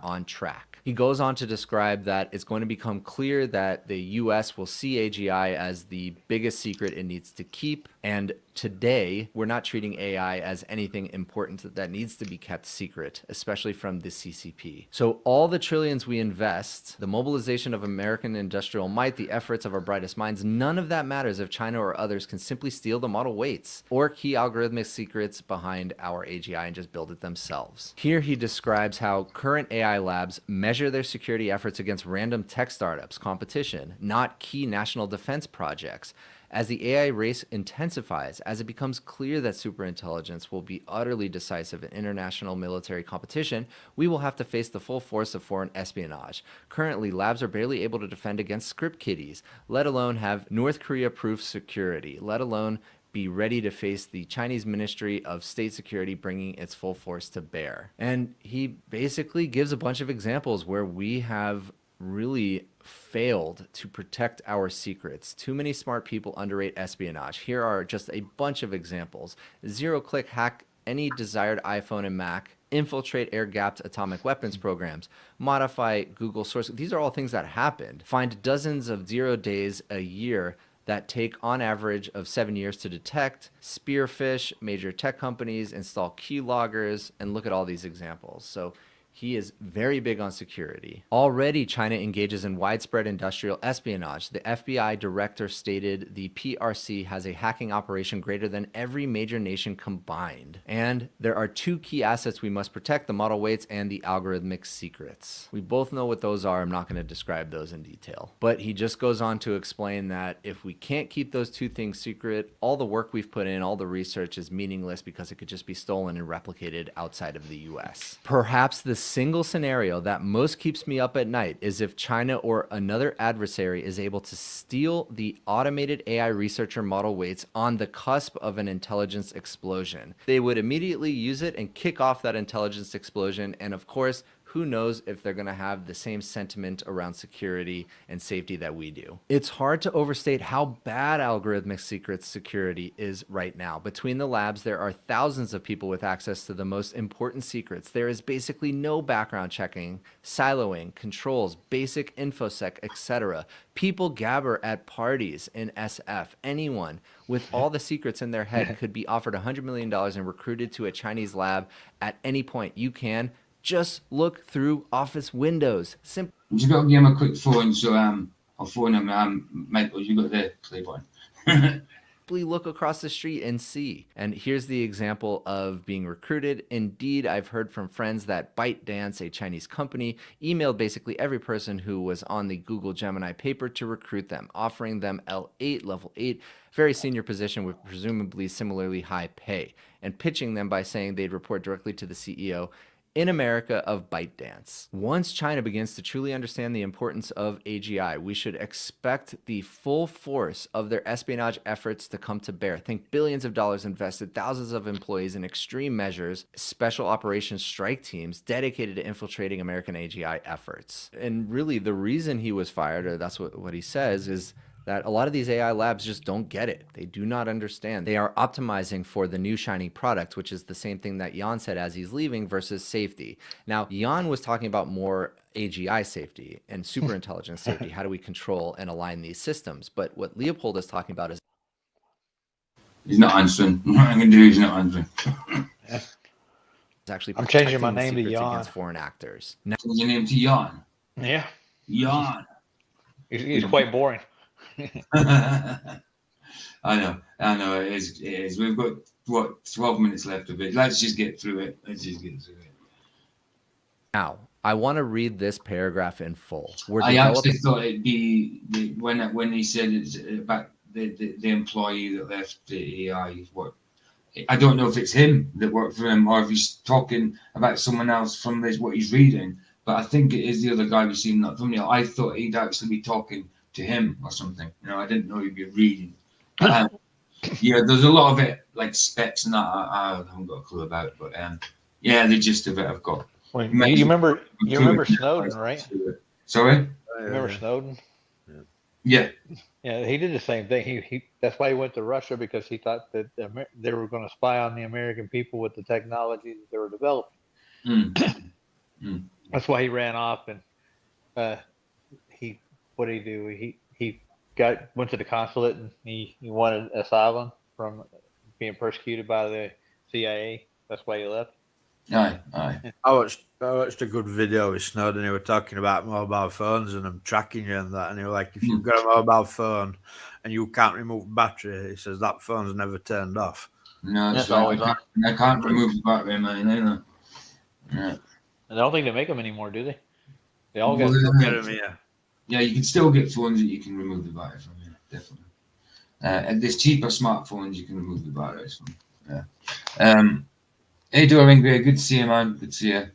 On track. He goes on to describe that it's going to become clear that the US will see AGI as the biggest secret it needs to keep. And today, we're not treating AI as anything important that needs to be kept secret, especially from the CCP. So all the trillions we invest, the mobilization of American industrial might, the efforts of our brightest minds, none of that matters if China or others can simply steal the model weights or key algorithmic secrets behind our AGI and just build it themselves. Here he describes how current AI labs measure their security efforts against random tech startups competition, not key national defense projects. As the AI race intensifies, as it becomes clear that superintelligence will be utterly decisive in international military competition, we will have to face the full force of foreign espionage. Currently, labs are barely able to defend against script kiddies, let alone have North Korea-proof security, let alone be ready to face the Chinese Ministry of State Security bringing its full force to bear. And he basically gives a bunch of examples where we have really failed to protect our secrets. Too many smart people underrate espionage. Here are just a bunch of examples. Zero-click hack any desired iPhone and Mac, infiltrate air-gapped atomic weapons programs, modify Google source. These are all things that happened. Find dozens of 0 days a year that take on average of 7 years to detect, spearfish major tech companies, install keyloggers, and look at all these examples. So he is very big on security. Already, China engages in widespread industrial espionage. The FBI director stated the PRC has a hacking operation greater than every major nation combined. And there are 2 key assets we must protect, the model weights and the algorithmic secrets. We both know what those are. I'm not going to describe those in detail. But he just goes on to explain that if we can't keep those 2 things secret, all the work we've put in, all the research is meaningless because it could just be stolen and replicated outside of the US. Perhaps the single scenario that most keeps me up at night is if China or another adversary is able to steal the automated AI researcher model weights on the cusp of an intelligence explosion. They would immediately use it and kick off that intelligence explosion, and of course, who knows if they're going to have the same sentiment around security and safety that we do. It's hard to overstate how bad algorithmic secrets security is right now. Between the labs, there are thousands of people with access to the most important secrets. There is basically no background checking, siloing, controls, basic infosec, etc. People gabber at parties in SF. Anyone with all the secrets in their head could be offered $100 million and recruited to a Chinese lab at any point. You can just look through office windows. Simple. You got to give him a quick phone, so I'll phone him. Michael, you got the play button. Look across the street and see. And here's the example of being recruited. Indeed, I've heard from friends that ByteDance, a Chinese company, emailed basically every person who was on the Google Gemini paper to recruit them, offering them L8, level 8, very senior position with presumably similarly high pay, and pitching them by saying they'd report directly to the CEO in America of ByteDance. Once China begins to truly understand the importance of AGI, we should expect the full force of their espionage efforts to come to bear. Think billions of dollars invested, thousands of employees in extreme measures, special operations strike teams dedicated to infiltrating American AGI efforts. And really the reason he was fired, or that's what he says, is that a lot of these AI labs just don't get it. They do not understand. They are optimizing for the new shiny product, which is the same thing that Jan said as he's leaving, versus safety. Now, Jan was talking about more AGI safety and super intelligence safety. How do we control and align these systems? But what Leopold is talking about is He's not answering. What I'm going to do, he's not answering. actually I'm changing my protecting the name to secrets Jan. against foreign actors. Now, Change your name to Jan. Yeah, Jan. he's quite boring. I know. It is. We've got, 12 minutes left of it. Let's just get through it. now, I want to read this paragraph in full. I actually thought it'd be when he said it's about the employee that left the AI. I don't know if it's him that worked for him or if he's talking about someone else from what he's reading. But I think it is the other guy we've seen that thumbnail. I thought he'd actually be talking to him or something. I didn't know he'd be reading. Yeah, there's a lot of it, like specs and that I haven't got a clue about. But yeah, the gist of it I've got. Well, you remember Snowden, right? Sorry? Remember Snowden? Yeah. Yeah, he did the same thing. He that's why he went to Russia, because he thought that they were going to spy on the American people with the technology that they were developing. That's why he ran off, and what did he do? He went to the consulate, and he wanted asylum from being persecuted by the CIA. That's why he left. Aye. I watched a good video with Snowden. He were talking about mobile phones and them tracking you and that. And he was like, if you've got a mobile phone and you can't remove battery, he says that phone's never turned off. No, that's always on. I can't remove the battery, man. Yeah. I don't think they make them anymore, do they? They all got Get them here. Yeah, you can still get phones that you can remove the battery from. Yeah, definitely. And there's cheaper smartphones you can remove the batteries from. Yeah. Hey, Dorian Gray, good to see you, man. Good to see you.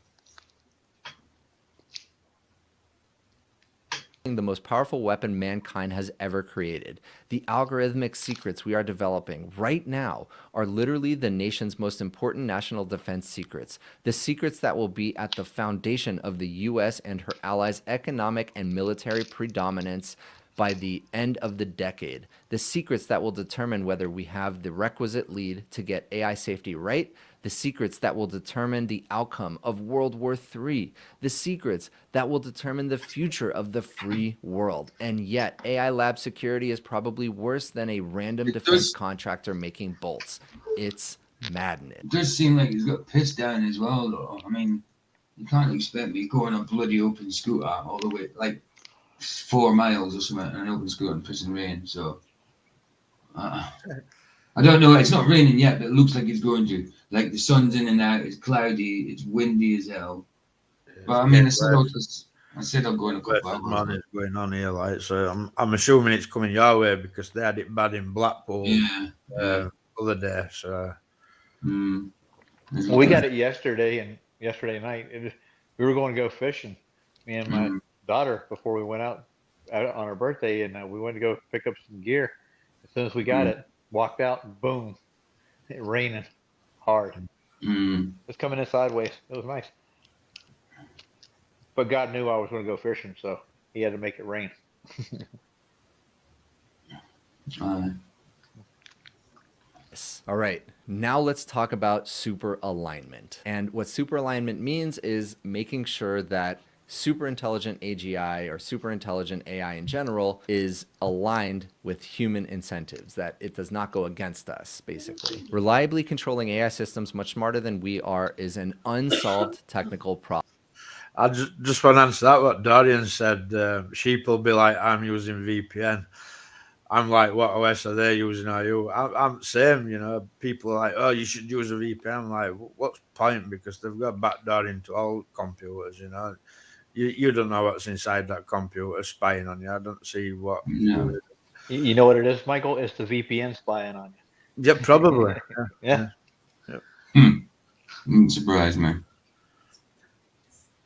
The most powerful weapon mankind has ever created. The algorithmic secrets we are developing right now are literally the nation's most important national defense secrets. The secrets that will be at the foundation of the U.S. and her allies' economic and military predominance by the end of the decade. The secrets that will determine whether we have the requisite lead to get AI safety right. The secrets that will determine the outcome of World War III. The secrets that will determine the future of the free world. And yet, AI lab security is probably worse than a random defense contractor making bolts. It's madness. It does seem like he's got pissed down as well, though. I mean, you can't expect me going a bloody open scooter all the way, like 4 miles or something, on an open scooter and pissing rain. So, I don't know. It's not raining yet, but it looks like it's going to. Like the sun's in and out. It's cloudy. It's windy as hell. But I mean, I said I'll go in a couple of hours. Is going on here, like, so I'm assuming it's coming your way because they had it bad in Blackpool the other day. So we got it yesterday night. We were going to go fishing, me and my daughter, before we went out on our birthday, and we went to go pick up some gear. As soon as we got it, walked out, boom, it raining hard. It's coming in sideways. It was nice. But God knew I was going to go fishing, so he had to make it rain. All right, now let's talk about super alignment. And what super alignment means is making sure that super intelligent AGI or super intelligent AI in general is aligned with human incentives, that it does not go against us, basically. Reliably controlling AI systems much smarter than we are is an unsolved technical problem. I just want to answer that, what Dorian said. Sheep will be like, I'm using VPN. I'm like, what OS are they using? Are you? I'm the same, people are like, oh, you should use a VPN. I'm like, what's the point? Because they've got backdoor into all computers, You don't know what's inside that computer spying on you. I don't see what. No. You know what it is, Michael? It's the VPN spying on you. Yeah, probably. Yeah. Surprise me.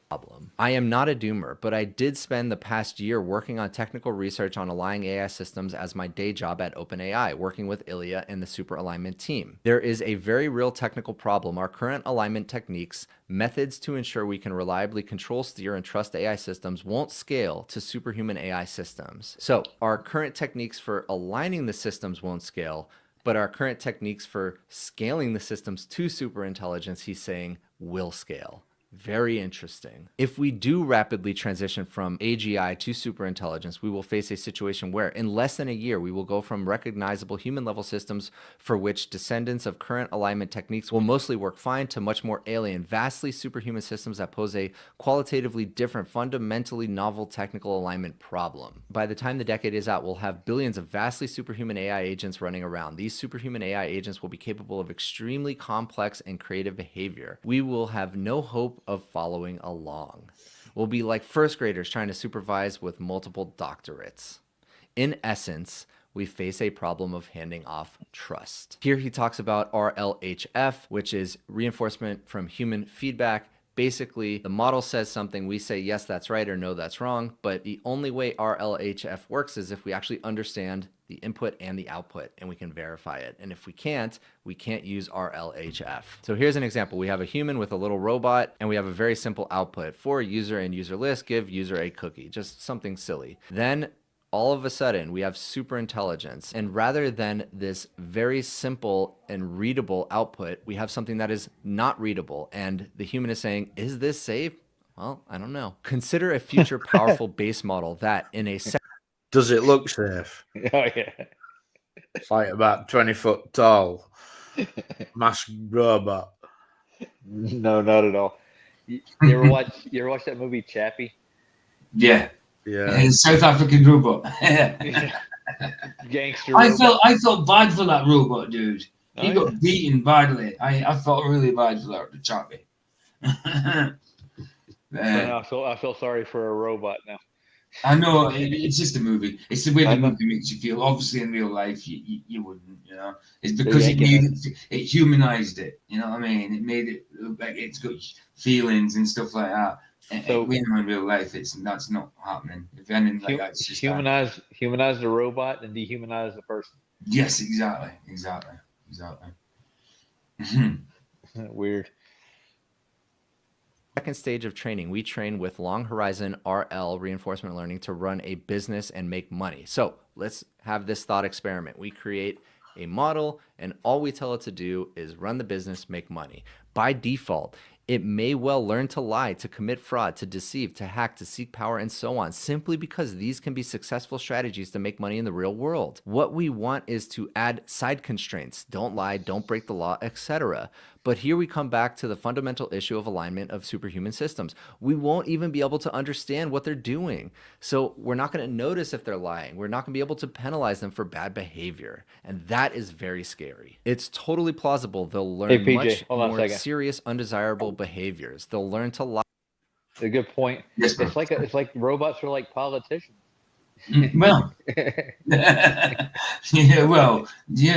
Problem. I am not a doomer, but I did spend the past year working on technical research on aligning AI systems as my day job at OpenAI, working with Ilya and the super alignment team. There is a very real technical problem. Our current alignment techniques, methods to ensure we can reliably control, steer, and trust AI systems won't scale to superhuman AI systems. So our current techniques for aligning the systems won't scale, but our current techniques for scaling the systems to superintelligence, he's saying, will scale. Very interesting. If we do rapidly transition from AGI to superintelligence, we will face a situation where in less than a year, we will go from recognizable human level systems for which descendants of current alignment techniques will mostly work fine to much more alien, vastly superhuman systems that pose a qualitatively different, fundamentally novel technical alignment problem. By the time the decade is out, we'll have billions of vastly superhuman AI agents running around. These superhuman AI agents will be capable of extremely complex and creative behavior. We will have no hope of following along. We'll be like first graders trying to supervise with multiple doctorates. In essence, we face a problem of handing off trust. Here he talks about RLHF, which is reinforcement from human feedback. Basically, the model says something, we say, yes, that's right, or no, that's wrong. But the only way RLHF works is if we actually understand the input and the output, and we can verify it. And if we can't use RLHF. So here's an example. We have a human with a little robot, and we have a very simple output. For user and user list, give user a cookie, just something silly. Then all of a sudden, we have super intelligence. And rather than this very simple and readable output, we have something that is not readable. And the human is saying, is this safe? Well, I don't know. Consider a future powerful base model that in a Does it look safe? Oh yeah. It's like about 20 foot tall, masked robot. No, not at all. You ever watch that movie Chappie? Yeah. Yeah. South African robot. Gangster. I robot. felt bad for that robot, dude. He Oh, got beaten badly. I felt really bad for that Chappie. I feel sorry for a robot now. I know it's just a movie. It's the way the I know. movie makes you feel. Obviously, in real life, you wouldn't. You know, it's They're because yanking it humanized it. You know what I mean? It made it look like it's got feelings and stuff like that. So- when in real life, that's not happening. If anything like that, it's just humanize the robot and dehumanize the person. yes, exactly. Weird. second stage of training, we train with long horizon RL, reinforcement learning, to run a business and make money. So let's have this thought experiment. We create a model and all we tell it to do is run the business, make money. By default, it may well learn to lie, to commit fraud, to deceive, to hack, to seek power, and so on, simply because these can be successful strategies to make money in the real world. What we want is to add side constraints. Don't lie, don't break the law, etc. But here we come back to the fundamental issue of alignment of superhuman systems. We won't even be able to understand what they're doing. So we're not going to notice if they're lying. We're not going to be able to penalize them for bad behavior. And that is very scary. It's totally plausible they'll learn PJ, much hold on a more second. serious, undesirable behaviors. They'll learn to lie. A good point. Yes, It's like robots are like politicians. Well, yeah,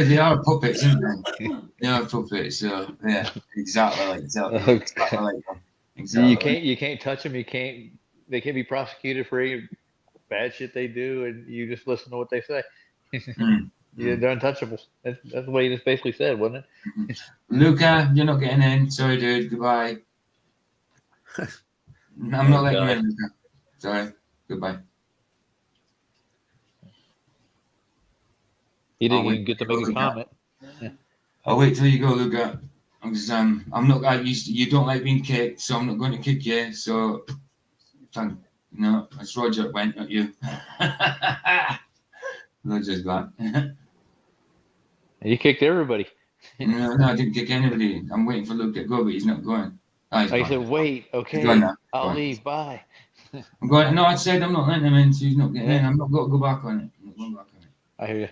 they are puppets, aren't they? They are puppets. So yeah, exactly like them. Exactly. You can't touch them. They can't be prosecuted for any bad shit they do, and you just listen to what they say. They're untouchables. That's what he just basically said, wasn't it? Luca, you're not getting in. Sorry, dude. Goodbye. I'm not letting you in, Luca. Sorry. Goodbye. He didn't even get to make a comment. I'll wait till you go, Luca. Because I'm not. You don't like being kicked, so I'm not going to kick you. So, no, it's Roger went, not you. Roger's back. You kicked everybody. No, I didn't kick anybody. I'm waiting for Luca to go, but he's not going. Oh, he's I gone. said, wait, okay, He's gone now. I'll Gone. leave. Bye. I'm going. No, I said I'm not letting him in, so he's not getting in. I'm not going to go back on it. I'm not going back on it. I hear you.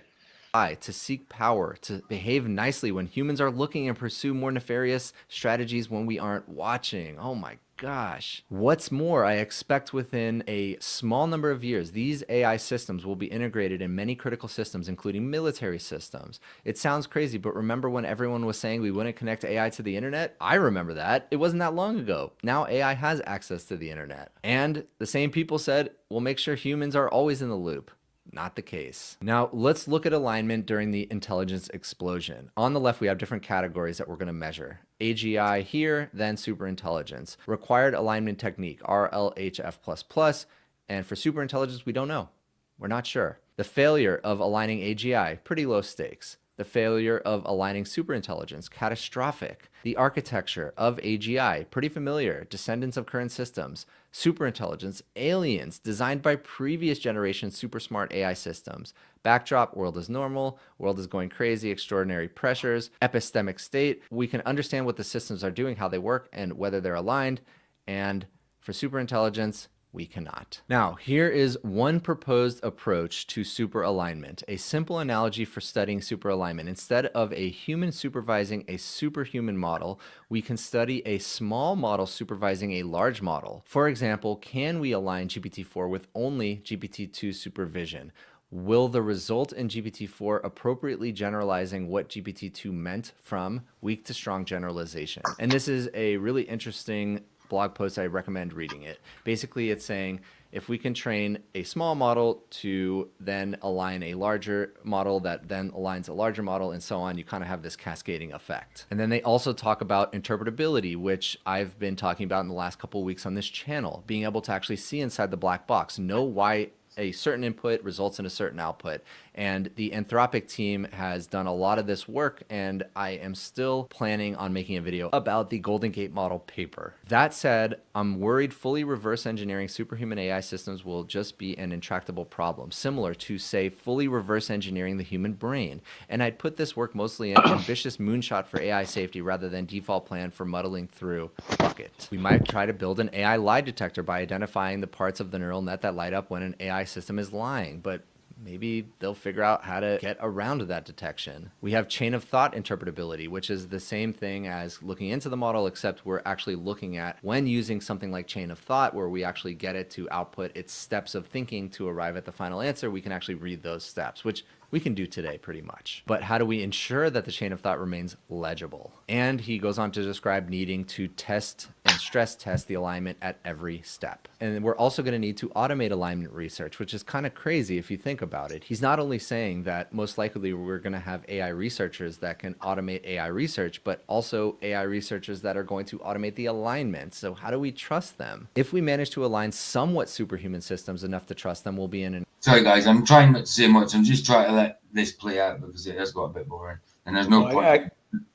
To seek power, to behave nicely when humans are looking and pursue more nefarious strategies when we aren't watching. Oh my gosh. What's more, I expect within a small number of years, these AI systems will be integrated in many critical systems, including military systems. It sounds crazy, but remember when everyone was saying we wouldn't connect AI to the internet? I remember that. It wasn't that long ago. Now AI has access to the internet. And the same people said, we'll make sure humans are always in the loop. Not the case. Now, let's look at alignment during the intelligence explosion. On the left, we have different categories that we're going to measure. AGI here, then superintelligence. Required alignment technique, RLHF++. And for superintelligence, we don't know. We're not sure. The failure of aligning AGI, pretty low stakes. The failure of aligning superintelligence, catastrophic. The architecture of AGI, pretty familiar, descendants of current systems. Superintelligence, aliens, designed by previous generation super smart AI systems. Backdrop, world is normal, world is going crazy, extraordinary pressures. Epistemic state, we can understand what the systems are doing, how they work, and whether they're aligned. And for superintelligence, we cannot. Now, here is one proposed approach to super alignment, a simple analogy for studying super alignment. Instead of a human supervising a superhuman model, we can study a small model supervising a large model. For example, can we align GPT-4 with only GPT-2 supervision? Will the result in GPT-4 appropriately generalizing what GPT-2 meant from weak to strong generalization? And this is a really interesting blog post. I recommend reading it. Basically, it's saying if we can train a small model to then align a larger model that then aligns a larger model and so on, you kind of have this cascading effect. And then they also talk about interpretability, which I've been talking about in the last couple of weeks on this channel, being able to actually see inside the black box, know why a certain input results in a certain output. And the Anthropic team has done a lot of this work, and I am still planning on making a video about the Golden Gate model paper. That said, I'm worried fully reverse engineering superhuman AI systems will just be an intractable problem, similar to, say, fully reverse engineering the human brain. And I'd put this work mostly in ambitious moonshot for AI safety rather than default plan for muddling through bucket. We might try to build an AI lie detector by identifying the parts of the neural net that light up when an AI system is lying, but maybe they'll figure out how to get around that detection. We have chain of thought interpretability, which is the same thing as looking into the model, except we're actually looking at when using something like chain of thought, where we actually get it to output its steps of thinking to arrive at the final answer, we can actually read those steps, which we can do today pretty much. But how do we ensure that the chain of thought remains legible? And he goes on to describe needing to test and stress test the alignment at every step. And we're also going to need to automate alignment research, which is kind of crazy if you think about it. He's not only saying that most likely we're going to have AI researchers that can automate AI research, but also AI researchers that are going to automate the alignment. So how do we trust them? If we manage to align somewhat superhuman systems enough to trust them, we'll be in an... Sorry, guys, I'm trying not to say much. I'm just trying to let this play out because it has got a bit boring, and there's no point. I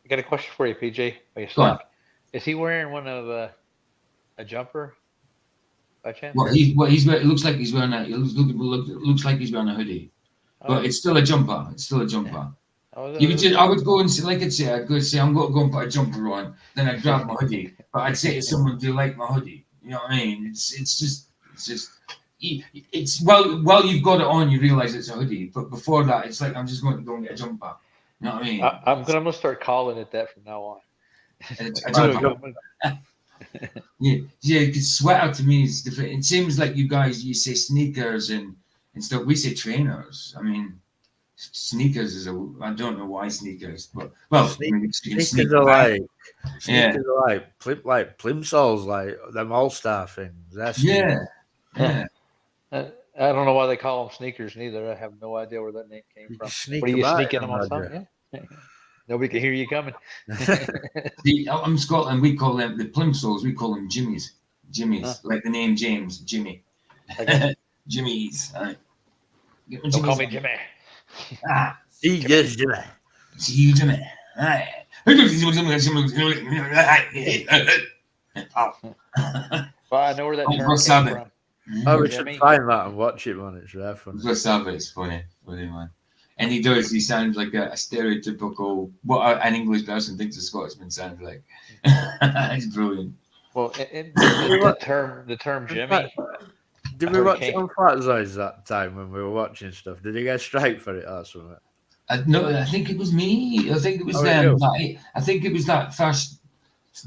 got a question for you, PJ. Go on. Is he wearing one of a jumper by chance? What he's wearing, it looks like he's wearing a. It looks like he's wearing a hoodie, but it's still a jumper. It's still a jumper. I would go and say, like I'd say, I'm going to go and put a jumper on. Then I'd grab my hoodie, but I'd say to someone, "Do you like my hoodie?" You know what I mean? It's just. It's while you've got it on, you realize it's a hoodie. But before that, it's like I'm just going to go and get a jumper. You know what I mean? I'm gonna start calling it that from now on. A jumper. Yeah. Because sweater to me is different. It seems like you guys, you say sneakers and stuff. We say trainers. I mean, sneakers is I don't know why sneakers, but sneakers are like plimsolls, like them all-star things. That's yeah. I don't know why they call them sneakers neither. I have no idea where that name came from. What are you sneaking them on something? Yeah. Nobody can hear you coming. I'm Scotland. We call them the plimsolls. We call them jimmies. Like the name James, Jimmy. Okay. Jimmies. Don't call me Jimmy. Yes, Jimmy. See you, Jimmy. All right. Well, I know where that term came from. Oh, we should find that and watch it, man. It's very funny. It's funny, man. And he sounds like a stereotypical, what an English person thinks a Scotsman sounds like. It's brilliant. Well, the term Jimmy. Did we watch Unflatzoids that time when we were watching stuff? Did you get a strike for it or something? No, I think it was me. I think it was them. I think it was that first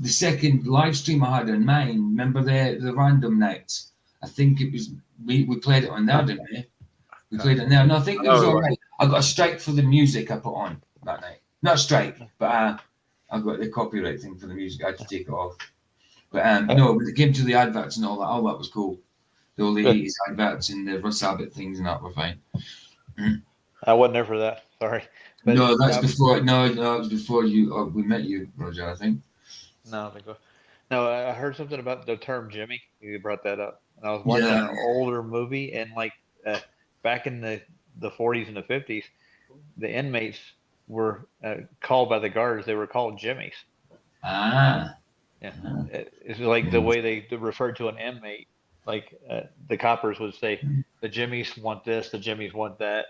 the second live stream I had on mine, remember the random nights? I think it was we played it on there, didn't we? We played it there. No, I think it was all right. I got a strike for the music I put on that night. Not a strike, but I got the copyright thing for the music. I had to take it off. But no, when it came to the adverts and all that was cool. The all the 80s adverts and the Russ Abbott things and that were fine. I wasn't there for that. Sorry. But No, that's before. No, it was before you. We met you, Roger. I think. No, I heard something about the term Jimmy. You brought that up, and I was watching an older movie, and like back in the 40s and the 50s, the inmates were called by the guards. They were called Jimmies. Ah. Yeah, it's like the way they referred to an inmate. Like the coppers would say, the Jimmies want this, the Jimmies want that.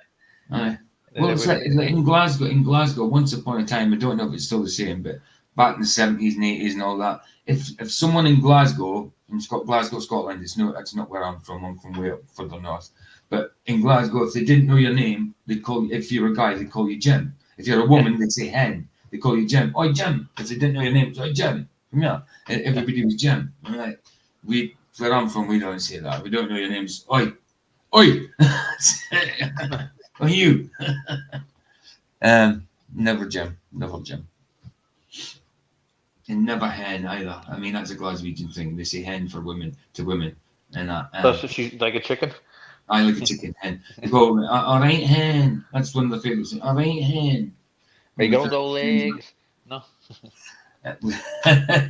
Aye. Well, it's like in Glasgow, once upon a time, I don't know if it's still the same, but back in the 70s and 80s and all that, if someone in Glasgow, Glasgow, Scotland, that's not where I'm from way up further north, but in Glasgow, if they didn't know your name, they'd call you, if you're a guy, they'd call you Jim. If you're a woman, they'd say hen. They call you Jim. Oi, Jim. If they didn't know your name, it's oi, Jim. Come here. Everybody was Jim. I'm like, where I'm from, we don't say that. We don't know your names. Oi. Oi. Or you. Never Jim. Never Jim. And never hen either. I mean, that's a Glaswegian thing. They say hen for women to women. And so she's like a chicken? I like a chicken hen. They go, all right, hen. That's one of the favorites. All right, hen. Are you going those legs? No.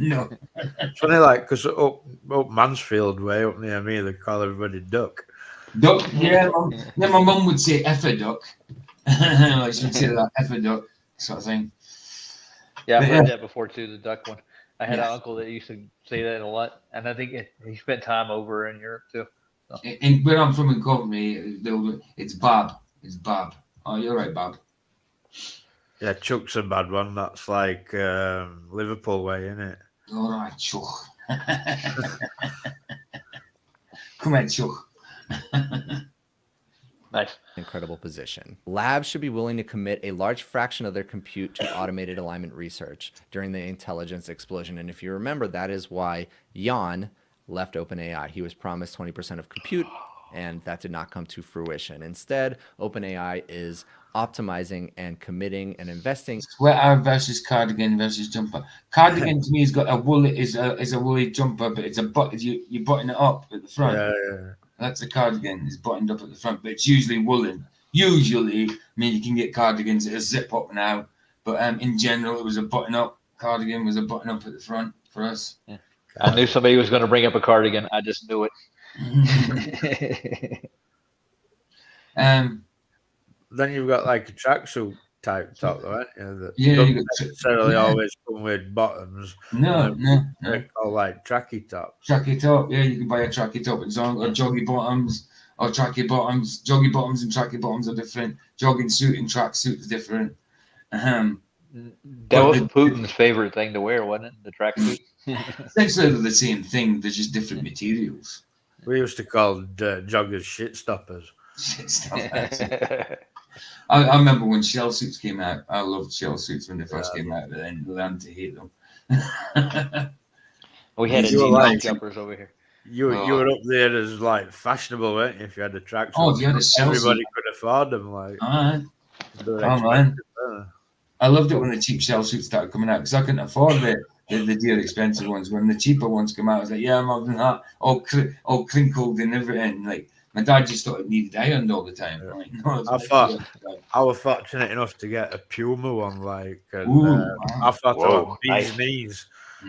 No. It's funny, like, because up Mansfield way up near me, they call everybody Duck. Duck, yeah. My mum would say effa duck. She would say that effa duck sort of thing. Yeah, I've heard that before too, the duck one. I had an uncle that used to say that a lot, and I think he spent time over in Europe too. So. And where I'm from in Coventry, it's Bob. It's Bob. Oh, you're right, Bob. Yeah, Chuck's a bad one. That's like Liverpool way, isn't it? All right, Chuck. Come on, Chuck. Nice. Incredible position. Labs should be willing to commit a large fraction of their compute to automated alignment research during the intelligence explosion. And if you remember, that is why Jan left OpenAI. He was promised 20% of compute, and that did not come to fruition. Instead, OpenAI is optimizing and committing and investing. Sweater versus cardigan versus jumper. Cardigan to me has got a woolly is a woolly jumper, but it's a you button it up at the front. Yeah. That's a cardigan. It's buttoned up at the front, but it's usually woolen. Usually, I mean, you can get cardigans that are zip up now, but in general, it was a button up. Cardigan was a button up at the front for us. Yeah. I knew somebody was going to bring up a cardigan. I just knew it. Then you've got like a tracksuit type top, right? That you don't necessarily always come with bottoms. No. They're called like tracky tops. Tracky top, yeah, you can buy a tracky top. It's on or joggy bottoms or tracky bottoms. Joggy bottoms and tracky bottoms are different. Jogging suit and track suit is different. That was Putin's favorite thing to wear, wasn't it? The tracksuit. Essentially, they're the same thing. They're just different materials. We used to call joggers shit stoppers. Shit stoppers. I remember when shell suits came out. I loved shell suits when they first came out, but then learned to hate them. We had a jumpers over here. You were up there as like fashionable, weren't you? If you had a tracksuit. Oh, if you had a shell everybody suit. could afford them. Like, man. I loved it when the cheap shell suits started coming out because I couldn't afford the dear expensive ones. When the cheaper ones come out, I was like, yeah, I'm having that all crinkled and everything. Like, my dad just thought it needed ironed all the time. Yeah. Like, no, I was fortunate enough to get a Puma one, like, and, wow. I thought Whoa, bee's knees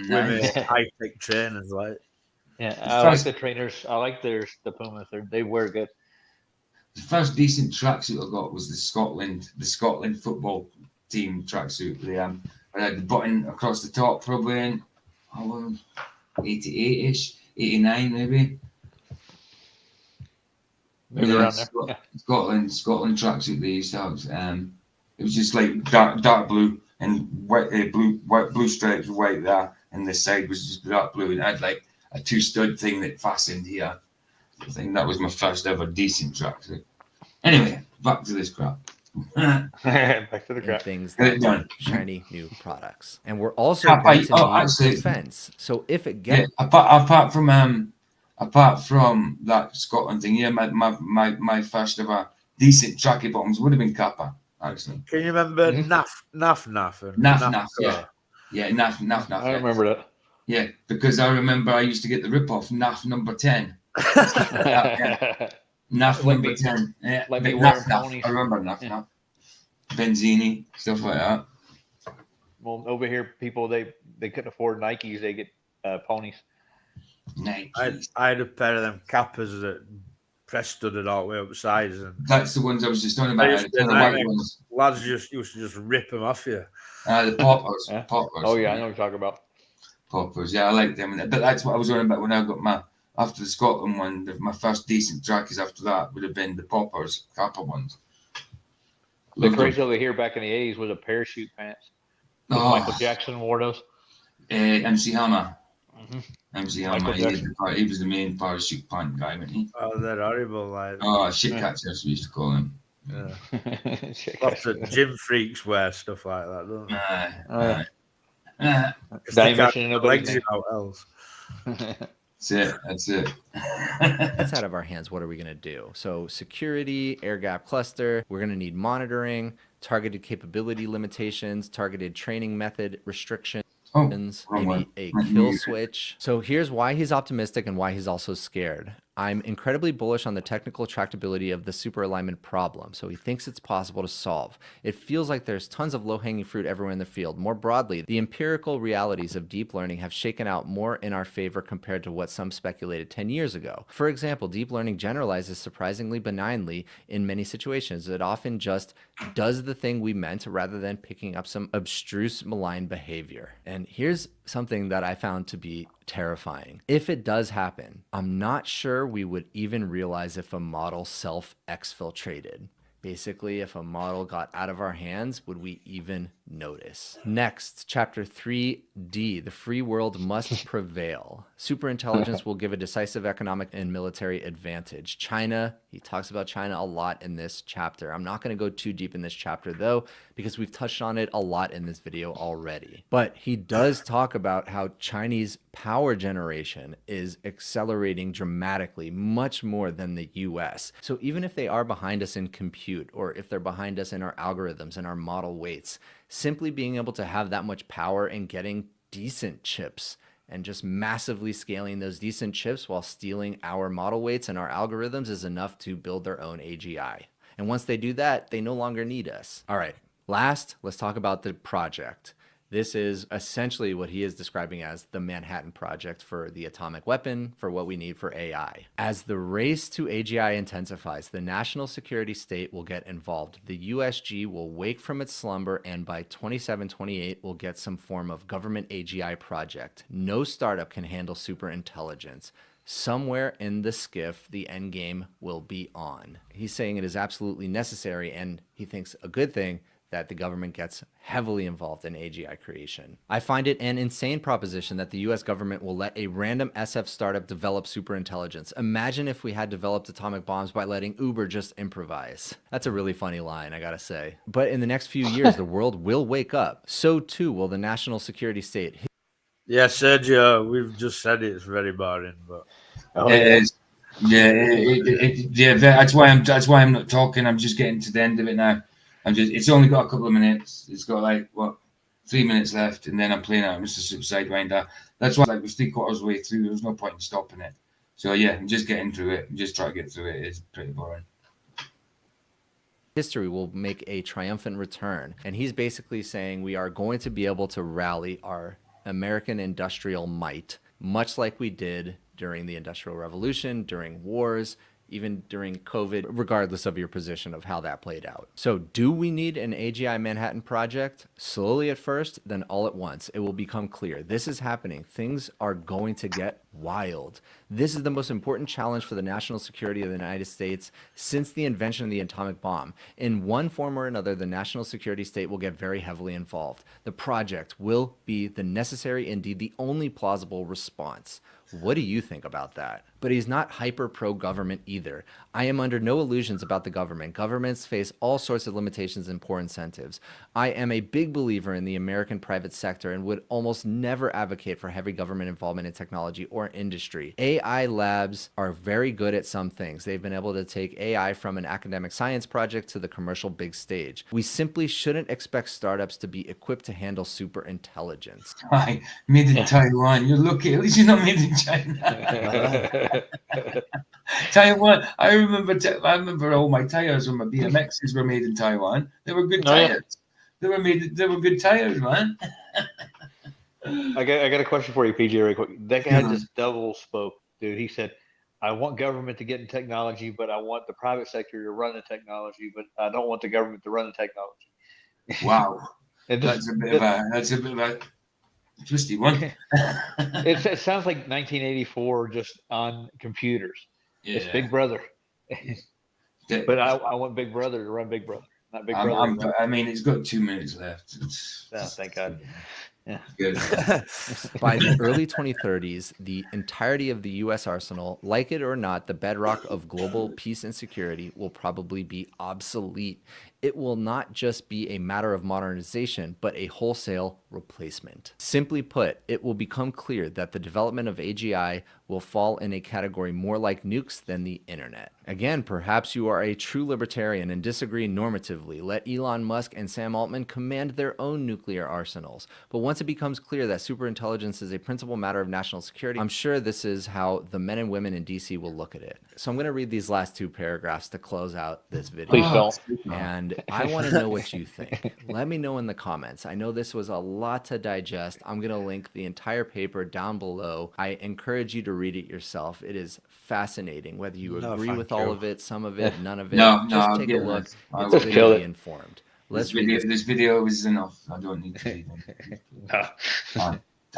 with high-tech trainers, like. Yeah, I like the trainers. I like the Pumas. They wear good. The first decent tracksuit I got was the Scotland football team tracksuit. I had the button across the top, probably in 88-ish, 89 maybe. Maybe around there. Yeah. Scotland tracksuit they used to have. It was just like dark blue and white, blue stripes, white there, and this side was just dark blue, and I had like a 2-stud thing that fastened here. I think that was my first ever decent tracksuit. Anyway, back to this crap. Back to the and crap. things Get that it done. shiny new products. And we're also Cap, going to need actually, defense. So if it yeah. gets Apart from that Scotland thing, yeah, my first ever decent tracky bottoms would have been Kappa, actually. Can you remember Mhm. Naf and Naf, Naf yeah. Co? Yeah, Naf, I yeah. remember that. Yeah, because I remember I used to get the rip-off Naf number 10. Yeah. Naf Let number me 10. Yeah, let me but wear Naf, Naf. ponies. I remember Naf, Yeah. Naf. Benzini, stuff like that. Well, over here, people they couldn't afford Nikes. They get ponies. Nikes. I had a pair of them Kappas that press studded all the way up the sides, and That's the ones I was just talking they about. used to The be kind of white nightmare. ones. Lads used to just rip them off you. The poppers. Huh? Poppers. Oh yeah, I know what you're talking about. Poppers. Yeah, I like them. But that's what I was talking about when I got after the Scotland one, my first decent trackies after that would have been the poppers, Kappa ones. The Loved craze them. over here back in the 80s was a parachute pants. Michael Jackson wore those. MC Hammer. Mm-hmm. MC Michael Hammer, Jackson. he was the main parachute pant guy, wasn't he? Oh, they're horrible. Like, Oh, shit catchers, we used to call him. lots of gym freaks wear stuff like that, don't they? Because That they ain't can't mentioning get nobody's legs out else. That's it. it's out of our hands, what are we going to do? So security, air gap cluster, we're going to need monitoring, targeted capability limitations, targeted training method restrictions. Oh, wrong one. Maybe a kill switch. So here's why he's optimistic and why he's also scared. I'm incredibly bullish on the technical tractability of the super alignment problem, so he thinks it's possible to solve. It feels like there's tons of low-hanging fruit everywhere in the field. More broadly, the empirical realities of deep learning have shaken out more in our favor compared to what some speculated 10 years ago. For example, deep learning generalizes surprisingly benignly in many situations. It often just does the thing we meant rather than picking up some abstruse malign behavior. And here's something that I found to be terrifying. If it does happen, I'm not sure we would even realize if a model self-exfiltrated. Basically, if a model got out of our hands, would we even notice? Next, chapter 3D, the free world must prevail. Superintelligence will give a decisive economic and military advantage. China, he talks about China a lot in this chapter. I'm not going to go too deep in this chapter though, because we've touched on it a lot in this video already. But he does talk about how Chinese power generation is accelerating dramatically, much more than the US. So even if they are behind us in compute, or if they're behind us in our algorithms and our model weights, simply being able to have that much power and getting decent chips and just massively scaling those decent chips while stealing our model weights and our algorithms is enough to build their own AGI. And once they do that, they no longer need us. All right, last, let's talk about the project. This is essentially what he is describing as the Manhattan Project for the atomic weapon, for what we need for AI. As the race to AGI intensifies, the national security state will get involved. The USG will wake from its slumber, and by 27-28 will get some form of government AGI project. No startup can handle super intelligence. Somewhere in the skiff, the end game will be on. He's saying it is absolutely necessary, and he thinks a good thing that the government gets heavily involved in AGI creation. I find it an insane proposition that the US government will let a random SF startup develop superintelligence. Imagine if we had developed atomic bombs by letting Uber just improvise. That's a really funny line, I gotta say. But in the next few years, the world will wake up. So too will the national security state. Yeah, Sergio, we've just said it's very boring, but It is. Yeah, that's why I'm not talking. I'm just getting to the end of it now. It's only got a couple of minutes. It's got 3 minutes left, and then I'm playing out Mr. Super Sidewinder. That's why we're 3/4 way through. There's no point in stopping it. So yeah, I'm just getting through it. I'm just trying to get through it. It's pretty boring. History will make a triumphant return. And he's basically saying we are going to be able to rally our American industrial might, much like we did during the Industrial Revolution, during wars, even during COVID, regardless of your position of how that played out. So do we need an AGI Manhattan Project? Slowly at first, then all at once. It will become clear. This is happening. Things are going to get wild. This is the most important challenge for the national security of the United States since the invention of the atomic bomb. In one form or another, the national security state will get very heavily involved. The project will be the necessary, indeed the only plausible response. What do you think about that? But he's not hyper pro-government either. I am under no illusions about the government. Governments face all sorts of limitations and poor incentives. I am a big believer in the American private sector and would almost never advocate for heavy government involvement in technology or industry. AI labs are very good at some things. They've been able to take AI from an academic science project to the commercial big stage. We simply shouldn't expect startups to be equipped to handle super intelligence. Hi, made in Taiwan. You're lucky. At least you're not made in China. Taiwan. I remember all my tires when my BMXs were made in Taiwan. They were good Oh, yeah. tires. They were good tires, man. I got a question for you, PJ, real quick. That guy just double spoke, dude. He said, "I want government to get in technology, but I want the private sector to run the technology, but I don't want the government to run the technology." Wow. And just, That's a bit of a twisty one. it sounds like 1984 just on computers. It's Big Brother. But I want Big Brother to run Big Brother, not Big Brother. I mean, it's got 2 minutes left. Thank God. Yeah. Good. By the early 2030s, the entirety of the U.S. arsenal, like it or not, the bedrock of global peace and security, will probably be obsolete. It will not just be a matter of modernization, but a wholesale replacement. Simply put, it will become clear that the development of AGI will fall in a category more like nukes than the internet. Again, perhaps you are a true libertarian and disagree normatively. Let Elon Musk and Sam Altman command their own nuclear arsenals. But once it becomes clear that superintelligence is a principal matter of national security, I'm sure this is how the men and women in DC will look at it. So I'm going to read these last 2 paragraphs to close out this video. Please don't. And I want to know what you think. Let me know in the comments. I know this was a lot to digest. I'm going to link the entire paper down below. I encourage you to read it yourself. It is fascinating, whether you agree with all of it, some of it, none of it. Just take a look. It's good to be informed. This video is enough. I don't need to read them.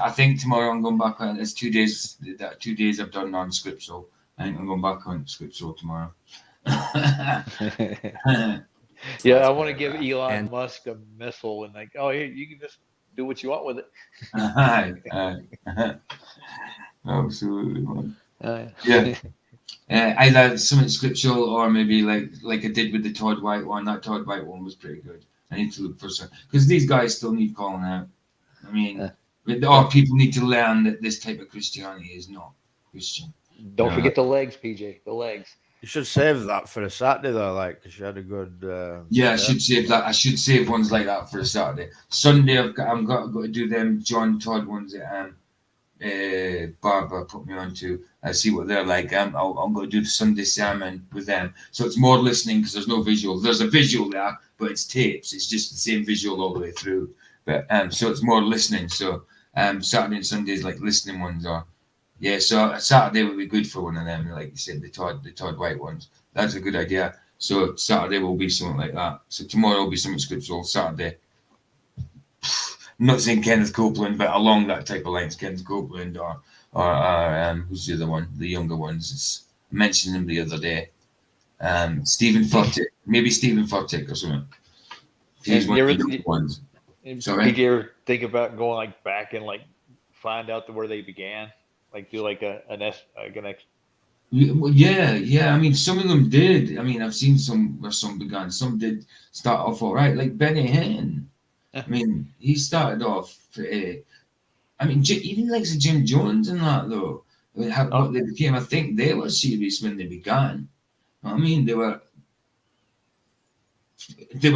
I think tomorrow I'm going back on. It's 2 days. 2 days I've done non-script, so I think I'm going back on script show tomorrow. Yeah, I want to give Elon Musk a missile and like, oh, you can just do what you want with it. Absolutely. Yeah. Either something scriptural or maybe like I did with the Todd White one. That Todd White one was pretty good. I need to look for some because these guys still need calling out. I mean, people need to learn that this type of Christianity is not Christian. Don't forget the legs, PJ. The legs. You should save that for a Saturday though, like because you had a good. I should save that. I should save ones like that for a Saturday. Sunday, I'm got to do them John Todd ones that Barbara put me on to. I see what they're like. I'm going to do the Sunday sermon with them. So it's more listening because there's no visual. There's a visual there, but it's tapes. It's just the same visual all the way through. But so it's more listening. So Saturday and Sundays like listening ones are. Yeah, so Saturday would be good for one of them, like you said, the Todd White ones. That's a good idea. So Saturday will be something like that. So tomorrow will be something scriptural. Saturday, I'm not saying Kenneth Copeland, but along that type of lines, Kenneth Copeland or who's the other one? The younger ones. I mentioned him the other day. Stephen Furtick, maybe Stephen Furtick or something. He's one of the younger ones. Sorry? Did you ever think about going like back and like find out where they began? Like do like an X. Yeah. I mean, some of them did. I mean, I've seen some where some began. Some did start off all right, like Benny Hinn. I mean, he started off. I mean, even like Jim Jones and that though. What they became, I think they were serious when they began. I mean, they were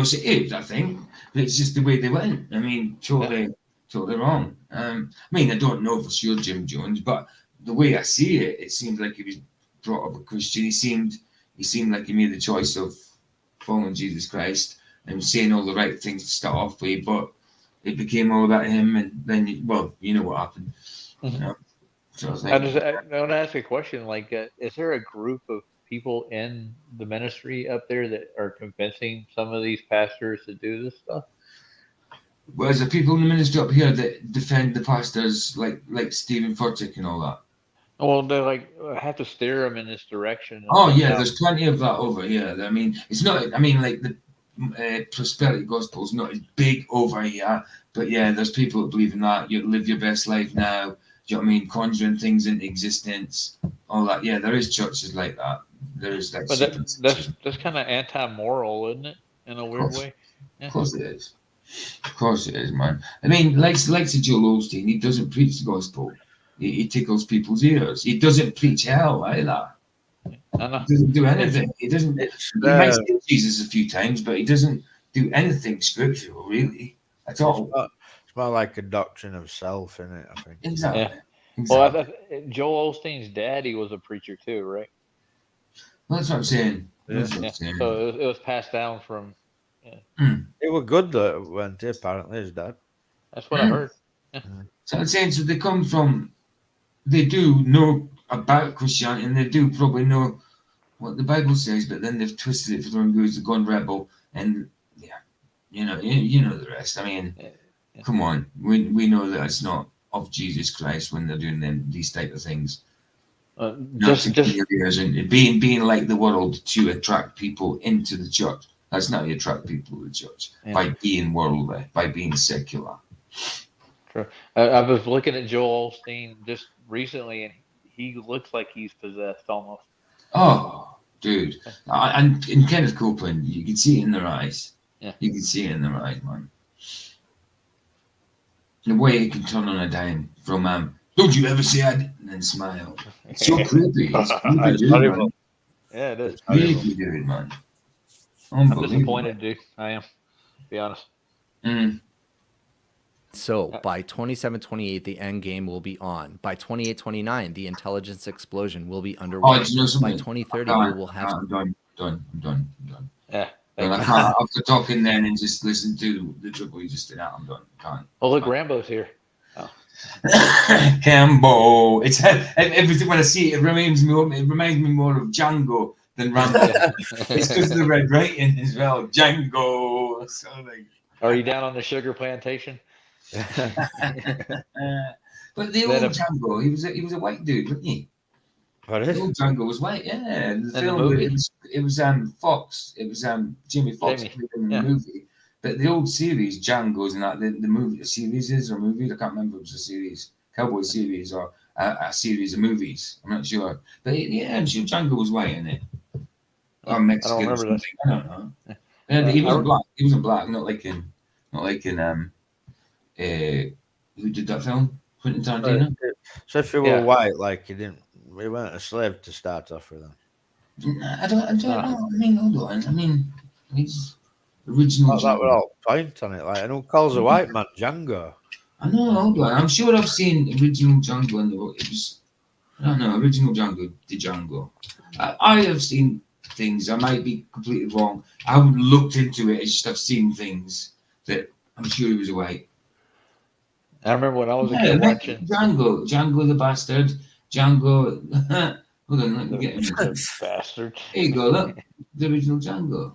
saved, I think. But it's just the way they went. I mean, totally wrong. I mean, I don't know for sure Jim Jones, but the way I see it, it seemed like he was brought up a Christian. He seemed like he made the choice of following Jesus Christ and saying all the right things to start off with, but it became all about him, and then you know what happened. You know? So I was like, I want to ask a question. Like, is there a group of people in the ministry up there that are convincing some of these pastors to do this stuff? Whereas the people in the ministry up here that defend the pastors, like Stephen Furtick and all that. Well, they like have to steer them in this direction. Oh yeah, there's plenty of that over here. I mean, it's not. I mean, like the prosperity gospel is not as big over here, but yeah, there's people that believe in that. You live your best life now. Do you know what I mean? Conjuring things into existence, all that. Yeah, there is churches like that. There is like But superstition. that's kind of anti-moral, isn't it? In a weird way. Yeah. Of course it is. Of course it is, man. I mean, like to Joel Osteen, he doesn't preach the gospel. He tickles people's ears. He doesn't preach hell either. I know. He doesn't do anything. He doesn't. It's, He might say Jesus a few times, but he doesn't do anything scriptural, really, at all. it's more like a doctrine of self, isn't it? I think. Exactly. Yeah. Exactly. Well, Joel Osteen's daddy was a preacher too, right? Well, that's what I'm saying. Yeah. That's what Yeah. I'm saying. So it was passed down from. It was good though, weren't it? Apparently, his dad. That's what I heard. So I'm saying, so they come from, they do know about Christianity, and they do probably know what the Bible says, but then they've twisted it for their own good. They've gone rebel, and yeah, you know the rest. I mean, Yeah. come on, we know that it's not of Jesus Christ when they're doing these type of things. Not to Just your ears and being like the world to attract people into the church. That's not how you attract people to the church, Yeah. by being worldly, by being secular. true. I was looking at Joel Osteen just recently, and he looks like he's possessed almost. Oh, dude. And in Kenneth Copeland, you can see it in their eyes. Yeah. You can see it in their eyes, man. The way he can turn on a dime from, don't you ever say I did, and then smile. It's so creepy. It's creepy, dude, man. Yeah, it is. It's creepy, dude, man. I'm Unbelievable. disappointed, dude. I am. To be honest. Mm. So by 27-28, the end game will be on. By 28-29, the intelligence explosion will be underway. Oh, do you know By something? 2030, I we will have. I'm done. I'm done. Yeah. And I Thank you. can't, after talking then and just listen to the triple you just did out, I'm done. Can't. Oh, look, Rambo's here. Cambo. It's everything when I see it, it reminds me more of Django than Rambo. It's because of the red writing as well. Django. So like, Are you down on the sugar plantation? but the old Django, he was a white dude, wasn't he? What The is? old Django was white, yeah. The the film, movie? it was Fox. It was Jamie Foxx Jamie, played in the yeah. movie. But the old series, Django's and that, the movie, the series is or movies, I can't remember if it was a series, Cowboy series or a series of movies. I'm not sure. But yeah, I'm sure Django was white in it. Or Mexican or remember something. I don't know. And he wasn't black. He wasn't black. Not like in who did that film? Quentin Tarantino. So if you were Yeah. white, like we weren't a slave to start off with them. I don't know. I mean, hold on. I mean, he's original. That Django. were all point on it. Like, and who calls a white man Django? I know, hold on. I'm sure I've seen original Django and it was, I don't know, original Django, the Django. I have seen things, I might be completely wrong. I haven't looked into it, it's just I've seen things that I'm sure he was white. I remember when I was a kid watching Django the bastard, Django, hold on, let me get him. the bastard. There you go, look, the original Django.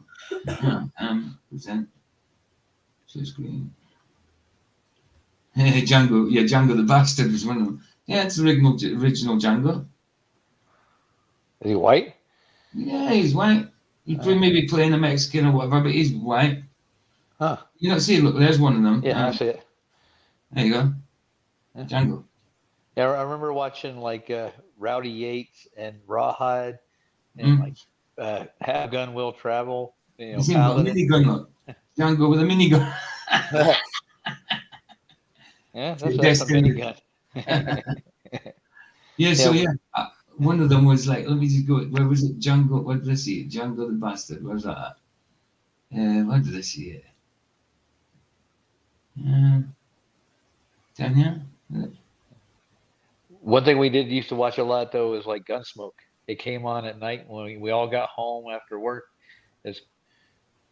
Present to screen. Django, yeah, Django the bastard was one of them. Yeah, it's the original Django. Is he white? Yeah, he's white. He maybe playing a Mexican or whatever, but he's white. Huh. You don't see, look, there's one of them. Yeah, I see it. There you go. Yeah. Django. Yeah, I remember watching like Rowdy Yates and Rawhide and like Have Gun Will Travel. You know, He's got a Paladin. minigun, look. Django with a minigun. Yeah, that's a Destiny. minigun. Yeah, so Yeah. one of them was like, let me just go, where was it? Django, what did I see it? Django the bastard, where's that at? Where did I see it? Tanya? One thing we used to watch a lot though was like Gunsmoke. It came on at night when we all got home after work. Just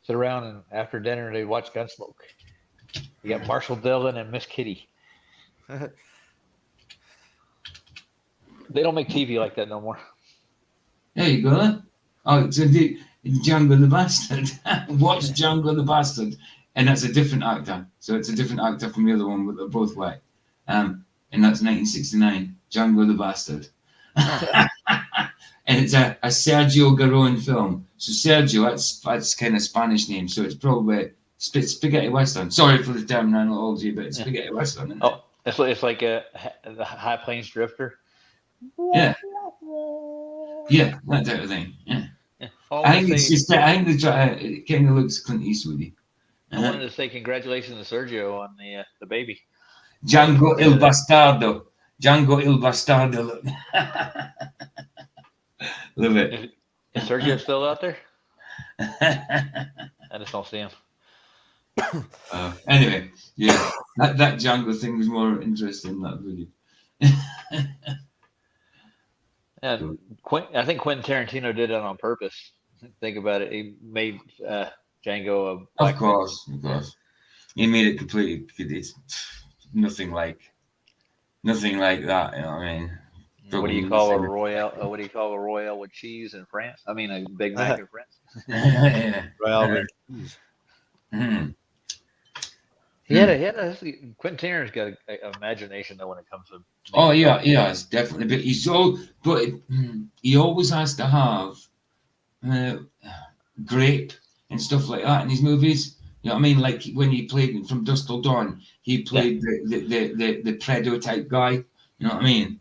sit around and after dinner they'd watch Gunsmoke. You got Marshall Dillon and Miss Kitty. They don't make TV like that no more. There you go. Oh, it's Django the Bastard. Watch Django the Bastard. And that's a different actor. So it's a different actor from the other one, but they're both white. And that's 1969, Django the Bastard. And it's a Sergio Garon film. So Sergio, that's kind of Spanish name. So it's probably spaghetti western. Sorry for the terminology, but it's spaghetti western. Isn't it? It's like the High Plains Drifter. Yeah, yeah, that type of thing. Yeah. Yeah. All I I want think to it's say, just that I think it kind of looks Clint Eastwoody. I wanted to say congratulations to Sergio on the baby. Django Look il at that. Bastardo. Django il Bastardo. Look. Love it. Is Sergio still out there? I just don't see him. Anyway, yeah, that Django thing was more interesting than that video. Yeah, Cool. I think Quentin Tarantino did that on purpose. Think about it. He made Django a Of black man. course, of course. He made it completely. It's nothing like that. You know what I mean? What do you Probably. call a royale? What do you call a royale with cheese in France? I mean, a Big Mac in France. Yeah. Royal with cheese. Mhm. He had a Quentin Tarantino's got an imagination though when it comes to Oh making yeah, films. yeah, it's definitely. But he always has to have uh, grape and stuff like that in his movies. You know what I mean? Like when he played From Dusk Till Dawn, he played the Predator type guy. You know what I mean?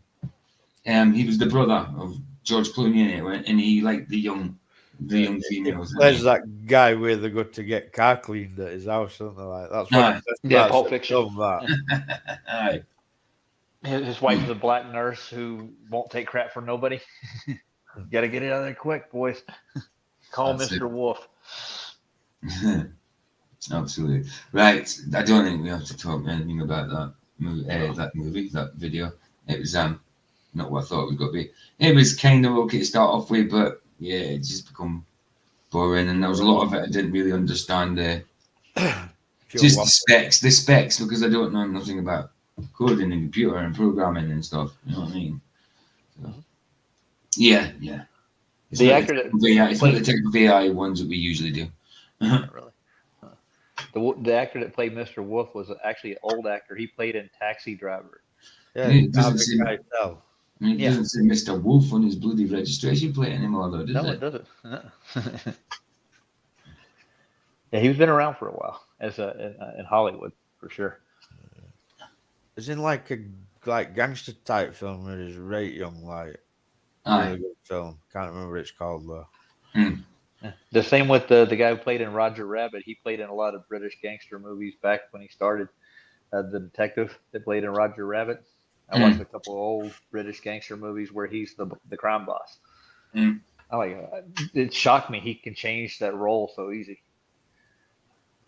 He was the brother of George Clooney in it, and he liked the young It females. plays that guy where they go to get car cleaned at his house, something like that. That's one of Aye. the best Yeah, parts Pulp of Fiction. the film, that. Aye. His wife's a black nurse who won't take crap from nobody. Got to get it out of there quick, boys. Call That's it. Mr. Wolf. Absolutely right. I don't think we have to talk anything about that movie, that video. It was not what I thought it was going to be. It was kind of okay to start off with, but yeah, it just become boring, and there was a lot of it I didn't really understand. Just the specs, because I don't know nothing about coding and computer and programming and stuff. You know what I mean? So, yeah. It's The not actor that it's not the played type of AI ones that we usually do. not really. The actor that played Mr. Wolf was actually an old actor. He played in Taxi Driver. Yeah, It doesn't seem. I tell. It Yeah. doesn't say Mr. Wolf on his bloody registration plate anymore, though, does No, it? it doesn't. Yeah, he's been around for a while in Hollywood for sure. It's in like a gangster type film where he's right young, like Aye. really good film. Can't remember what it's called though. Yeah. The same with the guy who played in Roger Rabbit. He played in a lot of British gangster movies back when he started. The detective that played in Roger Rabbit. I watched a couple of old British gangster movies where he's the crime boss. Mm. I like it. Shocked me he can change that role so easy.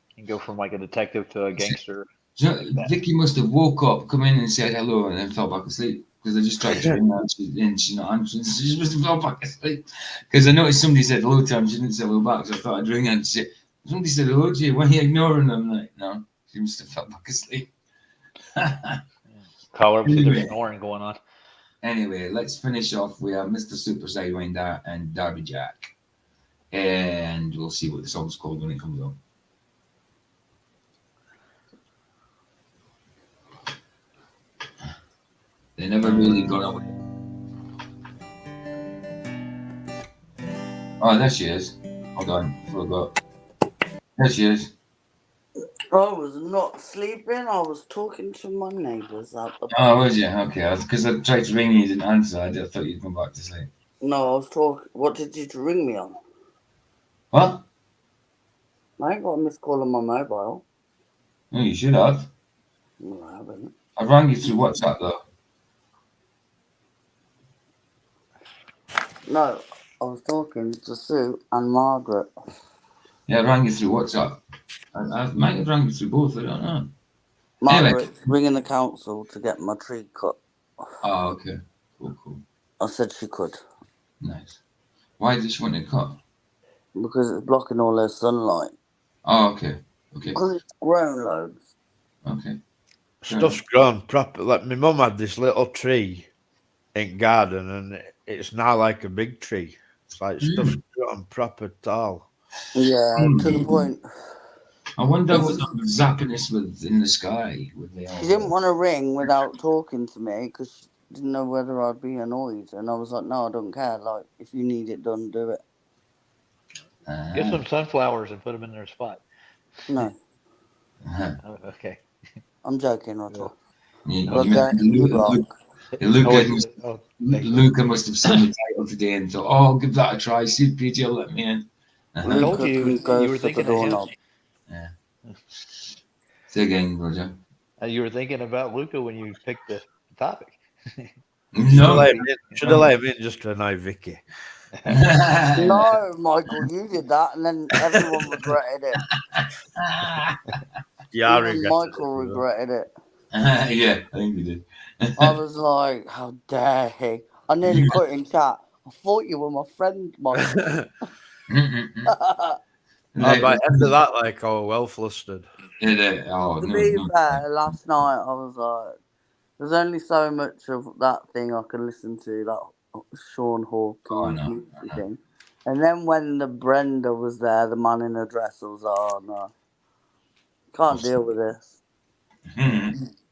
He can go from like a detective to a gangster. So Vicky must have woke up, come in and said hello, and then fell back asleep. Because I just tried to ring her and she's not answering. She just must have fell back asleep. Because I noticed somebody said hello to her and she didn't say hello back, so I thought I'd ring her and say, somebody said hello to you. Why are you ignoring them? I'm like, no, she must have fell back asleep. Call her up, see Anyway. there's snoring going on. Anyway, let's finish off with Mr. Super Sidewinder and Darby Jack. And we'll see what the song's called when it comes on. They never really got away. Oh, there she is. Hold on, I forgot. There she is. I was not sleeping. I was talking to my neighbours out the back. Oh, was you? Okay, because I tried to ring you, you didn't answer. I thought you'd come back to sleep. No, I was talking. What did you ring me on? What? I ain't got a missed call on my mobile. No, you should have. No, I haven't. I rang you through WhatsApp though. No, I was talking to Sue and Margaret. Yeah, I rang you through WhatsApp. I might have rang you through both, I don't know. Margaret's ringing the council to get my tree cut. Oh, okay. Cool. I said she could. Nice. Why did she want it cut? Because it's blocking all their sunlight. Oh, okay. Because it's grown loads. Okay. Stuff's grown proper. Like my mum had this little tree in garden, and it's now like a big tree. It's like stuff's grown proper tall. Yeah, to the point. I wonder what the zappiness was in the sky. She didn't want to ring without talking to me because she didn't know whether I'd be annoyed. And I was like, no, I don't care. Like, if you need it done, do it. Get some sunflowers and put them in their spot. No. Oh, okay. I'm joking, Otto. Well, that you rock. Luca must have seen the title today and thought, "Oh, I'll give that a try. See if PJ will let me in." told Luca you can go you were for the thinking of him. doorknob. Yeah. Say again, Roger. You were thinking about Luca when you picked the topic. No. Should have let him in just to annoy Vicky. No, Michael, you did that, and then everyone regretted it. Yeah, I Even regretted Michael it, though. regretted it. Yeah, I think we did. I was like, how dare he? I nearly put in chat. I thought you were my friend, Michael. By the end of that, like, I was well flustered. To be fair, last night I was like, there's only so much of that thing I can listen to, that Sean Hawkins music thing. And then when the Brenda was there, the man in the dress, I was like, oh no, can't deal with this.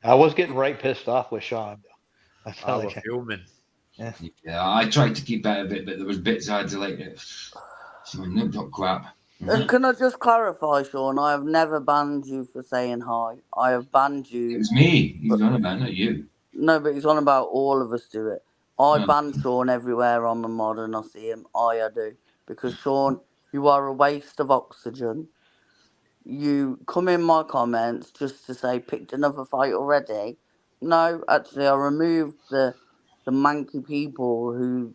I was getting right pissed off with Sean. I was fuming. Yeah, I tried to keep out of it, but there was bits I had to like. No crap. And can I just clarify, Sean? I have never banned you for saying hi. I have banned you. It was me. He was on about, not you. No, but he's on about all of us do it. I No. ban Sean everywhere I'm a mod and I see him. I do. Because, Sean, you are a waste of oxygen. You come in my comments just to say, picked another fight already. No, actually, I removed the manky people who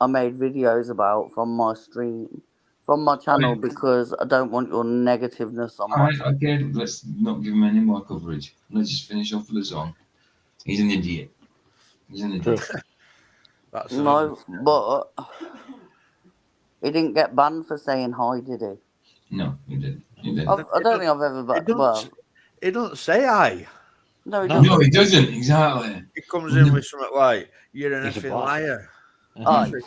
I made videos about from my stream, from my channel, because I don't want your negativeness on my channel. Okay, let's not give him any more coverage. Let's just finish off with the song. He's an idiot. No, but he didn't get banned for saying hi, did he? No, he didn't. I don't think I've ever banned. Well, he doesn't say hi. No, he doesn't. No, he doesn't. Exactly. He comes in with something like, "You're an effing liar." Exactly.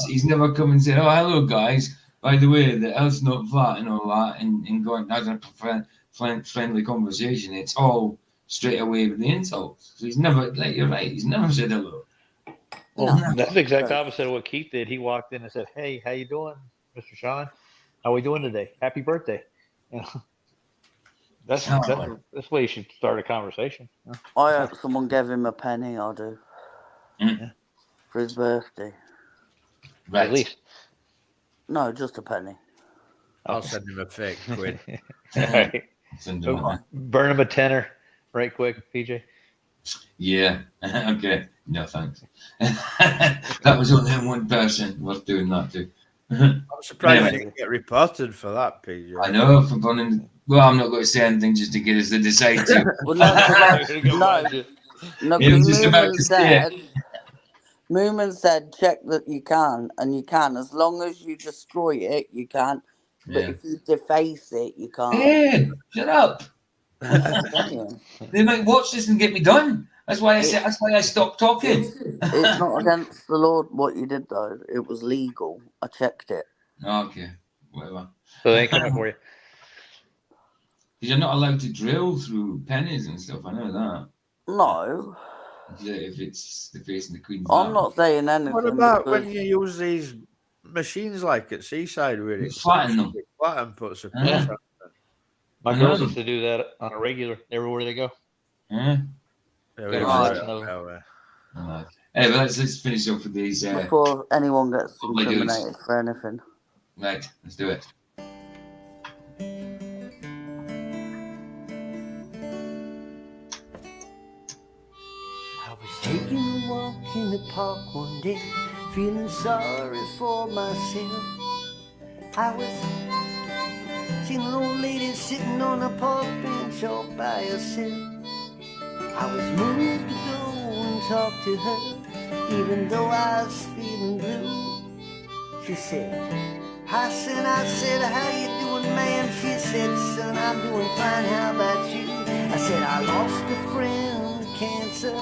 He's never come and said, "Oh, hello, guys. By the way, the L's not flat and all that," and going having a friendly conversation. It's all straight away with the insults. So he's never, like, you're right. He's never said hello. Well, that's the exact opposite of what Keith did. He walked in and said, "Hey, how you doing, Mr. Sean? How we doing today? Happy birthday." You know, that's the way you should start a conversation. I hope someone gave him a penny. I do. For his birthday. Right. At least. No, just a penny. I'll send him a fake quid. Right. Burn him a tenner, right quick, PJ. Yeah. Okay. No thanks. That was only one person worth doing that to. I'm surprised you didn't get reported for that, PJ. I know for burning. Well, I'm not going to say anything just in case they decide to. Well, no, because Moomin said check that you can, and you can. As long as you destroy it, you can. But if you deface it, you can't. Hey, shut up. They might watch this and get me done. That's why I stopped talking. It's not against the law what you did, though. It was legal. I checked it. Okay, whatever. So they ain't coming for you. Because you're not allowed to drill through pennies and stuff. I know that. No. If it's the face of the Queen's I'm not saying anything. What about when you use these machines like at Seaside where it's flatten them? Flatten puts a My girls used to do that on a regular everywhere they go. Anyway, let's finish up with these. Before anyone gets incriminated for anything. Right, let's do it. I was taking a walk in the park one day, feeling sorry for myself. I was seeing an old lady sitting on a park bench all by herself. I was moved to go and talk to her, even though I was feeling blue. She said, "Hi, son." I said, "How you doing, man?" She said, "Son, I'm doing fine. How about you?" I said, "I lost a friend to cancer.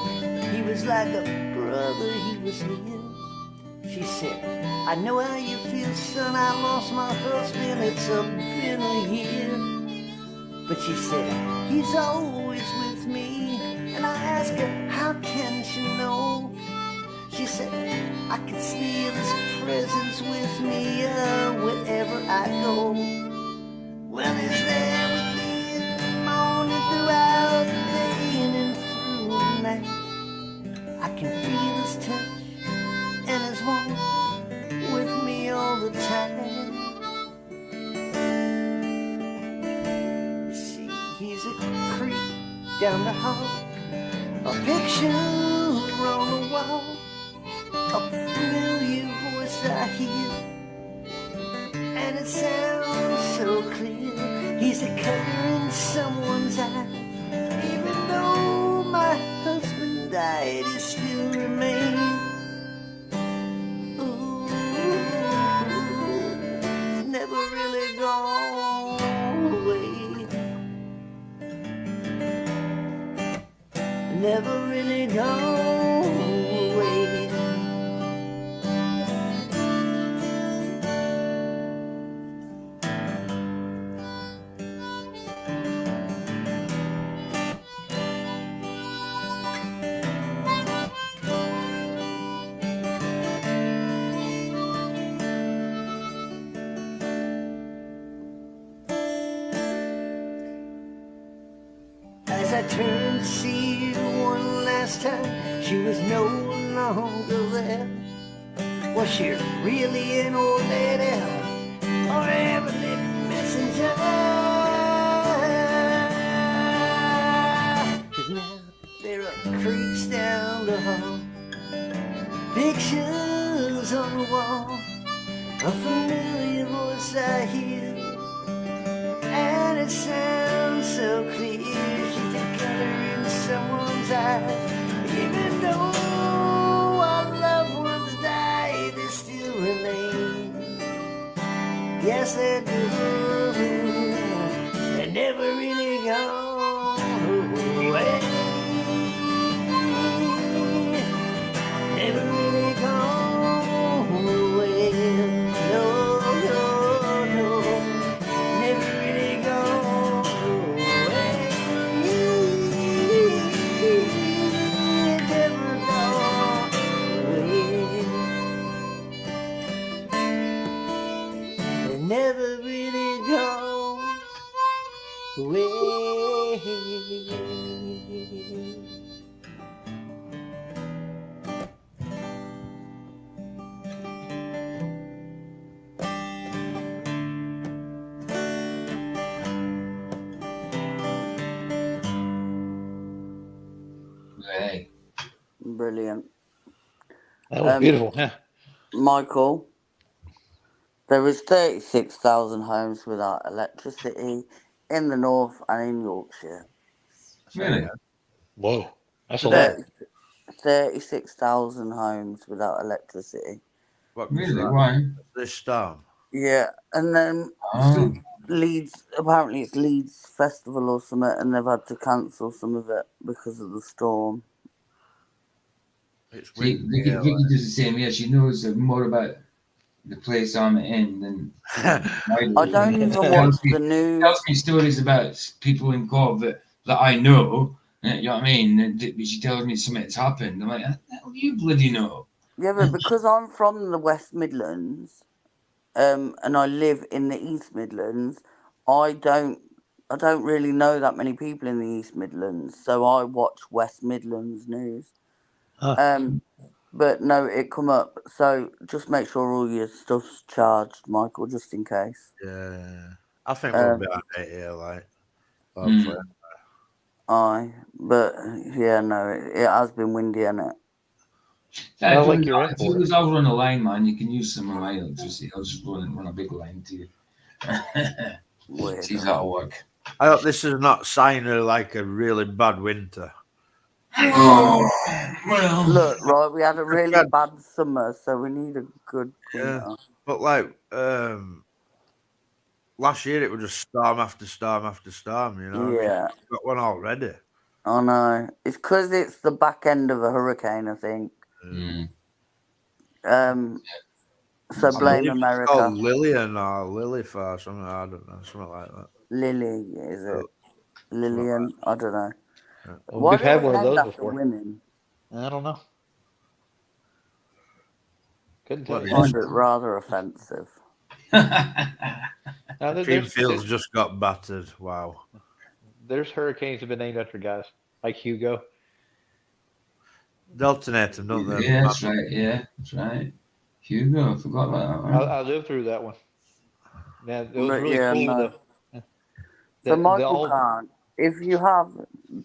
He was like a brother, he was here." She said, "I know how you feel, son. I lost my husband. It's been a year." But she said, "He's always with me." And I asked her, "How can she know?" She said, "I can feel his presence with me wherever I go." Well, he's there with me in the morning, throughout the day, He's a creep down the hall. A picture on the wall. A familiar voice I hear, and it sounds so clear. He's a color in someone's eye. Even though my husband died, it still remains. Ooh, it's never really gone away. Never really gone away. As I turned to see her one last time, she was no longer there. Was she really an old lady or a heavenly messenger? 'Cause now there are creeks down the hall, pictures on the wall, a familiar voice I hear, and it sounds so clear. She's a color in someone's eyes. Even though our loved ones die, they still remain. Yes, they do. They never really gone away. Never really gone away. No, no, no. Never really gone away. Never gone away. They never really gone away. Right. Brilliant. That was beautiful. Yeah. Michael, there was 36,000 homes without electricity in the north and in Yorkshire. Really? Whoa. That's a lot. 36,000 homes without electricity. What was Really? that? Why? This storm. Yeah, and then Oh. Leeds, apparently it's Leeds Festival or something, and they've had to cancel some of it because of the storm. It's See, windy. Vicky does the same. Yeah, she knows more about the place I'm in than I don't even watch the news. Tells me stories about people in Cov that I know. You know what I mean? And she tells me something that's happened. I'm like, how do you bloody know? Yeah, but because I'm from the West Midlands, and I live in the East Midlands, I don't really know that many people in the East Midlands, so I watch West Midlands news. But no, it come up. So just make sure all your stuff's charged, Michael, just in case. Yeah. I think we'll be alright here, like. Hopefully. Aye, but yeah, no, it has been windy, hasn't it? Yeah, like you're in if for you it. was over on a line, man, you can use some of my electricity. I'll just run a big line to you. Weird. See if that'll work. I hope this is not sign of like a really bad winter. Oh, well. Look, right, we had a really bad summer, so we need a good winter. Yeah. But like last year it was just storm after storm after storm, you know. Yeah. I mean, we've got one already. I know. It's because it's the back end of a hurricane, I think. So blame America. It's called Lillian or Lilith or something. I don't know, something like that. Lily, is it? Lillian? I don't know. Well, Why we've do had they one of name those after before. women? I don't know. Couldn't What tell I you. find it rather offensive. Now, Team Fields just got battered. Wow. There's hurricanes that have been named after guys like Hugo. They alternate them, don't they? Yeah, that's right. Yeah, that's right. Hugo, I forgot about that one. I lived through that one. Man, it was But really yeah, cool no. though. So Michael can't. if you have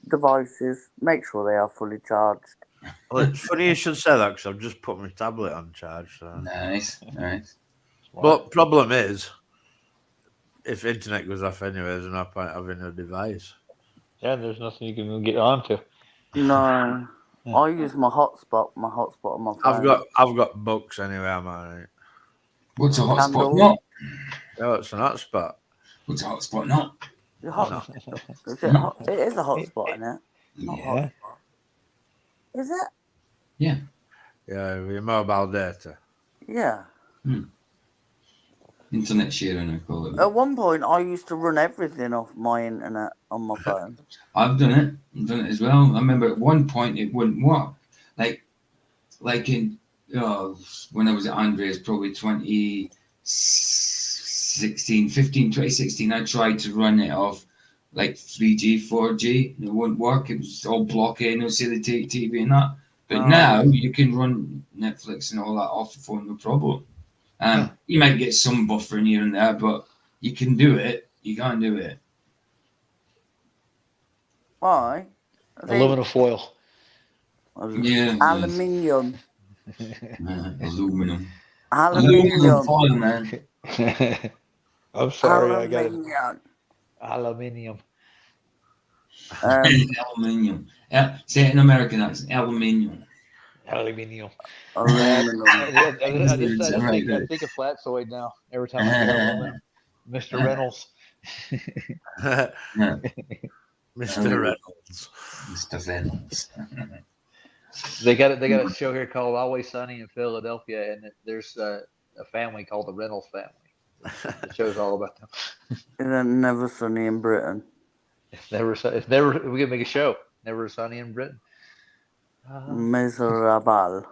devices, make sure they are fully charged. Well, it's funny you should say that because I've just put my tablet on charge. So. Nice. But problem is, if internet goes off anyway, there's no point having a device. Yeah, there's nothing you can get onto. No, I use my hotspot on my phone. I've got books anyway. I'm alright. What's a hotspot Candle. not? Oh, it's an hotspot. What's a hotspot not? Is it is a hotspot in it. Not Yeah. hotspot. Is it? Yeah. Yeah, with your mobile data. Yeah. Internet sharing, I call it. At one point, I used to run everything off my internet on my phone. I've done it as well. I remember at one point it wouldn't work. Like in when I was at Andreas, probably 2016, I tried to run it off like 3G, 4G, and it wouldn't work. It was all blocky, no see the TV and that. But now you can run Netflix and all that off the phone, no problem. You might get some buffering here and there, but you can do it. You can't do it. Why? Aluminum foil. Yeah. Aluminium. Aluminum. Aluminium. Foil, man. I'm sorry, I got it. Aluminium. Aluminium. Aluminium. Say it in American accent. Aluminium. Aluminium. Aluminum. I think of Flatsoid now. Every time I hear aluminum. Mr. Reynolds. Mr. Reynolds. Mr. Reynolds. They got a show here called Always Sunny in Philadelphia, and there's a family called the Reynolds family. The show's all about them. It's never sunny in Britain. It's never. We could make a show. Never Sunny in Britain. Miserable.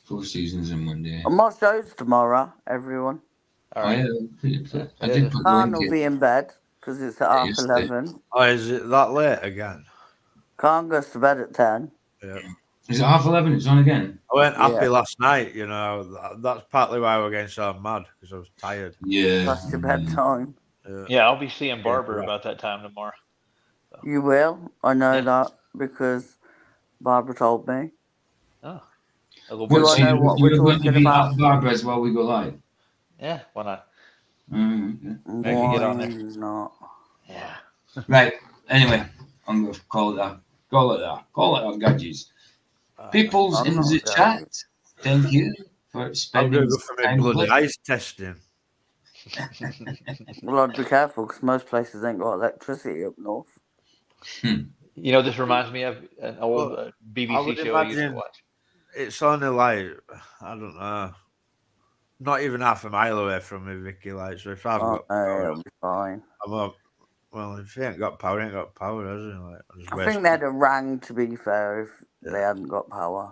4 seasons in one day. My show's tomorrow, everyone. All right. I did put Khan the will link be in bed because it's at half 11. Oh, is it that late again? Khan goes to bed at 10. Yeah. Is it 11:30? It's on again. I went happy last night, you know. That's partly why we're getting so mad, because I was tired. Yeah. That's your bedtime. Yeah, I'll be seeing Barbara about that time tomorrow. So. You will. I know that because Barbara told me. Oh. Do I know what we're talking about? Barbara's while we go live. Yeah, why not? Okay. I can get on there. Not? Yeah. Right. Anyway, I'm going to call it that. Call it that, gadgets. People's in the chat, thank you for I'm spending going to go for my time bloody with eyes testing. Well, I'd be careful because most places ain't got electricity up north. You know, this reminds me of an old I BBC would show I used to imagine watch. It's only like, I don't know, not even half a mile away from me, Vicky. Like, so if I've got power, it'll be fine. well, if he ain't got power, he ain't got power, has he? Like, I think they'd have rang, to be fair, if they hadn't got power.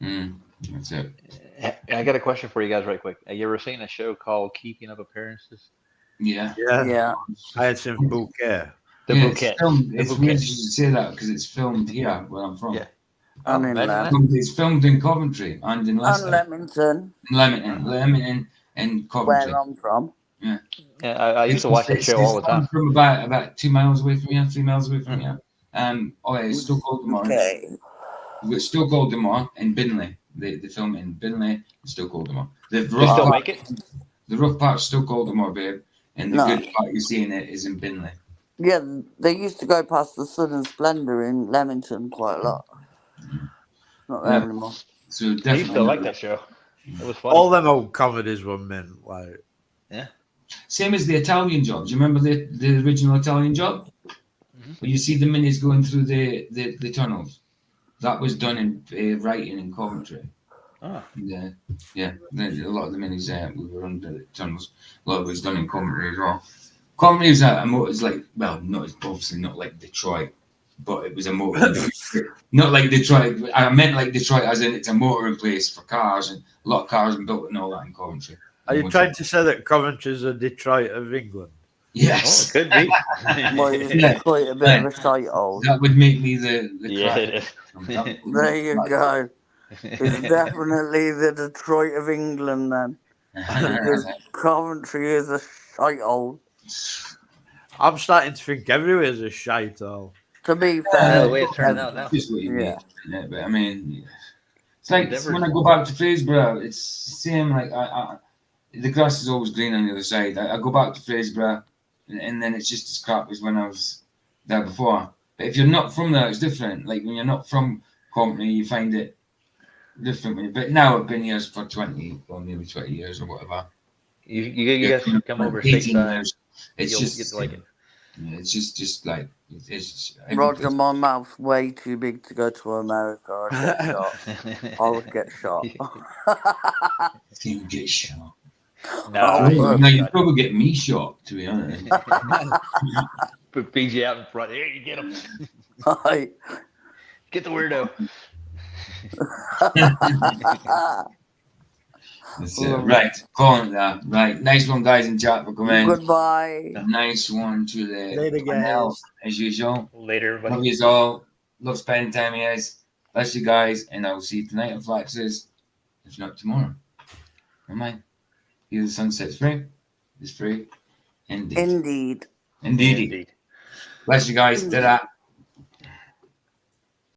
That's it. I got a question for you guys right quick. Have you ever seen a show called Keeping Up Appearances? Yeah. Yeah. I had some bouquet. The Bouquet. It's weird you should say that because it's filmed here where I'm from. Yeah. And in It's filmed in Coventry and in Leicester. And Leamington. Leamington and Coventry. Where I'm from. Yeah. Yeah, I used to watch that show all the time. From about 2 miles away from here, 3 miles away from here. It's still called Demore. Okay. It's still called Demore in Binley. They film it in Binley. It's still called Demore. They still make it? The rough part's still called Demore, babe. And the good part you see in it is in Binley. Yeah, they used to go past the Sun and Splendour in Leamington quite a lot. Not there anymore. So I definitely used to like that show. It was fun. All them old comedies were meant, like. Yeah. Same as the Italian Job. Do you remember the original Italian Job? Mm-hmm. Where you see the minis going through the tunnels. That was done in writing in Coventry. Oh. And, a lot of the minis we were under the tunnels. A lot of it was done in Coventry as well. Coventry is obviously not like Detroit, but it was a motor. Not like Detroit. I meant like Detroit as in it's a motoring place for cars, and a lot of cars are built and all that in Coventry. Are you trying to say that Coventry's a Detroit of England? Yes. Oh, it could be. Well, it's quite a bit of a sight old. That would make me the Yeah, it is. There you go. It's definitely the Detroit of England then. Because Coventry is a shite old. I'm starting to think everywhere's a shite hole. To be Yeah, fair, the way it's turning out now. Just what you Yeah. mean. But I mean, it's like Denver's- when I go back to Fraserburgh, it's the same. Like the grass is always green on the other side. I go back to Fraserburgh, and then it's just as crap as when I was there before. But if you're not from there, it's different. Like when you're not from Company, you find it different. But now I've been here for 20 or maybe 20 years or whatever. You guys should come over 18 stateside. years. It's You'll just get to like it. yeah, it's just like it's Roger, my mouth's way too big to go to America. I'd get shot. I would get shot. You get shot. No, No, you probably get me shot, to be honest. put PJ out in front. Here, you get him. Right. Get the weirdo. That's it. Right, calling it that. Right, nice one, guys in chat for coming. Goodbye. Nice one to the Later, panel, guys. as usual. Later, Love everybody. you all. Love spending time with you guys. Bless you guys, and I will see you tonight on Flaxes, if not tomorrow. Never mind. Either the sunset's free, it's free. Indeed. Indeed. Indeed. Indeed. Bless you guys. Ta-da.